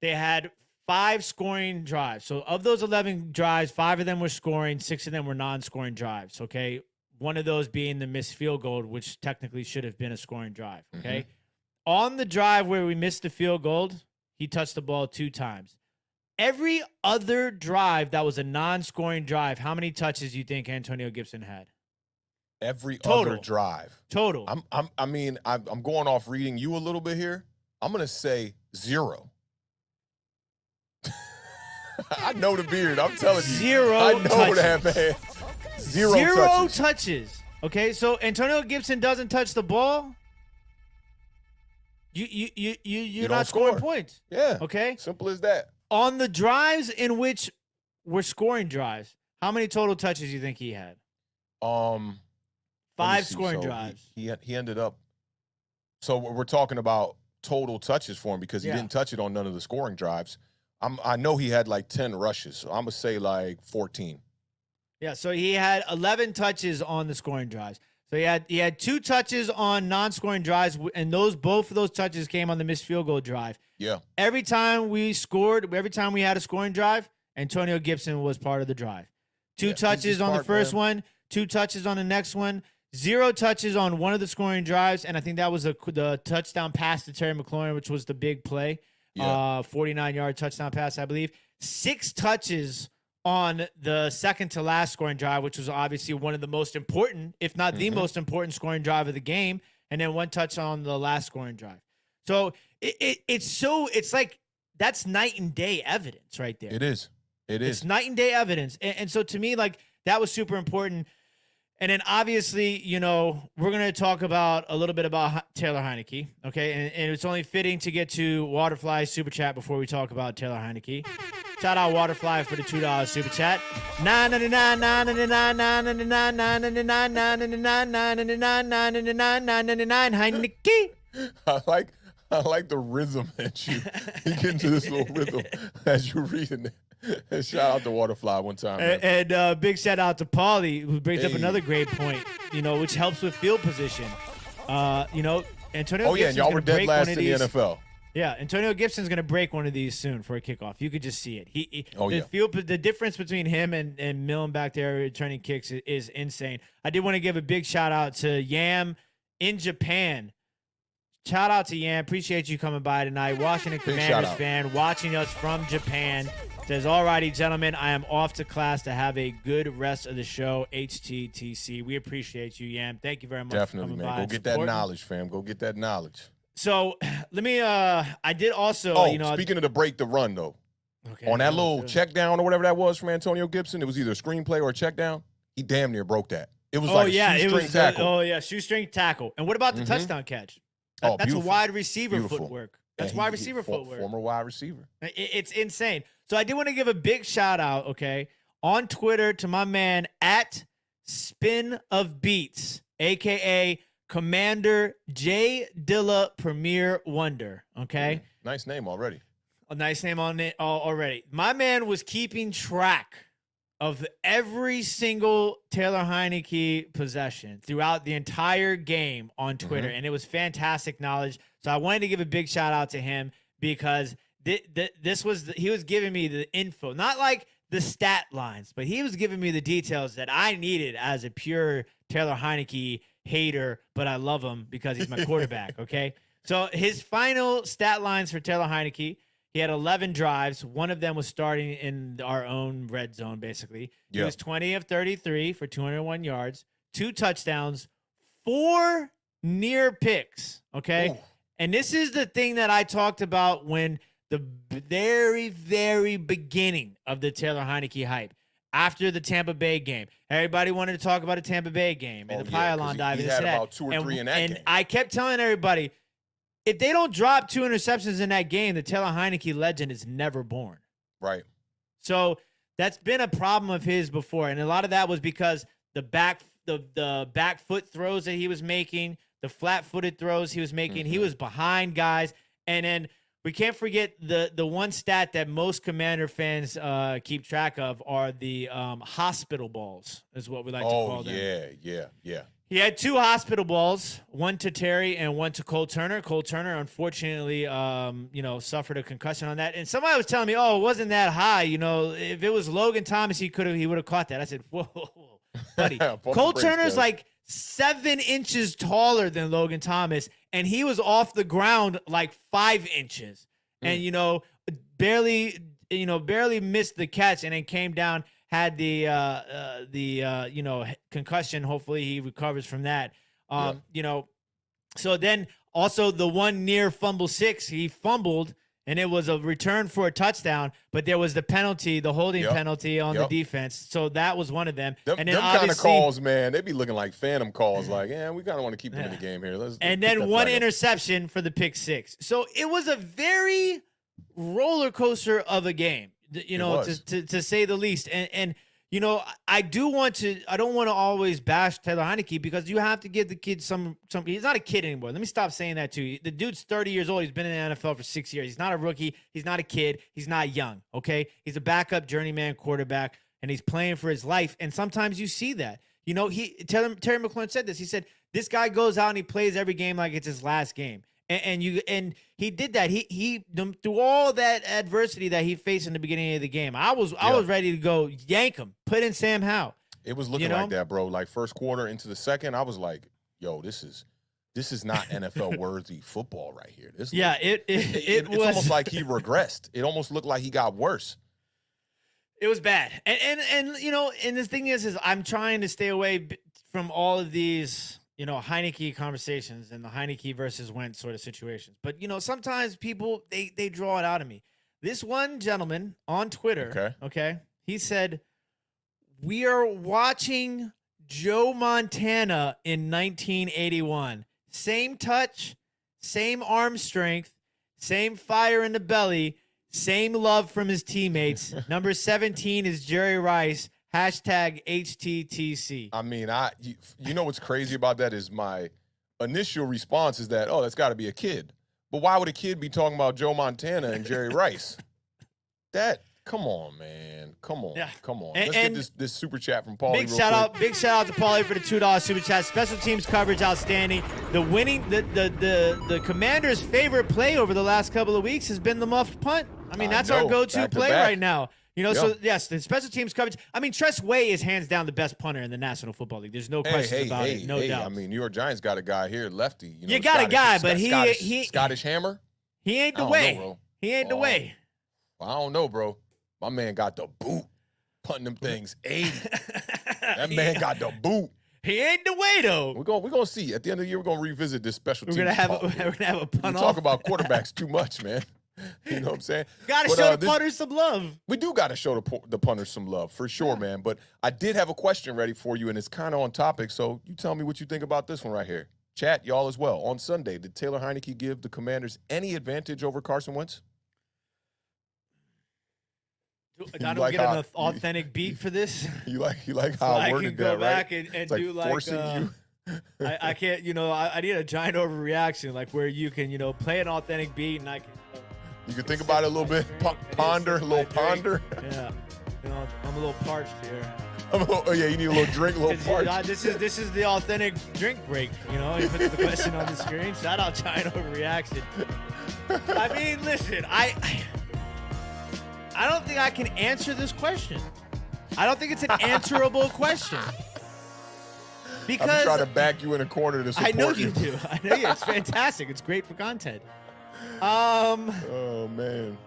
They had 5 scoring drives. So of those 11 drives, 5 of them were scoring, 6 of them were non-scoring drives. Okay. One of those being the missed field goal, which technically should have been a scoring drive. Okay. On the drive where we missed the field goal, he touched the ball 2 times. Every other drive that was a non-scoring drive, how many touches do you think Antonio Gibson had? Every Total. other drive. Total. I'm going off reading you a little bit here. I'm gonna say 0. I know the beard. I'm telling you. 0 I know touches. that, man. 0 Zero touches. touches. Okay, so Antonio Gibson doesn't touch the ball. You're don't not scoring score. points. Yeah. Okay. Simple as that. On the drives in which we're scoring drives, how many total touches do you think he had? Let me 5 see. scoring So drives. He ended up. So we're talking about total touches for him because he Yeah. didn't touch it on none of the scoring drives. I know he had like 10 rushes, so I'm gonna say like 14. Yeah, so he had 11 touches on the scoring drives. So he had 2 touches on non-scoring drives, and both of those touches came on the missed field goal drive. Yeah. Every time we scored, every time we had a scoring drive, Antonio Gibson was part of the drive. 2 Yeah, he's touches on the smart, first man. one, 2 touches on the next one, 0 touches on one of the scoring drives, and I think that was the touchdown pass to Terry McLaurin, which was the big play. Yeah. 49-yard touchdown pass, I believe. 6 touches on the second to last scoring drive, which was obviously one of the most important, if not the most important scoring drive of the game, and then 1 touch on the last scoring drive. So it's like that's night and day evidence right there. It is. It is. It's night and day evidence. And so to me, like, that was super important. And then obviously, you know, we're going to talk about a little bit about Taylor Heinicke, okay? And it's only fitting to get to Waterfly Super Chat before we talk about Taylor Heinicke. Shout out Waterfly for the $2 Super Chat. Heinicke. I like the rhythm that you get into this little rhythm as you're reading it. And shout out to Waterfly one time. Man. And big shout out to Paulie, who brings up Hey. another great point, you know, which helps with field position. You know, Antonio Oh yeah, Gibson's and y'all were gonna dead break last one in of the these. NFL. Yeah, Antonio Gibson's going to break one of these soon for a kickoff. You could just see it. Oh, yeah. The difference between him and Millen back there returning kicks is insane. I did want to give a big shout out to Yam in Japan. Shout out to Yam. Appreciate you coming by tonight. Washington Big Commanders shout out. fan watching us from Japan. Says, alrighty, gentlemen, I am off to class to have a good rest of the show. HTTC. We appreciate you, Yam. Thank you very much Definitely, for coming man. by Go and get that supporting. knowledge, fam. Go get that knowledge. So let me I did also Oh, you know speaking of the break the run though, okay, on that oh, little good. check down or whatever that was from Antonio Gibson, it was either a screenplay or a check down. He damn near broke that. It was Oh like yeah, a it shoestring was tackle. oh yeah, shoestring tackle. And what about the touchdown catch? Oh, That's a beautiful. wide receiver Beautiful. footwork. That's And wide he- receiver footwork. Former wide receiver. It's insane. So I did want to give a big shout out, okay, on Twitter to my man at Spin of Beats, aka Commander J Dilla Premier Wonder. Okay. Nice name already. A nice name on it already. My man was keeping track of every single Taylor Heinicke possession throughout the entire game on Twitter, and it was fantastic knowledge. So I wanted to give a big shout out to him because he was giving me the info, not like the stat lines, but he was giving me the details that I needed as a pure Taylor Heinicke hater, but I love him because he's my quarterback, okay? So his final stat lines for Taylor Heinicke, he had 11 drives. One of them was starting in our own red zone, basically. He Yeah. was 20 of 33 for 201 yards, 2 touchdowns, 4 near picks, okay? Ooh. And this is the thing that I talked about when the very, very beginning of the Taylor Heinicke hype. After the Tampa Bay game, everybody wanted to talk about a Tampa Bay game and Oh, the yeah, 'cause pylon he- dive. he and had this and that. about 2 or 3 in that and game. I kept telling everybody, if they don't drop 2 interceptions in that game, the Taylor Heinicke legend is never born. Right. So that's been a problem of his before, and a lot of that was because the back foot throws that he was making, the flat-footed throws he was making, he was behind guys, and then we can't forget the one stat that most Commander fans keep track of are the hospital balls, is what we like to call them. Yeah. He had 2 hospital balls, one to Terry and one to Cole Turner. Cole Turner, unfortunately, suffered a concussion on that. And somebody was telling me, "Oh, it wasn't that high. If it was Logan Thomas, he would have caught that." I said, "Whoa, buddy." Cole Turner's like 7 inches taller than Logan Thomas, and he was off the ground like 5 inches, and barely missed the catch, and then came down. Had the concussion. Hopefully he recovers from that. So then also the one near fumble 6, he fumbled and it was a return for a touchdown, but there was the penalty, the holding penalty on the defense. So that was one of them. And then kind of calls, man, they be looking like phantom calls. Like, we kind of want to keep him in the game here. And then one interception for the pick 6. So it was a very roller coaster of a game. To say the least. And I don't want to always bash Taylor Heinicke, because you have to give the kid some, he's not a kid anymore. Let me stop saying that to you. The dude's 30 years old. He's been in the NFL for 6 years. He's not a rookie. He's not a kid. He's not young. Okay. He's a backup journeyman quarterback, and he's playing for his life. And sometimes you see that, Terry McLaurin said this. He said, this guy goes out and he plays every game like it's his last game. And he did that. He through all that adversity that he faced in the beginning of the game, I was ready to go yank him, put in Sam Howell. It was looking like that, bro. Like first quarter into the second, I was like, "Yo, this is not NFL worthy football right here." It's almost like he regressed. It almost looked like he got worse. It was bad, and the thing is I'm trying to stay away from all of these. Heinicke conversations and the Heinicke versus Wentz sort of situations. But, sometimes people, they draw it out of me. This one gentleman on Twitter, okay, he said, "We are watching Joe Montana in 1981. Same touch, same arm strength, same fire in the belly, same love from his teammates. Number 17 is Jerry Rice. Hashtag HTTC. I mean, what's crazy about that is my initial response is that, that's got to be a kid. But why would a kid be talking about Joe Montana and Jerry Rice? Come on, man. Come on. Let's get this super chat from Paulie. Big shout out to Paulie for the $2 super chat. Special teams coverage outstanding. The Commanders' favorite play over the last couple of weeks has been the muffed punt. I mean, that's our go-to play right now. So yes, the special teams coverage. I mean, Tress Way is hands down the best punter in the National Football League. There's no question about it. No doubt. I mean, New York Giants got a guy here, lefty. You got a guy, but he Scottish Hammer. He ain't the way. He ain't the way. I don't know, bro. My man got the boot, punting them things 80. That man got the boot. He ain't the way though. We're gonna see at the end of the year. We're gonna revisit this special teams. We're gonna have a punt. We talk about quarterbacks too much, man. You know what I'm saying? Got to show the punters some love. We do got to show the punters some love, for sure, man. But I did have a question ready for you, and it's kind of on topic. So you tell me what you think about this one right here. Chat, y'all as well. On Sunday, did Taylor Heinicke give the Commanders any advantage over Carson Wentz? I don't get an authentic beat for this. You like how I worded that, right? I can go back and do like forcing you. I can't, I need a giant overreaction, like where you can, play an authentic beat and I can. You can think about it a little bit, ponder, a little ponder. Yeah, I'm a little parched here. You need a little drink, a little parched. This is the authentic drink break. You put the question on the screen. Shout out giant overreaction. I mean, listen, I don't think I can answer this question. I don't think it's an answerable question. Because I'm trying to back you in a corner to support you. I know you do. I know you. It's fantastic. It's great for content. Oh man,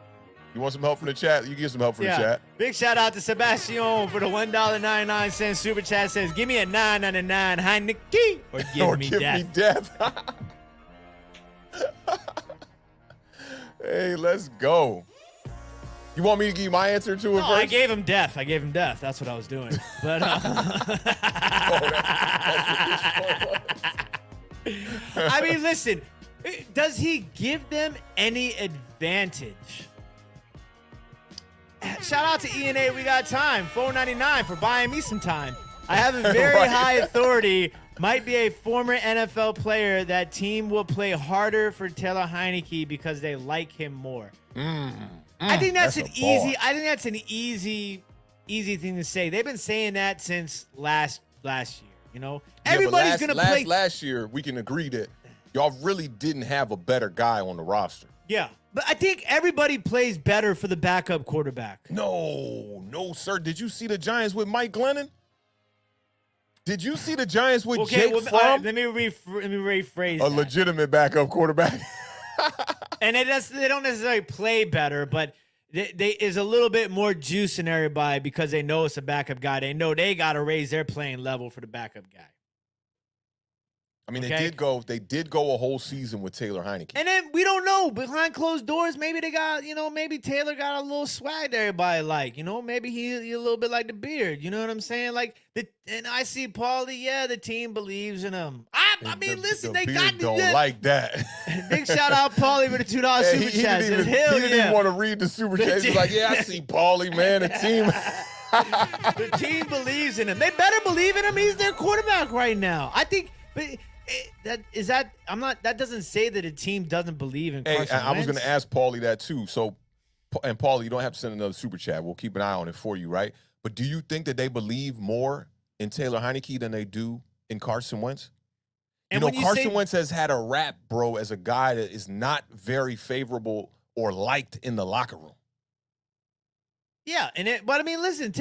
you want some help from the chat? You get some help from the chat. Big shout out to Sebastian for the $1.99 super chat. Says, "Give me a $9.99 Heinicke or give me death." Hey, let's go. You want me to give you my answer to it first? I gave him death. That's what I was doing. But I mean, listen. Does he give them any advantage? Shout out to E&A. We got time. $4.99 for buying me some time. I have a very high authority might be a former NFL player. That team will play harder for Taylor Heinicke because they like him more. I think that's an easy. I think that's an easy thing to say. They've been saying that since last year. You know, everybody's gonna play. Last year, we can agree that y'all really didn't have a better guy on the roster. Yeah, but I think everybody plays better for the backup quarterback. No, sir. Did you see the Giants with Mike Glennon? Did you see the Giants with Jake Fromm? Let me rephrase. A legitimate backup quarterback. And they don't necessarily play better, but they is a little bit more juice in everybody because they know it's a backup guy. They know they got to raise their playing level for the backup guy. I mean, they did go a whole season with Taylor Heinicke. And then we don't know behind closed doors. Maybe they got, maybe Taylor got a little swag that everybody like. Maybe he a little bit like the Beard. You know what I'm saying? And I see Paulie. Yeah, the team believes in him. I mean, listen, they got the don't like that. Big shout out Paulie for the $2 super chat. He didn't even want to read the super chat. He's like, yeah, I see Paulie, man. The team. The team believes in him. They better believe in him. He's their quarterback right now. I think, but. That doesn't say that a team doesn't believe in Carson Wentz. I was going to ask Paulie that too. So, and Paulie, you don't have to send another super chat. We'll keep an eye on it for you, right? But do you think that they believe more in Taylor Heinicke than they do in Carson Wentz? And Carson Wentz has had a rap, bro, as a guy that is not very favorable or liked in the locker room. Yeah, but I mean, listen,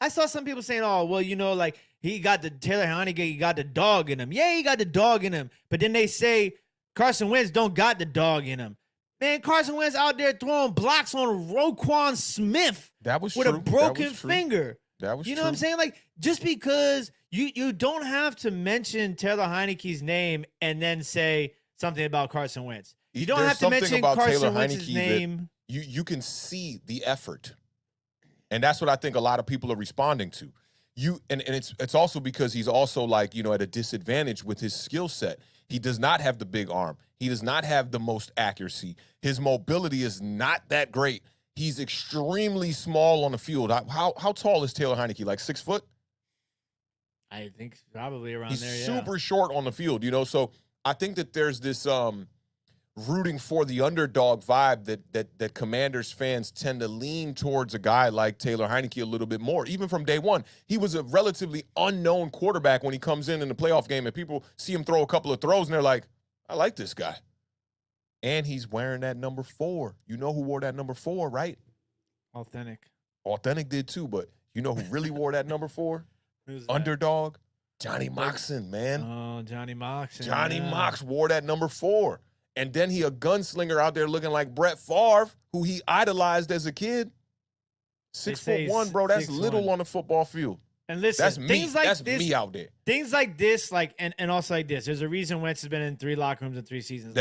I saw some people saying, "Oh, well, he got the Taylor Heinicke, he got the dog in him." Yeah, he got the dog in him, but then they say Carson Wentz don't got the dog in him. Man, Carson Wentz out there throwing blocks on Roquan Smith with a broken finger. That was true. You know what I'm saying? Just because you don't have to mention Taylor Heinicke's name and then say something about Carson Wentz. You don't have to mention Carson Wentz's name. You can see the effort. And that's what I think a lot of people are responding to. And it's also because he's also at a disadvantage with his skill set. He does not have the big arm. He does not have the most accuracy. His mobility is not that great. He's extremely small on the field. How tall is Taylor Heinicke? Like 6 foot? I think probably around he's there. Yeah. Super short on the field. So I think that there's this rooting for the underdog vibe that Commanders fans tend to lean towards a guy like Taylor Heinicke a little bit more. Even from day one, he was a relatively unknown quarterback when he comes in the playoff game, and people see him throw a couple of throws, and they're like, I like this guy. And he's wearing that number 4. You know who wore that number 4, right? Awthentik did too, but you know who really wore that number 4? Who's that? Underdog. Johnny Moxon, man. Oh, Johnny Moxon. Johnny Mox wore that number 4. And then he a gunslinger out there looking like Brett Favre, who he idolized as a kid. 6'1", bro. That's little on the football field. And listen, that's me. That's me out there. Things like this, and also like this. There's a reason Wentz has been in 3 locker rooms in 3 seasons.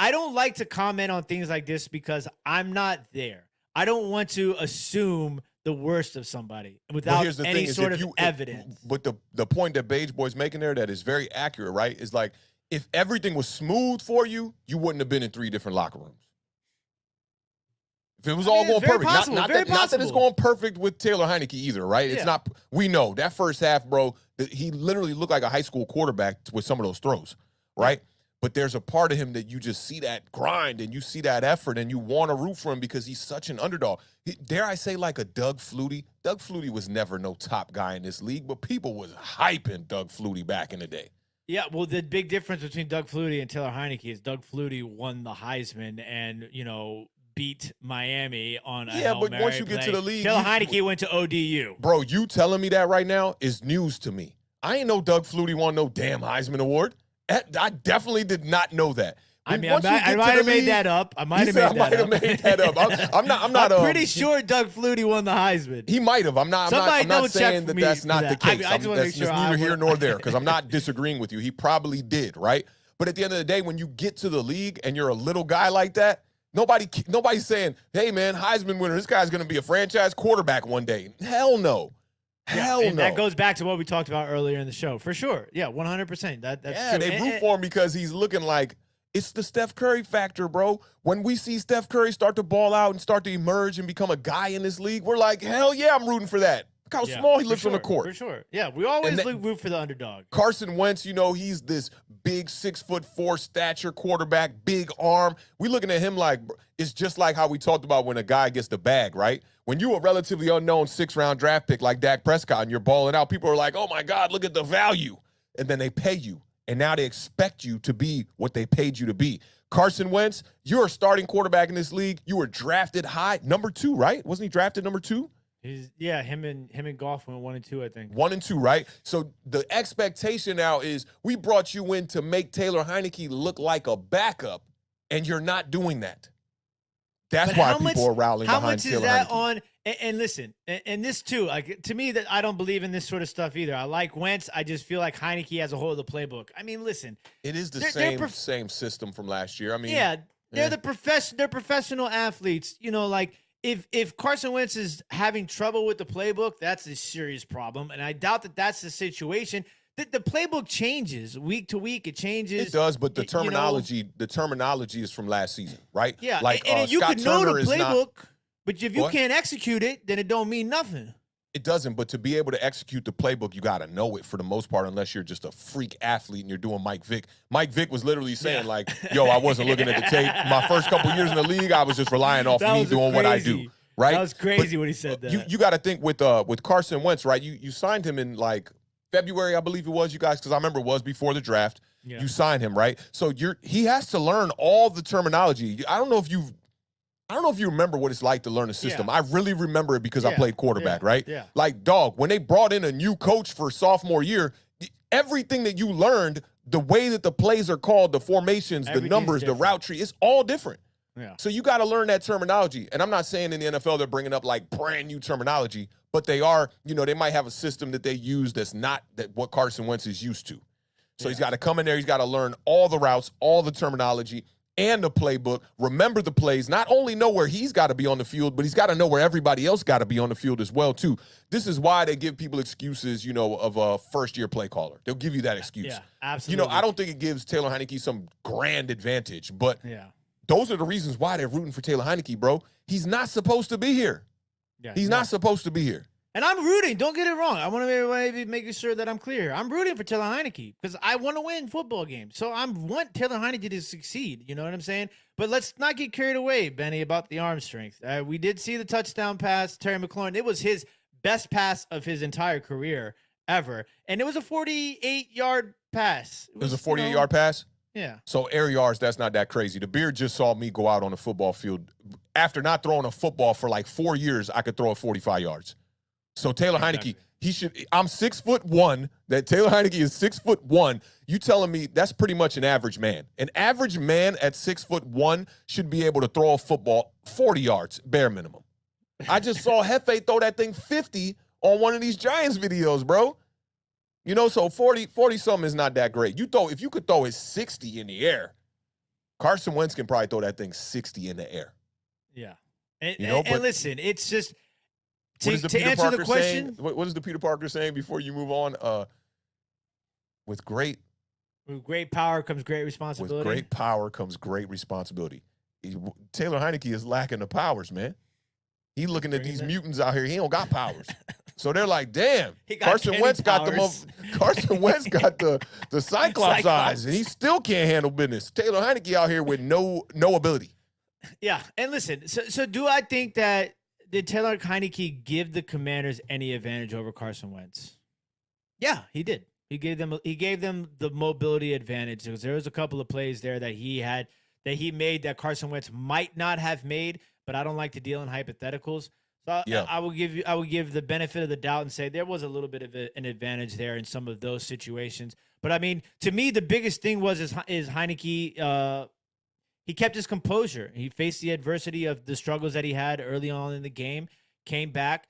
I don't like to comment on things like this because I'm not there. I don't want to assume the worst of somebody without any sort of evidence. But the point that Beige Boy's making there that is very accurate, right, is like, if everything was smooth for you, you wouldn't have been in 3 different locker rooms. If it was all going perfect. Not that it's going perfect with Taylor Heinicke either, right? It's not. We know that first half, bro, he literally looked like a high school quarterback with some of those throws, right? But there's a part of him that you just see that grind and you see that effort and you want to root for him because he's such an underdog. Dare I say like a Doug Flutie? Doug Flutie was never no top guy in this league, but people was hyping Doug Flutie back in the day. Yeah, well, the big difference between Doug Flutie and Taylor Heinicke is Doug Flutie won the Heisman and, beat Miami on a Hail but Mary once you get to the league, Taylor Heinicke went to ODU. Bro, you telling me that right now is news to me. I ain't know Doug Flutie won no damn Heisman Award. I definitely did not know that. I mean, I might have made that up. I might have made that up. I'm not. I'm pretty sure Doug Flutie won the Heisman. He might have. I'm not saying that that's not the case. That's neither here nor there because I'm not disagreeing with you. He probably did, right? But at the end of the day, when you get to the league and you're a little guy like that, nobody's saying, "Hey, man, Heisman winner. This guy's going to be a franchise quarterback one day." Hell no. Hell no. That goes back to what we talked about earlier in the show, for sure. Yeah, 100%. That's true. They root for him because he's looking like. It's the Steph Curry factor, bro. When we see Steph Curry start to ball out and start to emerge and become a guy in this league, we're like, hell yeah, I'm rooting for that. Look how Yeah, small he for looks on the sure, court. For sure. Yeah, we always And root for the underdog. Carson Wentz, you know, he's this big 6'4" stature quarterback, big arm. We looking at him like it's just like how we talked about when a guy gets the bag, right? When you a relatively unknown 6th-round draft pick like Dak Prescott and you're balling out, people are like, oh my God, look at the value. And then they pay you. And now they expect you to be what they paid you to be. Carson Wentz, you're a starting quarterback in this league. You were drafted high, number 2, right? Wasn't he drafted number 2? Him and Goff went 1 and 2, I think. 1 and 2, right? So the expectation now is we brought you in to make Taylor Heinicke look like a backup, and you're not doing that. That's why people are rallying behind Taylor Heinicke. How much is that on? And listen, and this too, like to me, that I don't believe in this sort of stuff either. I like Wentz. I just feel like Heinicke has a hold of the playbook. I mean, listen, it is the same system from last year. I mean, they're They're professional athletes. You know, like. If Carson Wentz is having trouble with the playbook, that's a serious problem, and I doubt that that's the situation. The playbook changes week to week. It changes. It does, but the terminology is from last season, right? Yeah, like and you Scott can know Turner the playbook, but if you What? can't execute it, then it don't mean nothing. It doesn't, but to be able to execute the playbook, you got to know it for the most part, unless you're just a freak athlete and you're doing Mike Vick. Mike Vick was literally saying, like, yo, I wasn't looking at the tape. My first couple years in the league, I was just relying off me doing what I do, right? That was crazy when he said that. You got to think with Carson Wentz, right? You signed him in, like, February, I believe it was, you guys, because I remember it was before the draft. Yeah. You signed him, right? So he has to learn all the terminology. I don't know if you remember what it's like to learn a system. Yeah. I really remember it because I played quarterback, right? Yeah. Like, dog, when they brought in a new coach for sophomore year, everything that you learned, the way that the plays are called, the formations, the numbers, the route tree, it's all different. Yeah. So you got to learn that terminology. And I'm not saying in the NFL they're bringing up like brand new terminology, but they are, they might have a system that they use that's not what Carson Wentz is used to. So he's got to come in there. He's got to learn all the routes, all the terminology, and the playbook, remember the plays, not only know where he's got to be on the field, but he's got to know where everybody else got to be on the field as well, too. This is why they give people excuses, of a first-year play caller. They'll give you that excuse. Yeah, absolutely. I don't think it gives Taylor Heinicke some grand advantage, but those are the reasons why they're rooting for Taylor Heinicke, bro. He's not supposed to be here. Yeah, he's not supposed to be here. And I'm rooting. Don't get it wrong. I want to make sure that I'm clear here. I'm rooting for Taylor Heinicke because I want to win football games. So I want Taylor Heinicke to succeed. You know what I'm saying? But let's not get carried away, Benny, about the arm strength. We did see the touchdown pass, Terry McLaurin. It was his best pass of his entire career ever. And it was a 48-yard pass. It was a 48-yard pass? Yeah. So air yards, that's not that crazy. The Beard just saw me go out on the football field. After not throwing a football for like 4 years, I could throw it 45 yards. So Taylor Heinicke, I'm 6'1". That Taylor Heinicke is 6'1". You telling me that's pretty much an average man. An average man at 6'1" should be able to throw a football 40 yards, bare minimum. I just saw Hefe throw that thing 50 on one of these Giants videos, bro. So 40 something is not that great. If you could throw it 60 in the air, Carson Wentz can probably throw that thing 60 in the air. Yeah. And listen, it's just to answer Parker the question. What is the Peter Parker saying before you move on? With great power comes great responsibility. With great power comes great responsibility. Taylor Heinicke is lacking the powers, man. He's looking at these mutants out here. He don't got powers. So they're like, damn, Carson Wentz got the Cyclops eyes, and he still can't handle business. Taylor Heinicke out here with no ability. Yeah, and listen, so do I think that did Taylor Heinicke give the Commanders any advantage over Carson Wentz? Yeah, he did. He gave them the mobility advantage because there was a couple of plays there that he made that Carson Wentz might not have made, but I don't like to deal in hypotheticals. So I will give the benefit of the doubt and say there was a little bit of an advantage there in some of those situations. But I mean, to me, the biggest thing is Heinicke. He kept his composure. He faced the adversity of the struggles that he had early on in the game, came back,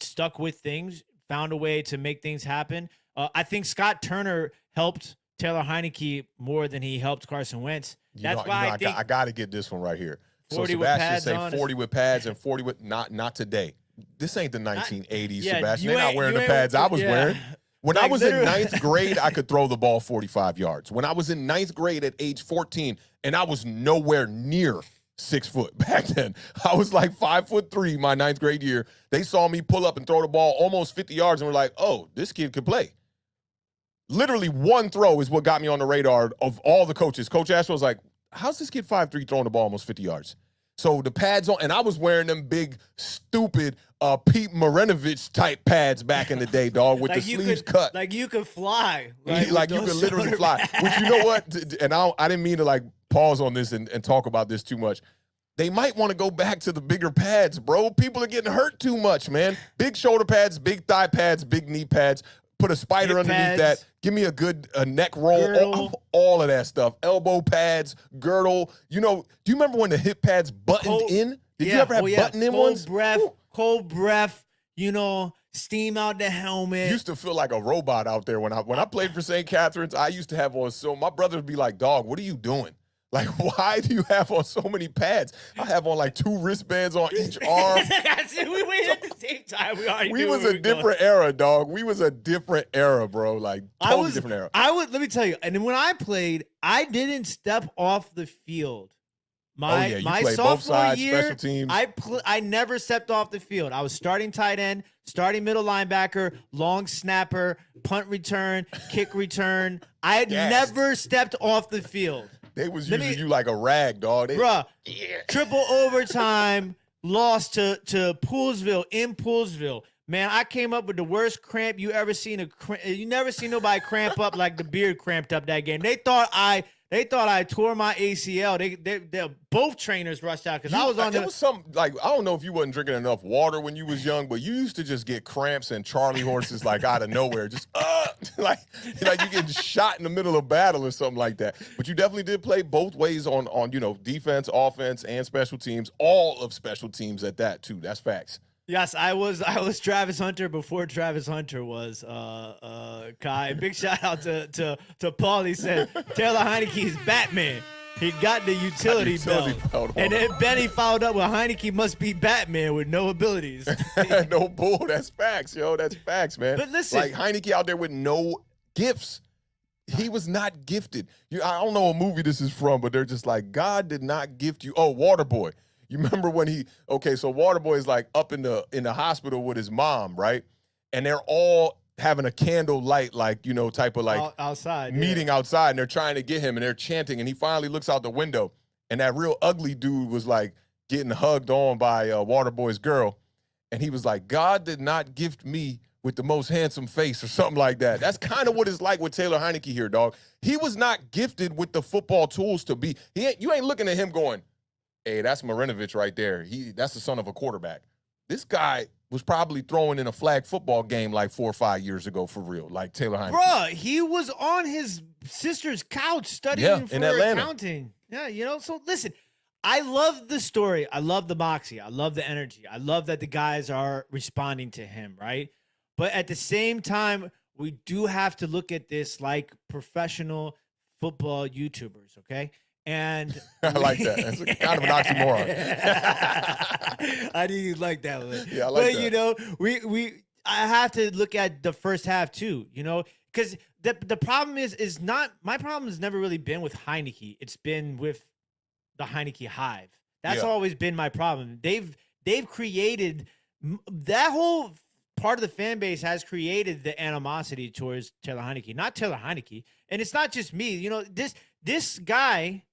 stuck with things, found a way to make things happen. I think Scott Turner helped Taylor Heinicke more than he helped Carson Wentz. That's why I got to get this one right here. So Sebastian say 40 with pads and 40 with not today. This ain't the 1980s, Sebastian. They're not wearing the pads I was wearing. When I was in ninth grade, I could throw the ball 45 yards. When I was in ninth grade at age 14, and I was nowhere near 6 foot back then. I was like 5'3" my 9th grade year. They saw me pull up and throw the ball almost 50 yards and were like, oh, this kid could play. Literally one throw is what got me on the radar of all the coaches. Coach Ashwell was like, how's this kid 5'3" throwing the ball almost 50 yards? So the pads on, and I was wearing them big, stupid Pete Marinovich type pads back in the day, dog, with like the sleeves cut. Like you could fly. Right? Like you could literally fly. Which, you know what? And I didn't mean to like pause on this and talk about this too much. They might want to go back to the bigger pads, bro. People are getting hurt too much, man. Big shoulder pads, big thigh pads, big knee pads. Put a spider Hip underneath pads. that. Give me a good neck roll. All of that stuff. Elbow pads, girdle. You know, do you remember when the hip pads buttoned in? Did you ever have button-in ones? Cold breath, you know, steam out the helmet. Used to feel like a robot out there when I played for St. Catherine's. I used to have on, so my brother would be like, dog, what are you doing? Like, why do you have on so many pads? I have on like 2 wristbands on each arm. We waited at the same time. We was a different era, dog. We was a different era, bro. Like, totally different era. Let me tell you, and then when I played, I didn't step off the field. My played sophomore both sides, year, special teams. I never stepped off the field. I was starting tight end, starting middle linebacker, long snapper, punt return, kick return. I had never stepped off the field. They was using you like a rag, dog. Bruh, triple overtime, lost to Poolsville, in Poolsville. Man, I came up with the worst cramp you ever seen. You never seen nobody cramp up like the Beard cramped up that game. They thought I tore my ACL. They both trainers rushed out because I was on. It was some like, I don't know if you wasn't drinking enough water when you was young, but you used to just get cramps and Charlie horses like out of nowhere, just like you getting shot in the middle of battle or something like that. But you definitely did play both ways on defense, offense, and special teams. All of special teams at that too. That's facts. Yes, I was Travis Hunter before Travis Hunter was Kai. Big shout out to Paul. He said Taylor Heinicke's Batman. He got the utility belt. And then Benny followed up with Heinicke must be Batman with no abilities. No bull. That's facts, yo. That's facts, man. But listen, like Heinicke out there with no gifts. He was not gifted. I don't know what movie this is from, but they're just like, God did not gift you. Oh, Waterboy. You remember when so Waterboy is like up in the hospital with his mom, right? And they're all having a candle light, like, type of like outside meeting outside, and they're trying to get him and they're chanting, and he finally looks out the window, and that real ugly dude was like getting hugged on by Waterboy's girl. And he was like, God did not gift me with the most handsome face or something like that. That's kind of what it's like with Taylor Heinicke here, dog. He was not gifted with the football tools to be. You ain't looking at him going, hey, that's Marinovich right there. That's the son of a quarterback. This guy was probably throwing in a flag football game like 4 or 5 years ago for real, like Taylor Heinicke. Bruh, he was on his sister's couch studying for in Atlanta. accounting. Yeah, so listen, I love the story. I love the moxie. I love the energy. I love that the guys are responding to him, right? But at the same time, we do have to look at this like professional football YouTubers, okay? And I like that. That's kind of an oxymoron. I didn't like that one. Yeah, I like that. I have to look at the first half too, because the problem is not my problem has never really been with Heinicke. It's been with the Heinicke hive. That's always been my problem. They've created that whole part of the fan base has created the animosity towards Taylor Heinicke, not Taylor Heinicke. And it's not just me. This guy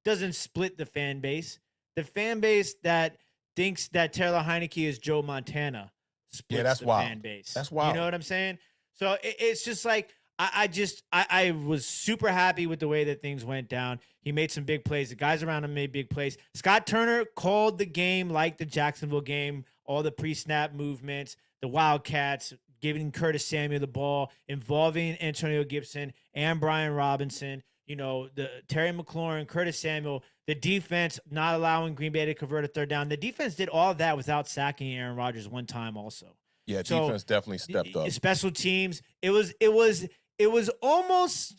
doesn't split the fan base. The fan base that thinks that Taylor Heinicke is Joe Montana splits the fan base. That's wild. You know what I'm saying? So it's just like I was super happy with the way that things went down. He made some big plays. The guys around him made big plays. Scott Turner called the game like the Jacksonville game, all the pre-snap movements, the Wildcats, giving Curtis Samuel the ball, involving Antonio Gibson and Brian Robinson. The Terry McLaurin, Curtis Samuel, the defense not allowing Green Bay to convert a third down. The defense did all of that without sacking Aaron Rodgers one time also. Yeah, defense definitely stepped up. Special teams, it was almost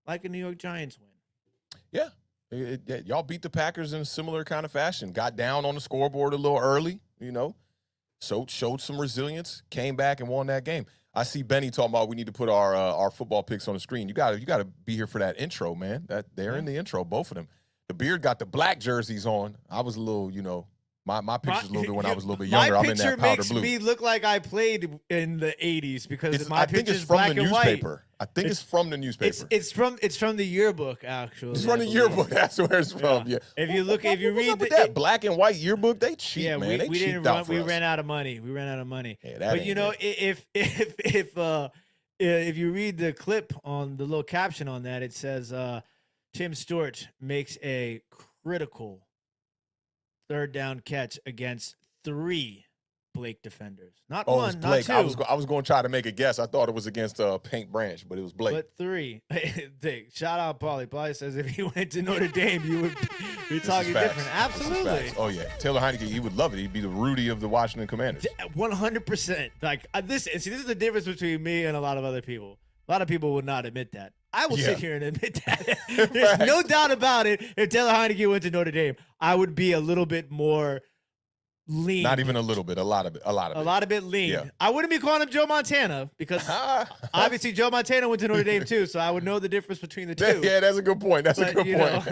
like a New York Giants win. Yeah. Y'all beat the Packers in a similar kind of fashion. Got down on the scoreboard a little early, so showed some resilience, came back and won that game. I see Benny talking about we need to put our football picks on the screen. You got to be here for that intro, man. That they're in the intro, both of them. The Beard got the black jerseys on. I was a little, my picture's a little bit when I was a little bit younger. I'm in that powder My picture blue. makes me look like I played in the 80s because I think it's from black the and white. newspaper. I think it's from the newspaper. It's from the yearbook, actually. It's from the yearbook. That's where it's from. Yeah. If you What's read up with that black and white yearbook, they cheap, yeah, man. we They didn't cheaped out run. for We us. ran out of money. We ran out of money. Yeah, But if you read the clip on the little caption on that, it says Tim Stewart makes a critical third down catch against 3 Blake defenders. Not Oh, it one, was not Blake. 2. I was going to try to make a guess. I thought it was against Paint Branch, but it was Blake. But 3. Shout out Paulie. Paulie says if he went to Notre Dame, you would be This talking is facts. different. This is Absolutely. facts. Oh, yeah. Taylor Heinicke, he would love it. He'd be the Rudy of the Washington Commanders. 100%. Like this is the difference between me and a lot of other people. A lot of people would not admit that. I will sit here and admit that. There's no doubt about it. If Taylor Heinicke went to Notre Dame, I would be a little bit more lean. Not even a little bit. A lot of it. A lot of it lean. Yeah. I wouldn't be calling him Joe Montana because obviously Joe Montana went to Notre Dame too, so I would know the difference between the two. Yeah, that's a good point. That's a But, good you point.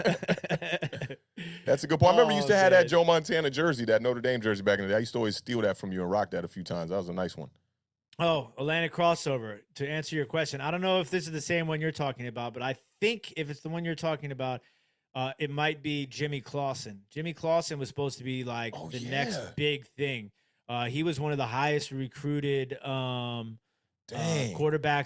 That's a good point. I remember you used to have man. that Joe Montana jersey, that Notre Dame jersey back in the day. I used to always steal that from you and rock that a few times. That was a nice one. Oh, Atlantic crossover. To answer your question, I don't know if this is the same one you're talking about, but I think if it's the one you're talking about, it might be Jimmy Clausen. Jimmy Clausen was supposed to be like the next big thing. He was one of the highest recruited quarterbacks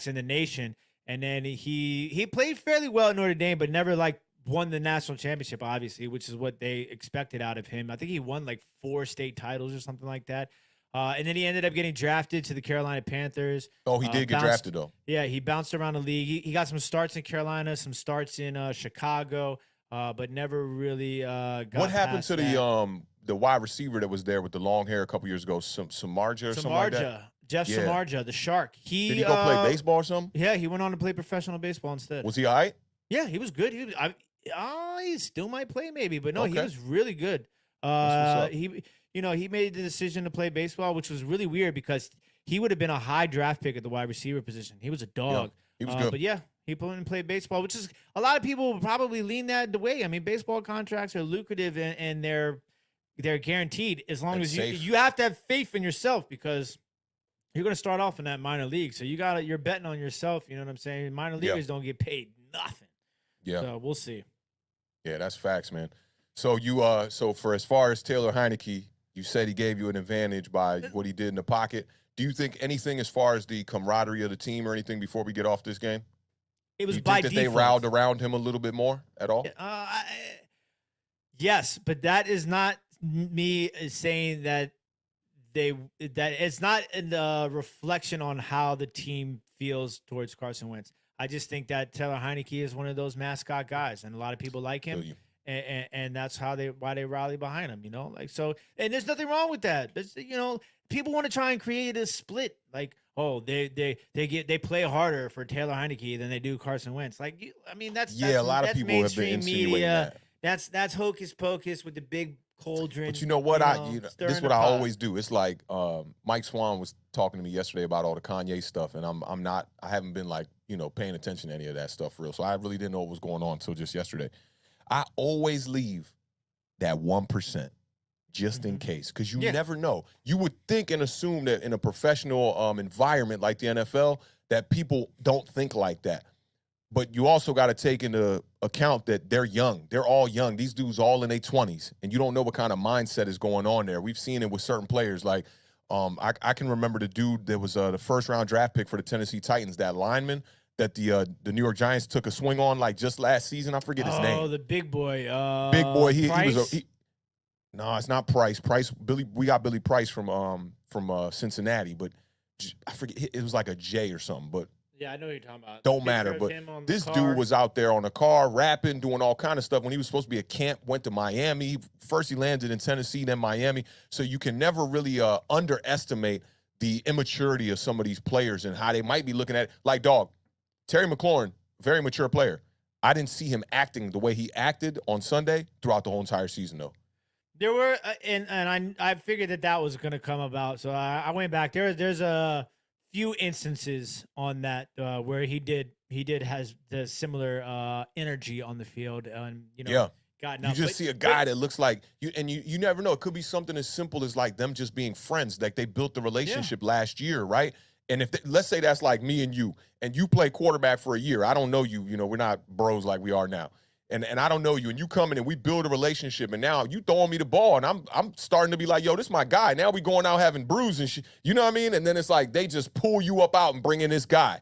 in the nation, and then he played fairly well at Notre Dame, but never like won the national championship, obviously, which is what they expected out of him. I think he won like 4 state titles or something like that. And then he ended up getting drafted to the Carolina Panthers. Oh, he did get drafted, though. Yeah, he bounced around the league. He got some starts in Carolina, some starts in Chicago, but never really got What happened past to that. the wide receiver that was there with the long hair a couple years ago, Samardzija or something like that? Jeff Yeah. Samardzija, the Shark. Did he go play baseball or something? Yeah, he went on to play professional baseball instead. Was he all right? Yeah, he was good. He still might play maybe, but no, he Okay. was really good. That's what's up. He made the decision to play baseball, which was really weird because he would have been a high draft pick at the wide receiver position. He was a dog. he was good. But yeah, he went and played baseball, which is a lot of people would probably lean that the way. I mean, baseball contracts are lucrative and they're guaranteed as long And as safe. you have to have faith in yourself because you're going to start off in that minor league. So you're betting on yourself. You know what I'm saying? Minor leaguers don't get paid nothing. Yeah. So we'll see. Yeah, that's facts, man. So so for as far as Taylor Heinicke, you said he gave you an advantage by what he did in the pocket. Do you think anything as far as the camaraderie of the team or anything before we get off this game? It was Do you by think that default. they riled around him a little bit more at all? Yes, but that is not me saying that it's not a reflection on how the team feels towards Carson Wentz. I just think that Taylor Heinicke is one of those mascot guys, and a lot of people like him. And that's why they rally behind him, and there's nothing wrong with that. People want to try and create a split, like, oh, they play harder for Taylor Heinicke than they do Carson Wentz. That's a lot of people have been mainstream insinuating media. that. That's hocus pocus with the big cauldron. But you know what? This stirring is what the I pot. always do. It's like Mike Swan was talking to me yesterday about all the Kanye stuff, and I haven't been paying attention to any of that stuff for real. So I really didn't know what was going on until just yesterday. I always leave that 1% just in case, because you never know. You would think and assume that in a professional environment like the NFL that people don't think like that. But you also got to take into account that they're young. They're all young. These dudes all in their 20s, and you don't know what kind of mindset is going on there. We've seen it with certain players. Like I can remember the dude that was the first-round draft pick for the Tennessee Titans, that lineman that the New York Giants took a swing on like just last season. I forget his name. Oh, the big boy. Big boy. He Price? was no, it's not Price. We got Billy Price from Cincinnati, but I forget, it was like a J or something, but Yeah, I know what you're talking about. don't Picture matter. of But him on the this car. dude was out there on a car rapping, doing all kind of stuff when he was supposed to be at camp, went to Miami. First he landed in Tennessee, then Miami. So you can never really underestimate the immaturity of some of these players and how they might be looking at it. Like, dog, Terry McLaurin, very mature player. I didn't see him acting the way he acted on Sunday throughout the whole entire season, though. There were, and I figured that was going to come about, so I went back. There's a few instances on that where he has the similar energy on the field, and God, no, You just see a guy that looks like you, and you never know. It could be something as simple as like them just being friends. Like they built the relationship last year, right? And if let's say that's like me and you play quarterback for a year. I don't know you. You know, we're not bros like we are now. And I don't know you, and you come in and we build a relationship, and now you throwing me the ball, and I'm starting to be like, yo, this is my guy. Now we going out having brews and shit. You know what I mean? And then it's like they just pull you up out and bring in this guy.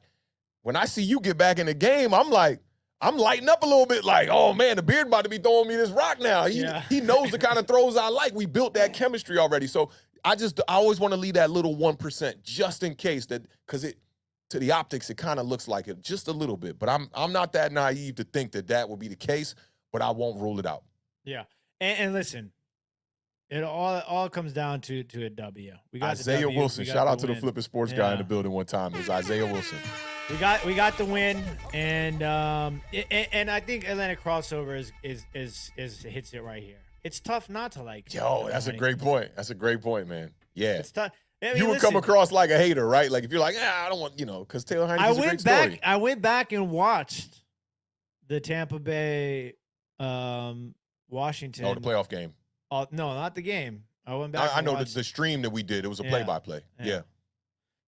When I see you get back in the game, I'm like, I'm lighting up a little bit like, oh, man, the Beard about to be throwing me this rock now. He knows the kind of throws I like. We built that chemistry already. So I always want to leave that little 1% just in case that, because to the optics, it kind of looks like it just a little bit. But I'm not that naive to think that will be the case, but I won't rule it out. Yeah. And listen, it all comes down to a W. We got Isaiah the w. Wilson. Shout out to the Flippin' Sports guy in the building one time. It was Isaiah Wilson. We got the win, and I think Atlantic crossover is hits it right here. It's tough not to like. Yo, that's a great point. That's a great point, man. Yeah, it's tough. I mean, you would come across like a hater, right? Like if you're like, I don't want, because Taylor Heinicke's a great story. I went back and watched the Tampa Bay, Washington. Oh, the playoff game. Oh no, not the game. I went back. I know the stream that we did. It was a play-by-play. Yeah.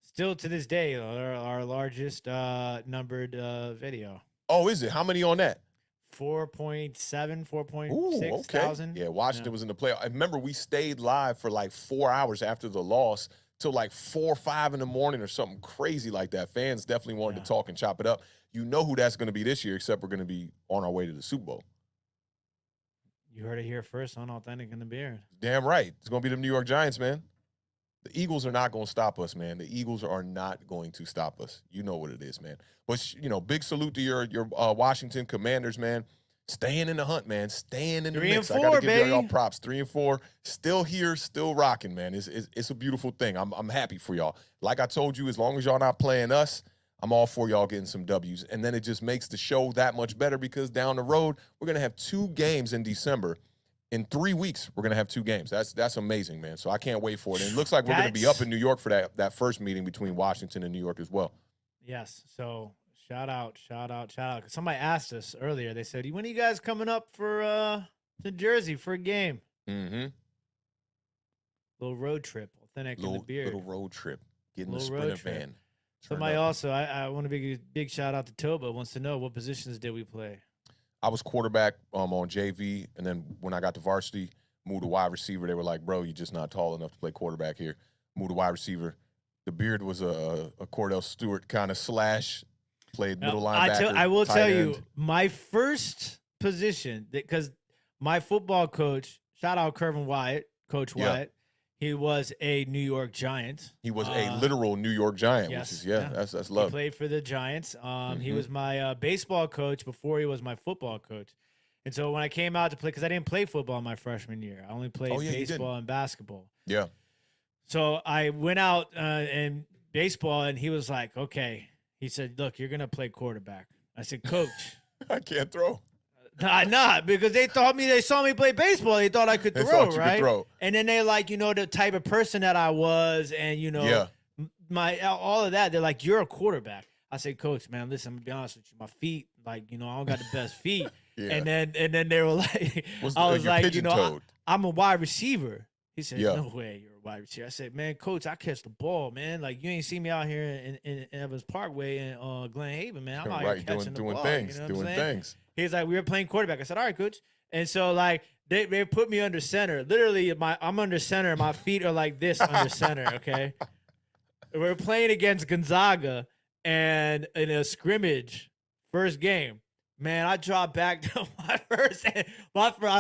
Still to this day, our largest numbered video. Oh, is it? How many on that? 4.7, 4.6 thousand. Yeah, Washington was in the playoff. I remember we stayed live for like 4 hours after the loss till like 4 or 5 in the morning or something crazy like that. Fans definitely wanted to talk and chop it up. You know who that's going to be this year, except we're going to be on our way to the Super Bowl. You heard it here first on Awthentik and The Beard. Damn right. It's going to be the New York Giants, man. The Eagles are not going to stop us, man. The Eagles are not going to stop us. You know what it is, man. But, big salute to your Washington Commanders, man. Staying in the hunt, man. Staying in the mix. 3 and 4, I got to give baby. y'all props. 3 and 4. Still here, still rocking, man. It's a beautiful thing. I'm happy for y'all. Like I told you, as long as y'all not playing us, I'm all for y'all getting some W's. And then it just makes the show that much better because down the road, we're going to have 2 games in December. In 3 weeks, we're going to have 2 games. That's amazing, man. So I can't wait for it. And it looks like we're going to be up in New York for that first meeting between Washington and New York as well. Yes. So shout out. Somebody asked us earlier. They said, when are you guys coming up for to Jersey for a game? Mm-hmm. Little road trip. Awthentik and The Beard. Little road trip. Getting the Sprinter van. Somebody also, I want to be a big shout out to Toba, wants to know what positions did we play? I was quarterback on JV, and then when I got to varsity, moved to wide receiver. They were like, bro, you're just not tall enough to play quarterback here. Moved to wide receiver. The Beard was a Cordell Stewart kind of slash, played middle linebacker. I will tell end. you, my first position, because my football coach, shout out Curvin Wyatt, Coach Wyatt, he was a New York Giant. He was a literal New York Giant, yes, which is, that's love. He played for the Giants. He was my baseball coach before he was my football coach. And so when I came out to play, because I didn't play football my freshman year. I only played baseball and basketball. Yeah. So I went out in baseball, and he was like, okay. He said, look, you're going to play quarterback. I said, Coach. I can't throw. Not because they saw me play baseball. They thought I could throw, right? Could throw. And then they like, the type of person that I was, and all of that. They're like, you're a quarterback. I said, Coach, man, listen, I'm gonna be honest with you. My feet, like, I don't got the best feet. And then they were like, I was like, I'm a wide receiver. He said, no way, you're a wide receiver. I said, man, Coach, I catch the ball, man. Like, you ain't see me out here in Evans Parkway and Glen Haven, man. I'm out here catching the ball. Doing things. He's like, we were playing quarterback. I said, all right, Coach. And so, like, they put me under center. Literally, I'm under center. My feet are like this under center, okay? We're playing against Gonzaga, and in a scrimmage, first game, man, I dropped back to I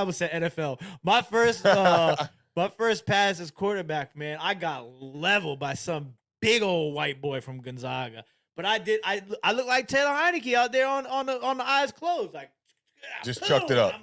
was at NFL. My first pass as quarterback, man, I got leveled by some big old white boy from Gonzaga. But I look like Taylor Heinicke out there on the eyes closed, like just chucked it up.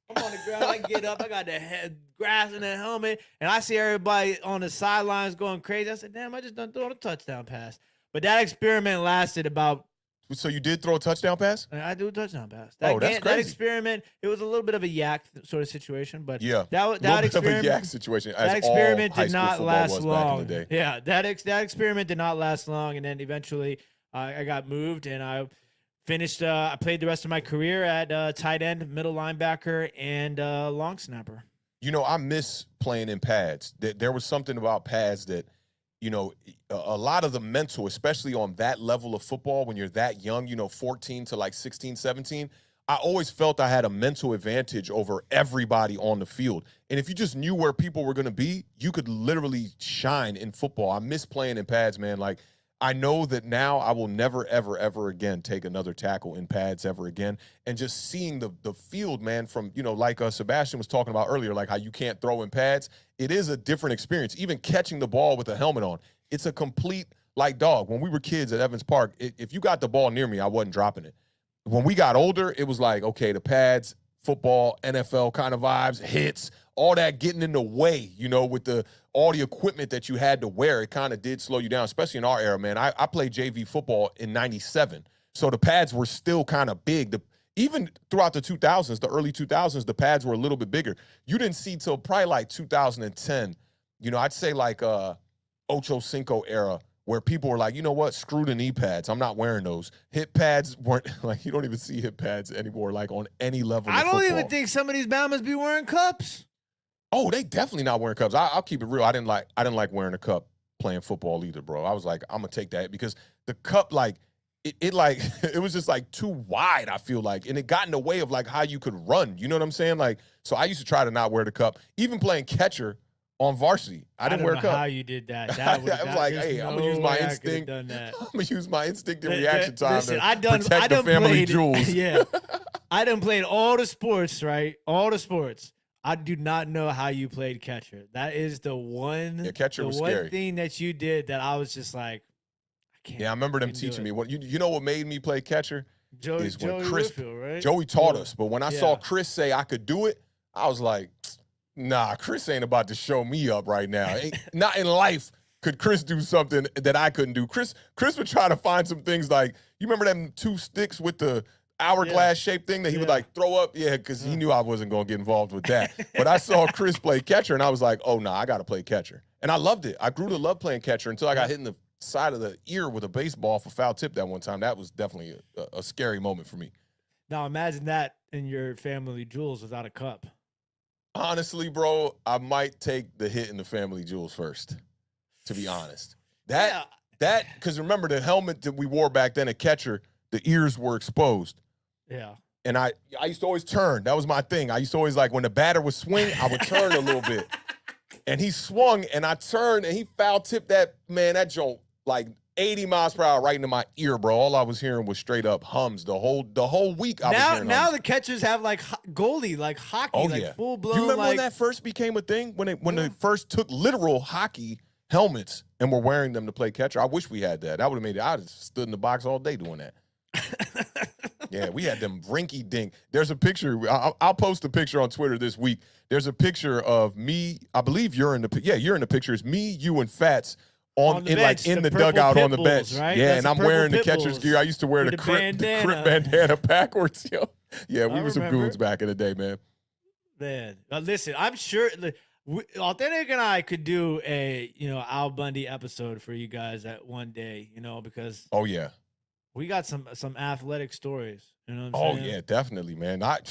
I'm on the ground. I get up. I got the head grass and the helmet, and I see everybody on the sidelines going crazy. I said, "Damn, I just done thrown a touchdown pass." But that experiment lasted about. So you did throw a touchdown pass? I do a touchdown pass. That's crazy. That experiment, it was a little bit of a yak sort of situation, but that experiment, yak situation. That experiment did not last long. Back in the day. Yeah, that experiment did not last long, and then eventually I got moved, and I Finished. I played the rest of my career at tight end, middle linebacker, and long snapper. You know, I miss playing in pads. There was something about pads that, you know, a lot of the mental, especially on that level of football when you're that young, you know, 14 to like 16, 17, I always felt I had a mental advantage over everybody on the field. And if you just knew where people were going to be, you could literally shine in football. I miss playing in pads, man. Like, I know that now I will never, ever, ever again take another tackle in pads ever again. And just seeing the field, man, from, you know, like Sebastian was talking about earlier, like how you can't throw in pads. It is a different experience. Even catching the ball with a helmet on, it's a complete, like, dog. When we were kids at Evans Park, if you got the ball near me, I wasn't dropping it. When we got older, it was like, okay, the pads, football, NFL kind of vibes, hits, all that getting in the way, you know, with all the equipment that you had to wear. It kind of did slow you down, especially in our era, man. I played JV football in 97, so the pads were still kind of big. Even throughout the 2000s, the early 2000s, the pads were a little bit bigger. You didn't see till probably like 2010, you know, I'd say like Ocho Cinco era, where people were like, you know what, screw the knee pads. I'm not wearing those. Hip pads weren't, like, you don't even see hip pads anymore, like, on any level of football. Even think some of these Bama's be wearing cups. Oh, they definitely not wearing cups. I'll keep it real. I didn't like wearing a cup playing football either, bro. I was like, I'm going to take that because the cup, like, it like, it was just, like, too wide, I feel like. And it got in the way of, like, how you could run. You know what I'm saying? Like, so I used to try to not wear the cup. Even playing catcher on varsity, I didn't wear a cup. How you did that? I was like, hey, I'm gonna use my instinct. I'm gonna use my instinct and reaction time to protect the family jewels. Yeah, I done played all the sports, right? All the sports. I do not know how you played catcher. That is the one. Catcher was scary. One thing that you did that I was just like, I can't. Yeah, I remember them teaching me. What you know what made me play catcher? Joey Chris, Whitfield, right? Joey taught us, but when I saw Chris say I could do it, I was like, nah, Chris ain't about to show me up right now. Not in life could Chris do something that I couldn't do. Chris would try to find some things like, you remember them 2 sticks with the hourglass shaped thing that he would like throw up? Yeah, because he knew I wasn't going to get involved with that. But I saw Chris play catcher, and I was like, oh, nah, I got to play catcher. And I loved it. I grew to love playing catcher until I got hit in the side of the ear with a baseball for foul tip that one time. That was definitely a scary moment for me. Now imagine that in your family jewels without a cup. Honestly, bro, I might take the hit in the family jewels first, to be honest. That because remember the helmet that we wore back then, a catcher, the ears were exposed. Yeah. And I used to always turn. That was my thing. I used to always, like, when the batter would swing, I would turn a little bit. And he swung, and I turned, and he foul tipped that joint like 80 miles per hour right into my ear, bro. All I was hearing was straight up hums the whole week. I was hearing now hums. The catchers have like goalie, like hockey, like full blown. You remember when that first became a thing? When they first took literal hockey helmets and were wearing them to play catcher? I wish we had that. That would have made it. I'd have stood in the box all day doing that. Yeah, we had them rinky dink. There's a picture. I'll post a picture on Twitter this week. There's a picture of me. I believe you're in the. Yeah, you're in the picture. It's me, you, and Fats in the dugout on the bench. Right? Yeah, that's and I'm wearing the catcher's gear. I used to wear the crip bandana backwards. Yo. Yeah, we were some goons back in the day, man. Man, listen, I'm sure Awthentik and I could do a Al Bundy episode for you guys at one day. Because we got some athletic stories. You know what I'm saying? Yeah, definitely, man. I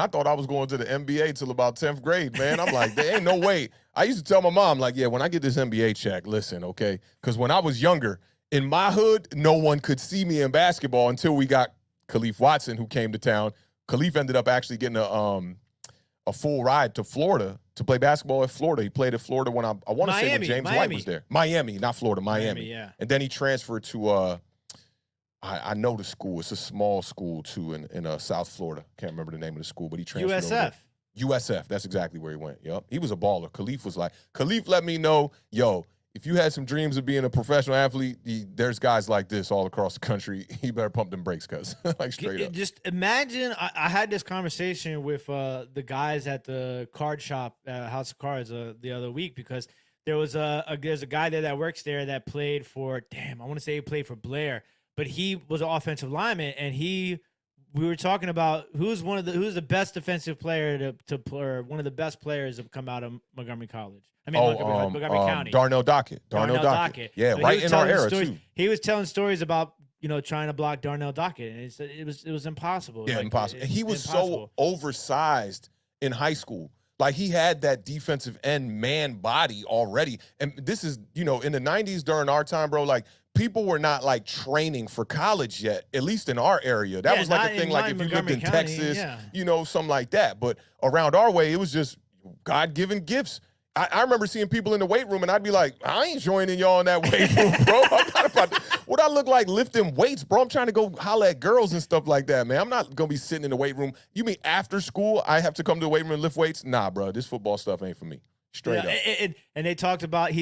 thought I was going to the NBA till about 10th grade, man. I'm like, there ain't no way. I used to tell my mom, like, yeah, when I get this NBA check, listen, okay? Because when I was younger, in my hood, no one could see me in basketball until we got Khalif Watson, who came to town. Khalif ended up actually getting a full ride to Florida to play basketball at Florida. He played at Florida when I want to say when James White was there. Miami, not Florida, Miami. Yeah. And then he transferred to I know the school. It's a small school, too, in South Florida. Can't remember the name of the school, but he transferred over there. USF. That's exactly where he went. Yep. He was a baller. Khalif let me know, yo, if you had some dreams of being a professional athlete, there's guys like this all across the country. You better pump them brakes, cuz. Like, straight up. Just imagine, I had this conversation with the guys at the card shop, House of Cards, the other week, because there's a guy there that works there that played for, I want to say he played for Blair. But he was an offensive lineman, and we were talking about who's the best defensive player or one of the best players to come out of Montgomery College. Montgomery County. Darnell Dockett. Yeah, right in our era, too. He was telling stories about trying to block Darnell Dockett, and it was impossible. Yeah, Like, impossible. He was impossible. so oversized in high school. Like, he had that defensive end man body already. And this is, in the 90s during our time, bro, like, people were not, like, training for college yet, at least in our area. That was like a thing, like, if you lived in County, Texas, yeah. Something like that. But around our way, it was just God-given gifts. I remember seeing people in the weight room, and I'd be like, I ain't joining y'all in that weight room, bro. I'm not about to, what I look like lifting weights, bro? I'm trying to go holler at girls and stuff like that, man. I'm not going to be sitting in the weight room. You mean after school, I have to come to the weight room and lift weights? Nah, bro, this football stuff ain't for me. Straight up. And he talked about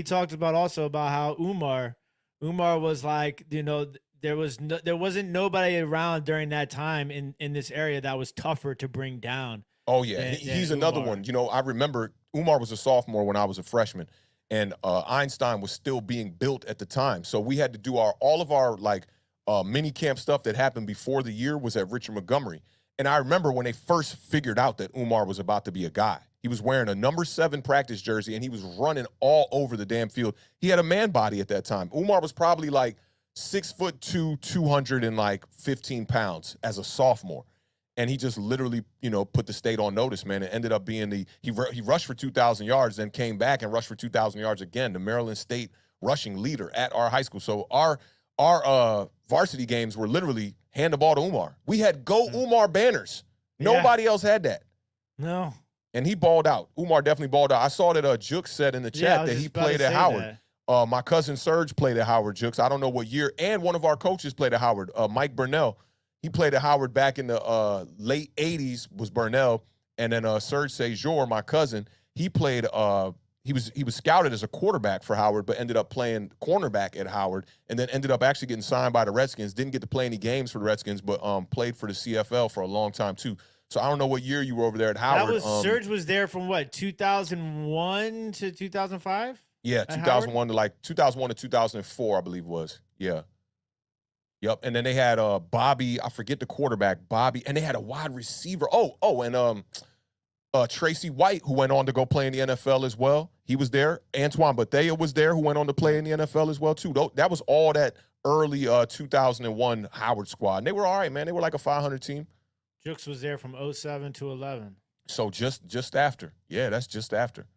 also about how Umar was like, there wasn't nobody around during that time in this area that was tougher to bring down. Oh, yeah. He's another one. I remember Umar was a sophomore when I was a freshman, and Einstein was still being built at the time. So we had to do all of our mini camp stuff that happened before the year was at Richard Montgomery. And I remember when they first figured out that Umar was about to be a guy. He was wearing a number 7 practice jersey, and he was running all over the damn field. He had a man body at that time. Umar was probably like 6'2", 215 pounds as a sophomore. And he just literally, put the state on notice, man. It ended up being he rushed for 2,000 yards, then came back and rushed for 2,000 yards again, the Maryland State rushing leader at our high school. So our varsity games were literally hand the ball to Umar. We had Go Umar banners. Nobody else had that. No. And he balled out. Umar definitely balled out. I saw that Jukes said in the chat that he played at Howard. My cousin Serge played at Howard, Jukes. I don't know what year. And one of our coaches played at Howard, Mike Burnell. He played at Howard back in the late 80s, was Burnell. And then Serge Sejour, my cousin, he played he was scouted as a quarterback for Howard, but ended up playing cornerback at Howard, and then ended up actually getting signed by the Redskins. Didn't get to play any games for the Redskins, but played for the CFL for a long time too. So I don't know what year you were over there at Howard. That was Serge was there from what, 2001 to 2005? Yeah, 2001 to 2001 to 2004, I believe it was. Yeah. Yep, and then they had Bobby, I forget the quarterback, Bobby, and they had a wide receiver. And Tracy White, who went on to go play in the NFL as well. He was there. Antoine Bethea was there, who went on to play in the NFL as well, too. That was all that early 2001 Howard squad. And they were all right, man. They were like a 500 team. Jukes was there from 07 to 11. So just after. Yeah, that's just after.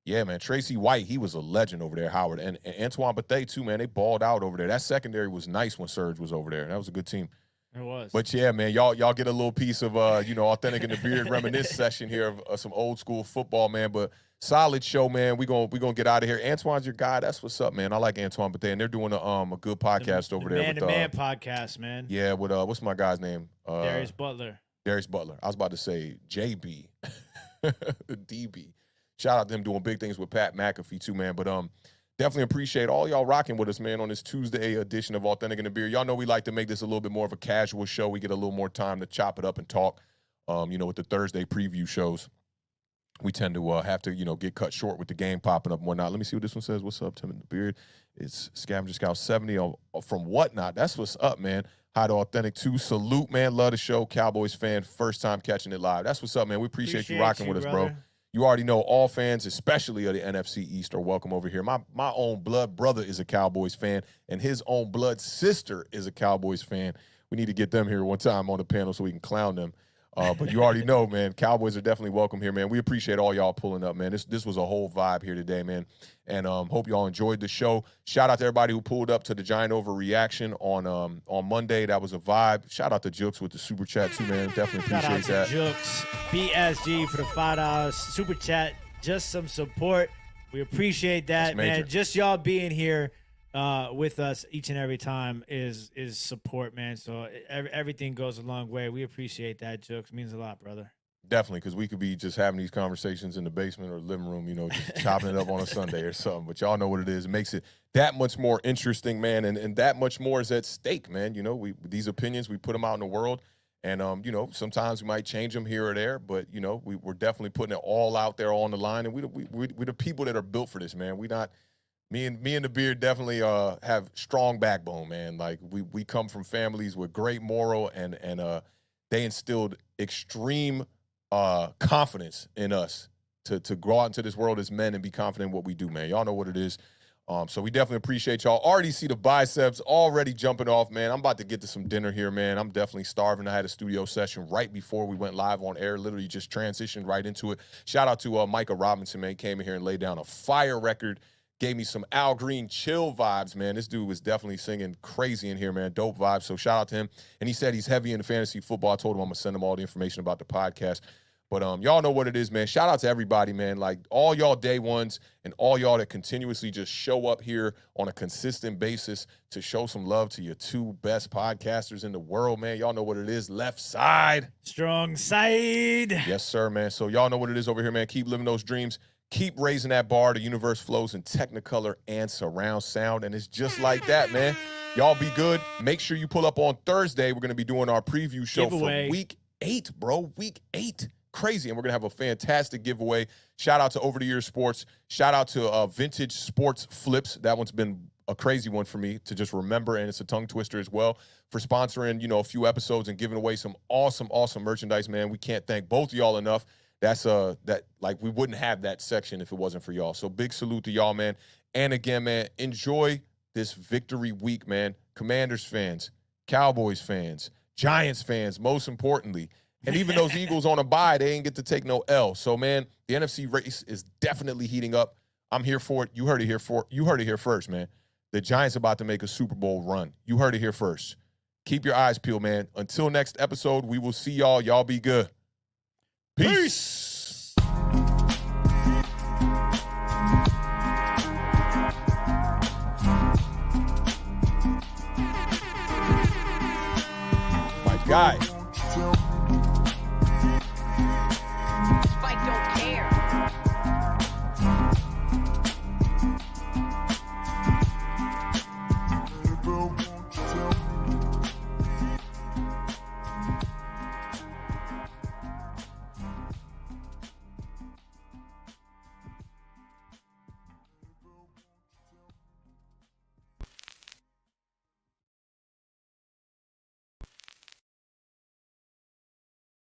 Yeah, man. Tracy White, he was a legend over there, Howard. And Antoine Bethea, too, man. They balled out over there. That secondary was nice when Serge was over there. That was a good team. It was. But, yeah, man, y'all get a little piece of, Authentic and the Beard reminisce session here of some old school football, man. But solid show, man. We gonna get out of here. Antoine's your guy. That's what's up, man. I like Antoine Bethea, and they're doing a good podcast over there. Man-to-man podcast, man. Yeah, with what's my guy's name? Darius Butler. Darius Butler. I was about to say JB, the DB. Shout out to them doing big things with Pat McAfee too, man. But definitely appreciate all y'all rocking with us, man, on this Tuesday edition of Authentic and the Beard. Y'all know we like to make this a little bit more of a casual show. We get a little more time to chop it up and talk. With the Thursday preview shows, we tend to have to, get cut short with the game popping up and whatnot. Let me see what this one says. What's up, Tim and the Beard? It's Scavenger Scout 70 from Whatnot. That's what's up, man. Hi to Authentic 2. Salute, man. Love the show. Cowboys fan. First time catching it live. That's what's up, man. We appreciate you rocking with us, bro. You already know all fans, especially of the NFC East, are welcome over here. My own blood brother is a Cowboys fan, and his own blood sister is a Cowboys fan. We need to get them here one time on the panel so we can clown them. But you already know, man, Cowboys are definitely welcome here, man. We appreciate all y'all pulling up, man. This was a whole vibe here today, man. And hope y'all enjoyed the show. Shout out to everybody who pulled up to the Giant Overreaction on Monday. That was a vibe. Shout out to Jukes with the super chat too, man. Definitely appreciate that. Shout out to Jukes, BSG for the $5 super chat. Just some support. We appreciate that, man. Just y'all being here with us each and every time is support, man. So everything goes a long way. We appreciate that, Jukes. Means a lot, brother. Definitely, because we could be just having these conversations in the basement or living room, just chopping it up on a Sunday or something. But y'all know what it is. It makes it that much more interesting, man, and that much more is at stake, man. These opinions, we put them out in the world, and, sometimes we might change them here or there, but, we're definitely putting it all out there on the line, and we're the people that are built for this, man. Me and the Beard definitely have strong backbone, man. Like, we come from families with great moral, and they instilled extreme confidence in us to go out into this world as men and be confident in what we do, man. Y'all know what it is. So we definitely appreciate y'all. Already see the biceps already jumping off, man. I'm about to get to some dinner here, man. I'm definitely starving. I had a studio session right before we went live on air, literally just transitioned right into it. Shout out to Micah Robinson, man. He came in here and laid down a fire record. Gave me some Al Green chill vibes, man. This dude was definitely singing crazy in here, man. Dope vibes. So shout out to him. And he said he's heavy into fantasy football. I told him I'm going to send him all the information about the podcast. But y'all know what it is, man. Shout out to everybody, man. Like all y'all day ones and all y'all that continuously just show up here on a consistent basis to show some love to your two best podcasters in the world, man. Y'all know what it is. Left side. Strong side. Yes, sir, man. So y'all know what it is over here, man. Keep living those dreams. Keep raising that bar. The universe flows in Technicolor and surround sound. And it's just like that, man. Y'all be good. Make sure you pull up on Thursday. We're going to be doing our preview show Giveaway. for week 8, bro. Week 8. Crazy. And we're going to have a fantastic giveaway. Shout out to Over the Years Sports. Shout out to Vintage Sports Flips. That one's been a crazy one for me to just remember, and it's a tongue twister as well, for sponsoring, you know, a few episodes and giving away some awesome merchandise, man. We can't thank both of y'all enough. That's we wouldn't have that section if it wasn't for y'all. So big salute to y'all, man. And again, man, enjoy this victory week, man. Commanders fans, Cowboys fans, Giants fans, most importantly. And even those Eagles on a bye, they ain't get to take no L. So, man, the NFC race is definitely heating up. I'm here for it. You heard it here first, man. The Giants about to make a Super Bowl run. You heard it here first. Keep your eyes peeled, man. Until next episode, we will see y'all. Y'all be good. Peace. My guy.